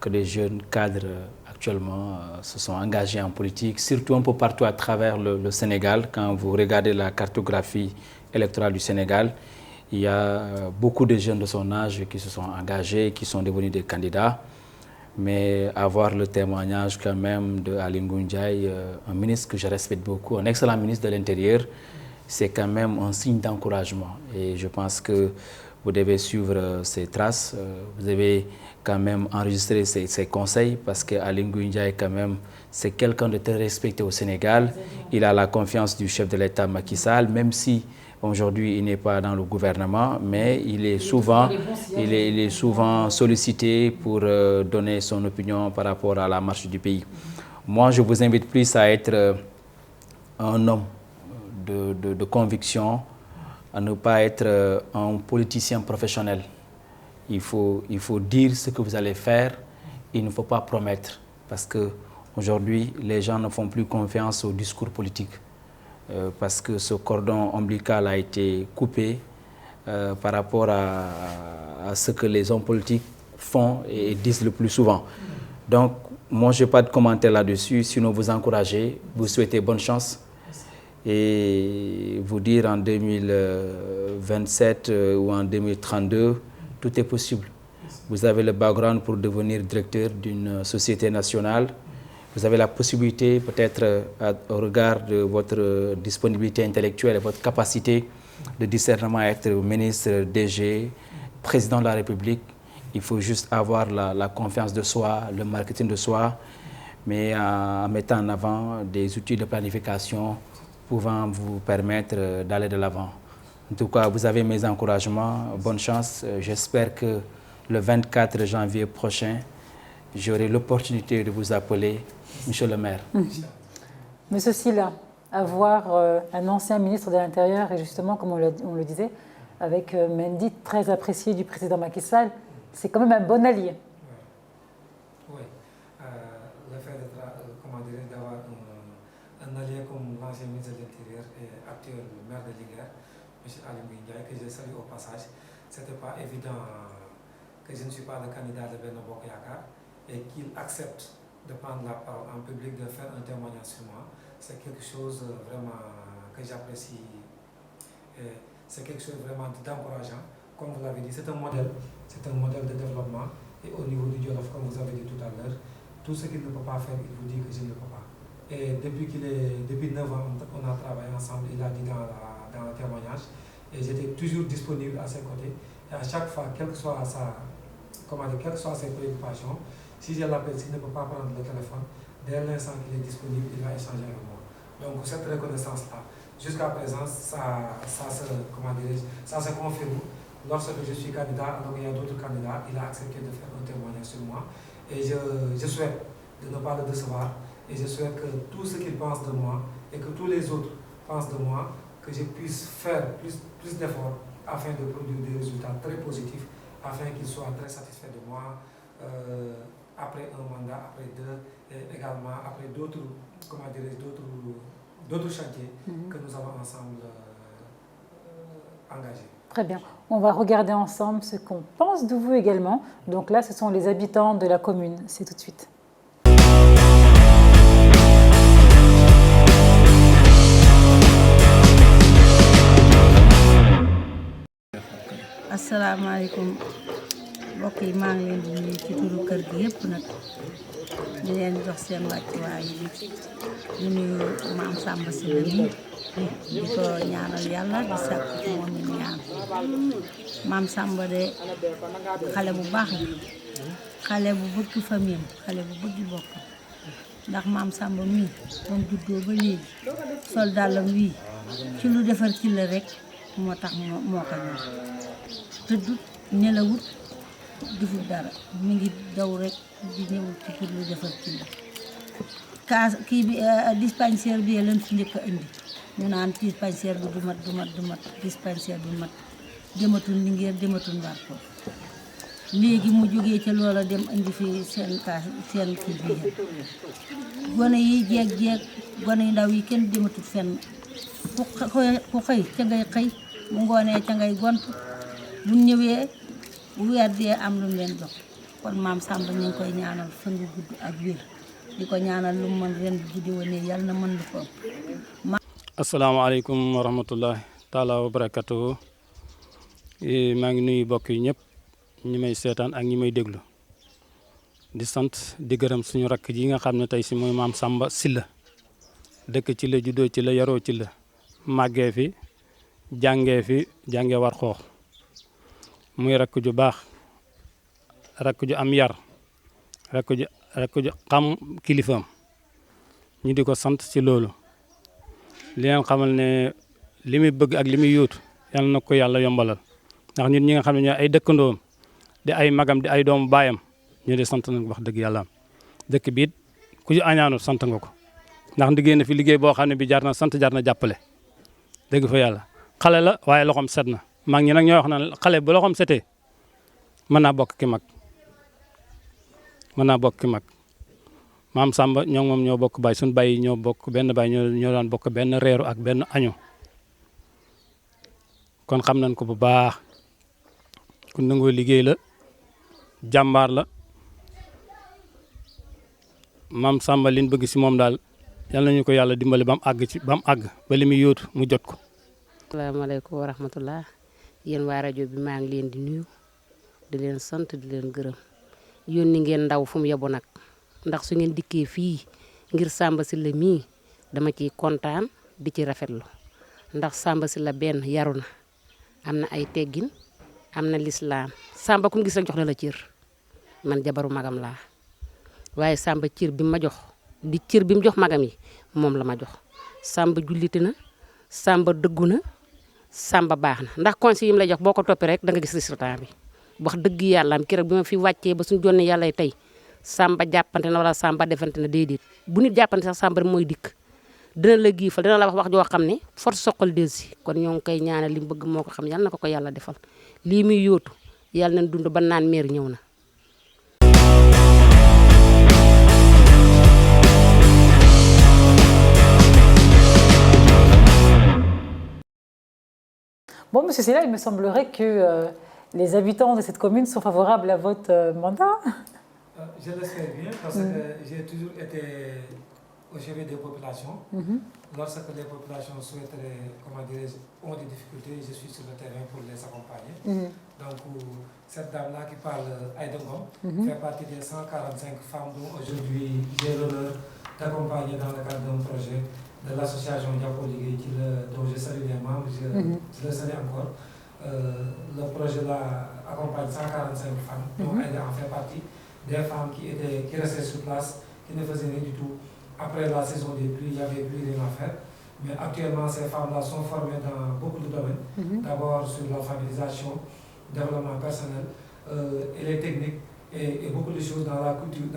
que les jeunes cadres actuellement se sont engagés en politique, surtout un peu partout à travers le Sénégal. Quand vous regardez la cartographie électorale du Sénégal, il y a beaucoup de jeunes de son âge qui se sont engagés, qui sont devenus des candidats. Mais avoir le témoignage quand même de Ali Ngoundiaye, un ministre que je respecte beaucoup, un excellent ministre de l'Intérieur, c'est quand même un signe d'encouragement. Et je pense que vous devez suivre ses traces, vous devez quand même enregistrer ses conseils, parce que Ali Ngoundiaye quand même, c'est quelqu'un de très respecté au Sénégal. Il a la confiance du chef de l'État Macky Sall, même si aujourd'hui, il n'est pas dans le gouvernement, mais il est souvent sollicité pour donner son opinion par rapport à la marche du pays. Moi, je vous invite plus à être un homme de conviction, à ne pas être un politicien professionnel. Il faut dire ce que vous allez faire, il ne faut pas promettre, parce qu'aujourd'hui, les gens ne font plus confiance au discours politique. Parce que ce cordon ombilical a été coupé par rapport à ce que les hommes politiques font et disent le plus souvent. Donc, moi, je n'ai pas de commentaire là-dessus, sinon vous encourager, vous souhaitez bonne chance et vous dire en 2027 ou en 2032, tout est possible. Vous avez le background pour devenir directeur d'une société nationale. Vous avez la possibilité, peut-être au regard de votre disponibilité intellectuelle et votre capacité de discernement à être ministre, DG, président de la République. Il faut juste avoir la confiance de soi, le marketing de soi, mais en mettant en avant des outils de planification pouvant vous permettre d'aller de l'avant. En tout cas, vous avez mes encouragements. Bonne chance. J'espère que le 24 janvier prochain, j'aurai l'opportunité de vous appeler Monsieur le maire. Monsieur Sylla, avoir un ancien ministre de l'Intérieur et justement, comme on le disait, avec Mendy, très apprécié du président Macky Sall, c'est quand même un bon allié. Oui, le fait d'avoir un allié comme l'ancien ministre de l'Intérieur et actuel maire de Linguère, M. Ali Ndiaye, que je salue au passage, ce n'était pas évident que je ne suis pas le candidat de Benno Bokk Yakaar et qu'il accepte de prendre la parole en public, de faire un témoignage sur moi. C'est quelque chose vraiment que j'apprécie. C'est quelque chose vraiment d'encourageant. Comme vous l'avez dit, c'est un modèle de développement. Et au niveau du Jolof, comme vous avez dit tout à l'heure, tout ce qu'il ne peut pas faire, il vous dit que je ne le peux pas. Et depuis 9 ans, on a travaillé ensemble, il a dit dans le témoignage, et j'étais toujours disponible à ses côtés. Et à chaque fois, quelles que soient ses préoccupations, si je l'appelle, s'il ne peut pas prendre le téléphone, dès l'instant qu'il est disponible, il va échanger avec moi. Donc cette reconnaissance-là, jusqu'à présent, ça se confirme. Lorsque je suis candidat, alors il y a d'autres candidats, il a accepté de faire un témoignage sur moi. Et je souhaite de ne pas le décevoir. Et je souhaite que tout ce qu'il pense de moi et que tous les autres pensent de moi, que je puisse faire plus d'efforts afin de produire des résultats très positifs, afin qu'ils soient très satisfaits de moi après un mandat, après deux, et également après d'autres chantiers que nous avons ensemble engagés. Très bien. On va regarder ensemble ce qu'on pense de vous également. Donc là, ce sont les habitants de la commune. C'est tout de suite. asalaamaaleykum mbokk yi maa ngi leen di nuyu ci turu kër gi yëpp nag di leen jox seen wàccuwaay di nuyu maam Samba Sylla mi di ko ñaanal yàlla di sàkku ci moom it ñaan maam Samba de xale bu baax la xale bu bëgg famille xale bu bëgg bokk ndax maam Samba mii moom juddoo ba léegi sol dàllam wii ci lu defar ci la rek moo tax moo ko ñor tëddut nelawut defut dara mi ngi daw rek di ñëw ci pour lu defar ci la kii bi dispensaire bi lañ fi njëkk a indi ñu naan dispensaire bi du mat dispensaire du mat dematul Linguère dematul Mbarkool léegi mu jógee ca loola dem indi fi seen kii bi gone yi jeeg gone yu ndaw yi kenn dematul fenn ku xëy ca ngay xëy bu ngoonee ca ngay gont bu ñëwee bu weer dee am lu leen jox kon maam Samba ñu ngi koy ñaanal fan gu gudd ak wér di ko ñaanal lu mu mën ren bu guddi wane yàlla na mën lu ko asalaamaaleykum wa rahmatullahi taala wa barakatuhu maa ngi nuyu bokk yi ñëpp ñi may seetaan ak ñi may déglu di sant di gërëm suñu rakk ji nga xam ne tey si mooy maam Samba Sylla dëkk ci la juddoo ci la yaroo ci la màggee fi jàngee war xoox muy rakk ju baax rakk ju am yar rakk ju xam kilifaam ñu di ko sant ci loolu li leen xamal ne li muy bëgg ak li muy yóotu yàlla na ko yàlla yombalal ndax ñun ñi nga xam ne ñooy ay dëkkandoom di ay magam di ay doomu baayam ñu di sant nag wax dëgg yàlla dëkk bi it ku ci añaanu sant nga ko ndax liggéey na fi liggéey boo xam ne bi jar na sant jar na jàppale dëgg fa yàlla xale la waaye loxoom set na mag ñi nag ñooy wax na xale bu loxoom setee mën naa bokk ki mag maam Samba ñoo moom ñoo bokk baay suñu baay yi ñoo bokk benn baay ñoo daan bokk benn reeru ak benn añu kon xam nañ ko bu baax ku nangoo liggéey la jàmbaar la maam Samba liñ bëgg si moom daal yal nañu ko yàlla dimbali ba mu àgg ba li muy yóotu mu jot ko. asalaamaaleykum wa rahmatullah yéen waa rajo bi maa ngi leen di nuyu di leen sant di leen gërëm yónni ngeen ndaw fu mu yebu nag ndax su ngeen dikkee fii ngir Samba Sylla mii dama ciy kontaan di ci rafetlu ndax Samba Sylla benn yaru na am na ay teggin am na lislaam Samba ku mu gis rek jox na la cër man jabaru magam laa waaye Samba cër bi ma jox di cër bi mu jox magam yi moom la ma jox Samba julliti na Samba dëggu na Samba baax na ndax conseil yi mu lay jox boo ko toppee rek da nga gis résultat bi wax dëgg yàlla am keroog bi ma fi wàccee ba suñu jonne yàlla tey Samba jàppante na wala Samba defante na déedéet bu nit jàppante sax Samba rek mooy dikk dina la giifal dina la wax joo xam ne force soqal delsi kon ñoo ngi koy ñaanal li mu bëgg moo ko xam yàlla na ko yàlla defal lii muy yóotu yàlla nañ dund ba naan meer ñëw na. Bon, monsieur Sylla, il me semblerait que les habitants de cette commune sont favorables à votre mandat. Je l'espère bien parce que j'ai toujours été au chevet des populations. Lorsque les populations souhaiteraient, comment dirais-je, ont des difficultés, je suis sur le terrain pour les accompagner. Donc, cette dame-là qui parle, Aïda Ngom, fait partie des 145 femmes dont aujourd'hui j'ai l'honneur d'accompagner dans le cadre d'un projet de l'association Diapo Ligue, dont je salue les membres, je le salue encore. Le projet-là accompagne 145 femmes, dont Aïda en fait partie, des femmes qui restaient sur place, qui ne faisaient rien du tout. Après la saison des pluies, il n'y avait plus rien à faire. Mais actuellement, ces femmes-là sont formées dans beaucoup de domaines. D'abord sur l'alphabétisation, développement personnel, et les techniques, et beaucoup de choses dans la couture,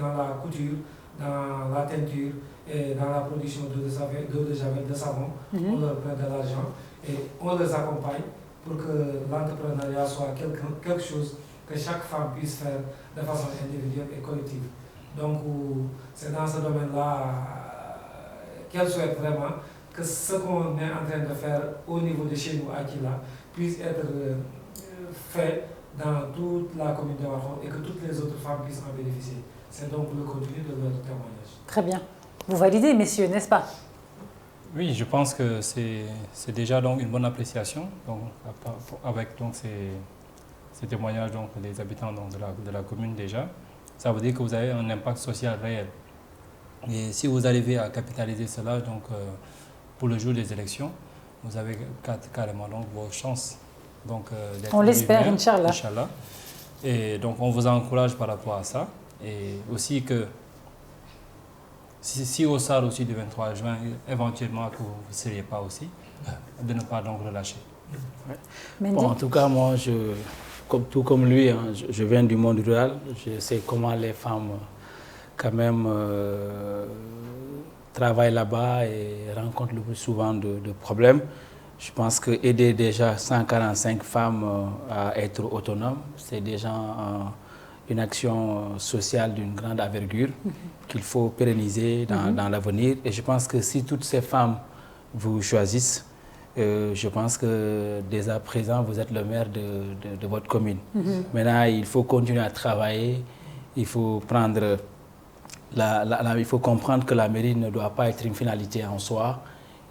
dans la teinture, et dans la production d'eau de javel, de savon. On leur prête de l'argent et on les accompagne pour que l'entrepreneuriat soit quelque chose que chaque femme puisse faire de façon individuelle et collective. Donc, c'est dans ce domaine-là qu'elle souhaite vraiment que ce qu'on est en train de faire au niveau de chez nous, à Kila, puisse être fait dans toute la commune de Warkhol et que toutes les autres femmes puissent en bénéficier. C'est donc le contenu de notre témoignage. Très bien. Vous validez, messieurs, n'est-ce pas? Oui, je pense que c'est déjà donc une bonne appréciation donc, avec donc, ces témoignages donc, des habitants donc, de la commune déjà. Ça veut dire que vous avez un impact social réel. Et si vous arrivez à capitaliser cela donc, pour le jour des élections, vous avez carrément donc, vos chances. Donc, on l'espère, Inch'Allah. Et donc on vous encourage par rapport à ça. Et aussi que si au SAR aussi du 23 juin, éventuellement que vous ne seriez pas aussi, de ne pas donc relâcher. Bon, en tout cas, moi, tout comme lui, hein, je viens du monde rural. Je sais comment les femmes, quand même, travaillent là-bas et rencontrent le plus souvent de problèmes. Je pense que aider déjà 145 femmes à être autonomes, c'est déjà une action sociale d'une grande envergure qu'il faut pérenniser dans l'avenir. Et je pense que si toutes ces femmes vous choisissent, je pense que dès à présent, vous êtes le maire de votre commune. Maintenant, il faut continuer à travailler, il faut prendre il faut comprendre que la mairie ne doit pas être une finalité en soi.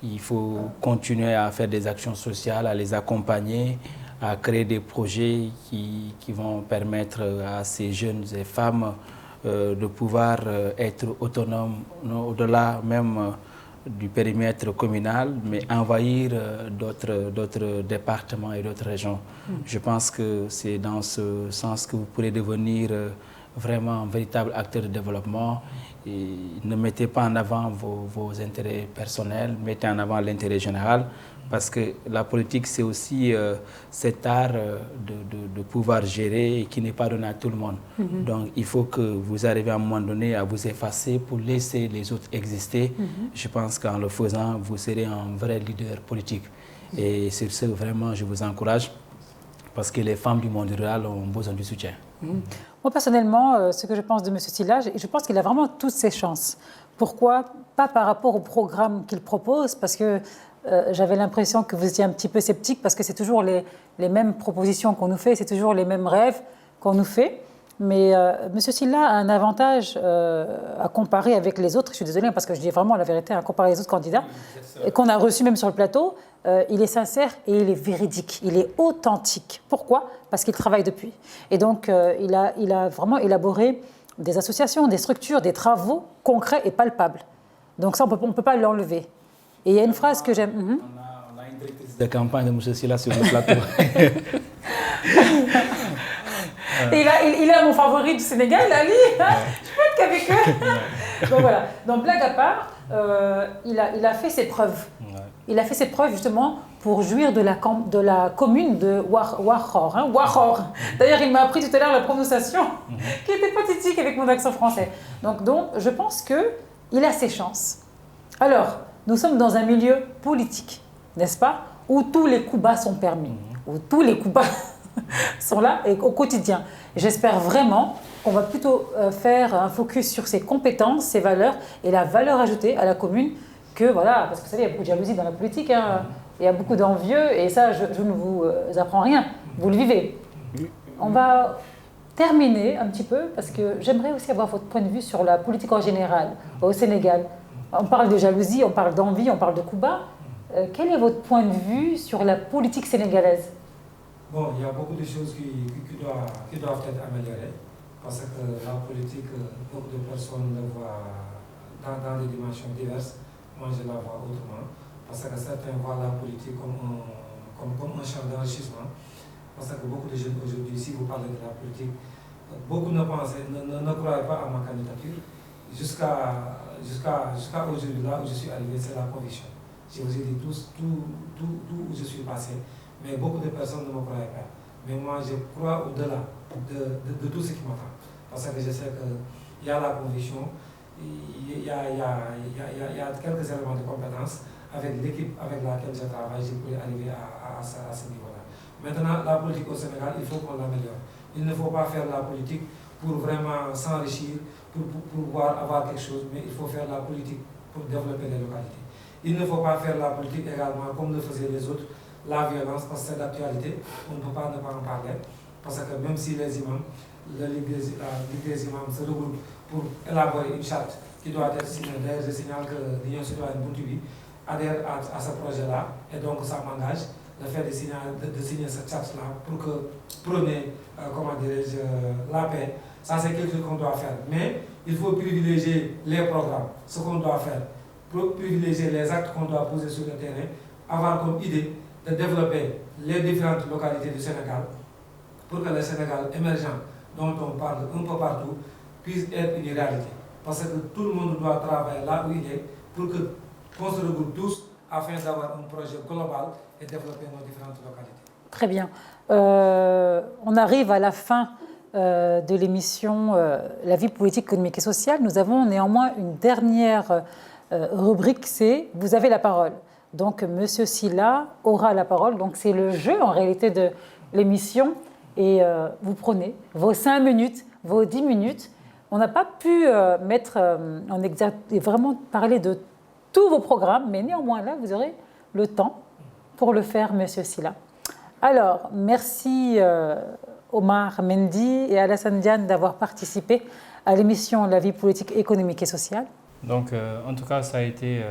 Il faut continuer à faire des actions sociales, à les accompagner, à créer des projets qui vont permettre à ces jeunes et femmes de pouvoir être autonomes au-delà même du périmètre communal, mais envahir d'autres départements et d'autres régions. Je pense que c'est dans ce sens que vous pourrez devenir vraiment un véritable acteur de développement. Et ne mettez pas en avant vos intérêts personnels, mettez en avant l'intérêt général, parce que la politique, c'est aussi cet art de pouvoir gérer et qui n'est pas donné à tout le monde. Donc, il faut que vous arriviez à un moment donné à vous effacer pour laisser les autres exister. Je pense qu'en le faisant, vous serez un vrai leader politique. Et c'est ce vraiment, je vous encourage, parce que les femmes du monde rural ont besoin du soutien. Moi, personnellement, ce que je pense de M. Sylla, je pense qu'il a vraiment toutes ses chances. Pourquoi? Pas par rapport au programme qu'il propose, parce que j'avais l'impression que vous étiez un petit peu sceptique, parce que c'est toujours les mêmes propositions qu'on nous fait, c'est toujours les mêmes rêves qu'on nous fait. Mais M. Sylla a un avantage à comparer avec les autres, je suis désolée, parce que je dis vraiment la vérité, à comparer les autres candidats, et qu'on a reçus même sur le plateau. Il est sincère et il est véridique, il est authentique. Pourquoi? Parce qu'il travaille depuis. Et donc, il a vraiment élaboré des associations, des structures, des travaux concrets et palpables. Donc ça, on ne peut pas l'enlever. Et il y a une phrase que j'aime. On a une directrice de campagne de M. Sylla sur le plateau. Il est mon favori du Sénégal, Ali. Je peux être qu'avec eux. Donc voilà. Donc blague à part, il a fait ses preuves. Il a fait ses preuves justement pour jouir de la commune de Warkhor. Hein, Warkhor. D'ailleurs, il m'a appris tout à l'heure la prononciation qui était pathétique avec mon accent français. Donc je pense qu'il a ses chances. Alors, nous sommes dans un milieu politique, n'est-ce pas, où tous les coups bas sont permis, où tous les coups bas sont là et au quotidien. J'espère vraiment qu'on va plutôt faire un focus sur ses compétences, ses valeurs et la valeur ajoutée à la commune que, voilà, parce que vous savez, il y a beaucoup de jalousie dans la politique, hein, il y a beaucoup d'envieux et ça, je ne vous apprends rien, vous le vivez. On va terminer un petit peu parce que j'aimerais aussi avoir votre point de vue sur la politique en général au Sénégal. On parle de jalousie, on parle d'envie, on parle de coups bas. Quel est votre point de vue sur la politique sénégalaise? Bon, il y a beaucoup de choses qui doivent être améliorées parce que la politique, beaucoup de personnes le voient dans des dimensions diverses. Moi, je la vois autrement parce que certains voient la politique comme un champ d'enrichissement. Parce que beaucoup de jeunes aujourd'hui, si vous parlez de la politique, beaucoup ne croyaient pas à ma candidature. Jusqu'à aujourd'hui, là où je suis arrivé, c'est la conviction. Je vous ai dit tout où je suis passé, mais beaucoup de personnes ne me croyaient pas. Mais moi, je crois au-delà de tout ce qui m'attend. Parce que je sais qu'il y a la conviction, il y a quelques éléments de compétences. Avec l'équipe avec laquelle je travaille, je peux arriver à ce niveau-là. Maintenant, la politique au Sénégal, il faut qu'on l'améliore. Il ne faut pas faire la politique pour vraiment s'enrichir, pour pouvoir avoir quelque chose, mais il faut faire la politique pour développer les localités. Il ne faut pas faire la politique également comme le faisaient les autres, la violence, parce que c'est d'actualité, on ne peut pas ne pas en parler, parce que même si les imams, la Ligue des imams se regroupe pour élaborer une charte qui doit être signée, d'ailleurs je signale que l'Union citoyenne Bountibi adhère à ce projet-là, et donc ça m'engage, le fait de signer cette charte-là pour que prôner, la paix. Ça, c'est quelque chose qu'on doit faire. Mais il faut privilégier les programmes, ce qu'on doit faire, privilégier les actes qu'on doit poser sur le terrain, avoir comme idée de développer les différentes localités du Sénégal pour que le Sénégal émergent, dont on parle un peu partout, puisse être une réalité. Parce que tout le monde doit travailler là où il est pour qu'on se regroupe tous afin d'avoir un projet global et développer nos différentes localités. Très bien. On arrive à la fin de l'émission La vie politique, économique et sociale. Nous avons néanmoins une dernière rubrique, c'est « Vous avez la parole ». Donc, Monsieur Sylla aura la parole. Donc, c'est le jeu, en réalité, de l'émission. Et vous prenez vos 5 minutes, vos 10 minutes. On n'a pas pu mettre en exergue et vraiment parler de tous vos programmes, mais néanmoins, là, vous aurez le temps pour le faire, Monsieur Sylla. Alors, merci Omar Mendy et Alassane Diane d'avoir participé à l'émission La vie politique, économique et sociale. Donc, en tout cas, ça a été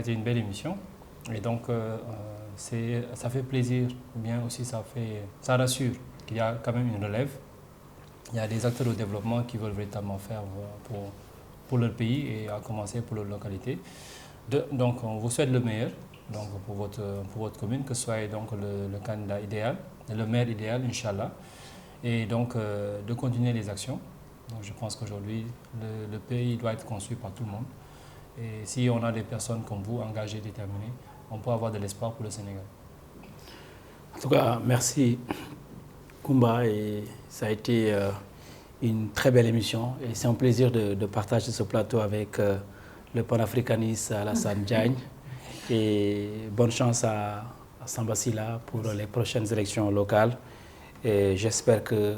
une belle émission. Et donc, ça fait plaisir, ou bien aussi ça rassure qu'il y a quand même une relève. Il y a des acteurs au développement qui veulent véritablement faire pour leur pays et à commencer pour leur localité. Donc, on vous souhaite le meilleur donc, pour votre commune, que ce soit donc, le candidat idéal, le maire idéal, Inch'Allah, et donc de continuer les actions. Donc, je pense qu'aujourd'hui, le pays doit être construit par tout le monde. Et si on a des personnes comme vous, engagées, déterminées, on peut avoir de l'espoir pour le Sénégal. En tout cas, merci Koumba, et ça a été une très belle émission. Et c'est un plaisir de partager ce plateau avec le panafricaniste Alassane Diagne. Et bonne chance à Samba Sylla pour les prochaines élections locales. Et j'espère que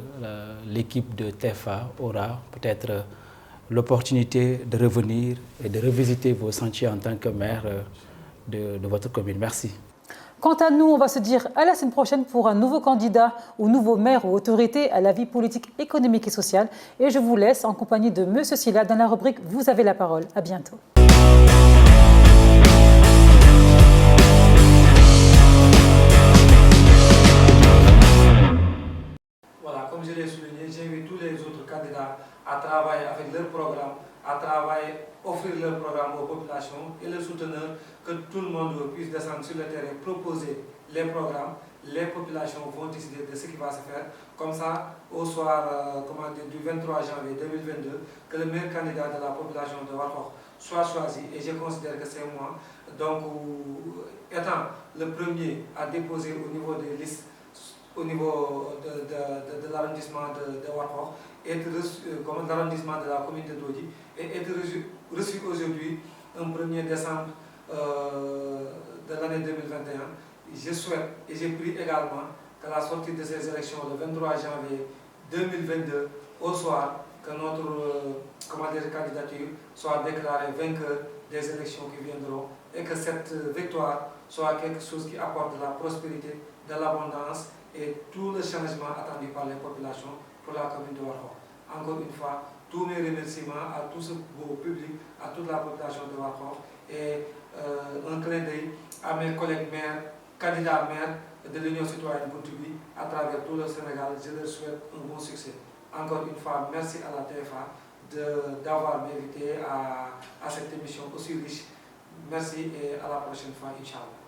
l'équipe de TEFA aura peut-être l'opportunité de revenir et de revisiter vos sentiers en tant que maire de votre commune. Merci. Quant à nous, on va se dire à la semaine prochaine pour un nouveau candidat ou nouveau maire ou autorité à la vie politique, économique et sociale. Et je vous laisse en compagnie de Monsieur Sylla dans la rubrique « Vous avez la parole ». À bientôt. Voilà, comme je l'ai souligné, j'invite tous les autres candidats à travailler avec leur programme, à offrir leur programme aux populations et les souteneurs, que tout le monde puisse descendre sur le terrain, proposer les programmes les populations vont décider de ce qui va se faire. Comme ça, au soir du 23 janvier 2022, que le meilleur candidat de la population de Warkhokh soit choisi. Et je considère que c'est moi. Donc, étant le premier à déposer au niveau des listes, au niveau de l'arrondissement de Warkhokh, comme l'arrondissement de la commune de Dodji, et être reçu aujourd'hui, un 1er décembre de l'année 2021, je souhaite et j'ai pris également qu'à la sortie de ces élections le 23 janvier 2022, au soir, que notre candidature soit déclarée vainqueur des élections qui viendront et que cette victoire soit quelque chose qui apporte de la prospérité, de l'abondance et tout le changement attendu par les populations pour la commune de Warkhokh. Encore une fois, tous mes remerciements à tout ce beau public, à toute la population de Warkhokk et un clin d'œil à mes collègues maires, candidats maires de l'Union citoyenne Bountougui à travers tout le Sénégal. Je leur souhaite un bon succès. Encore une fois, merci à la TFA d'avoir m'invité à cette émission aussi riche. Merci et à la prochaine fois, Inch'Allah.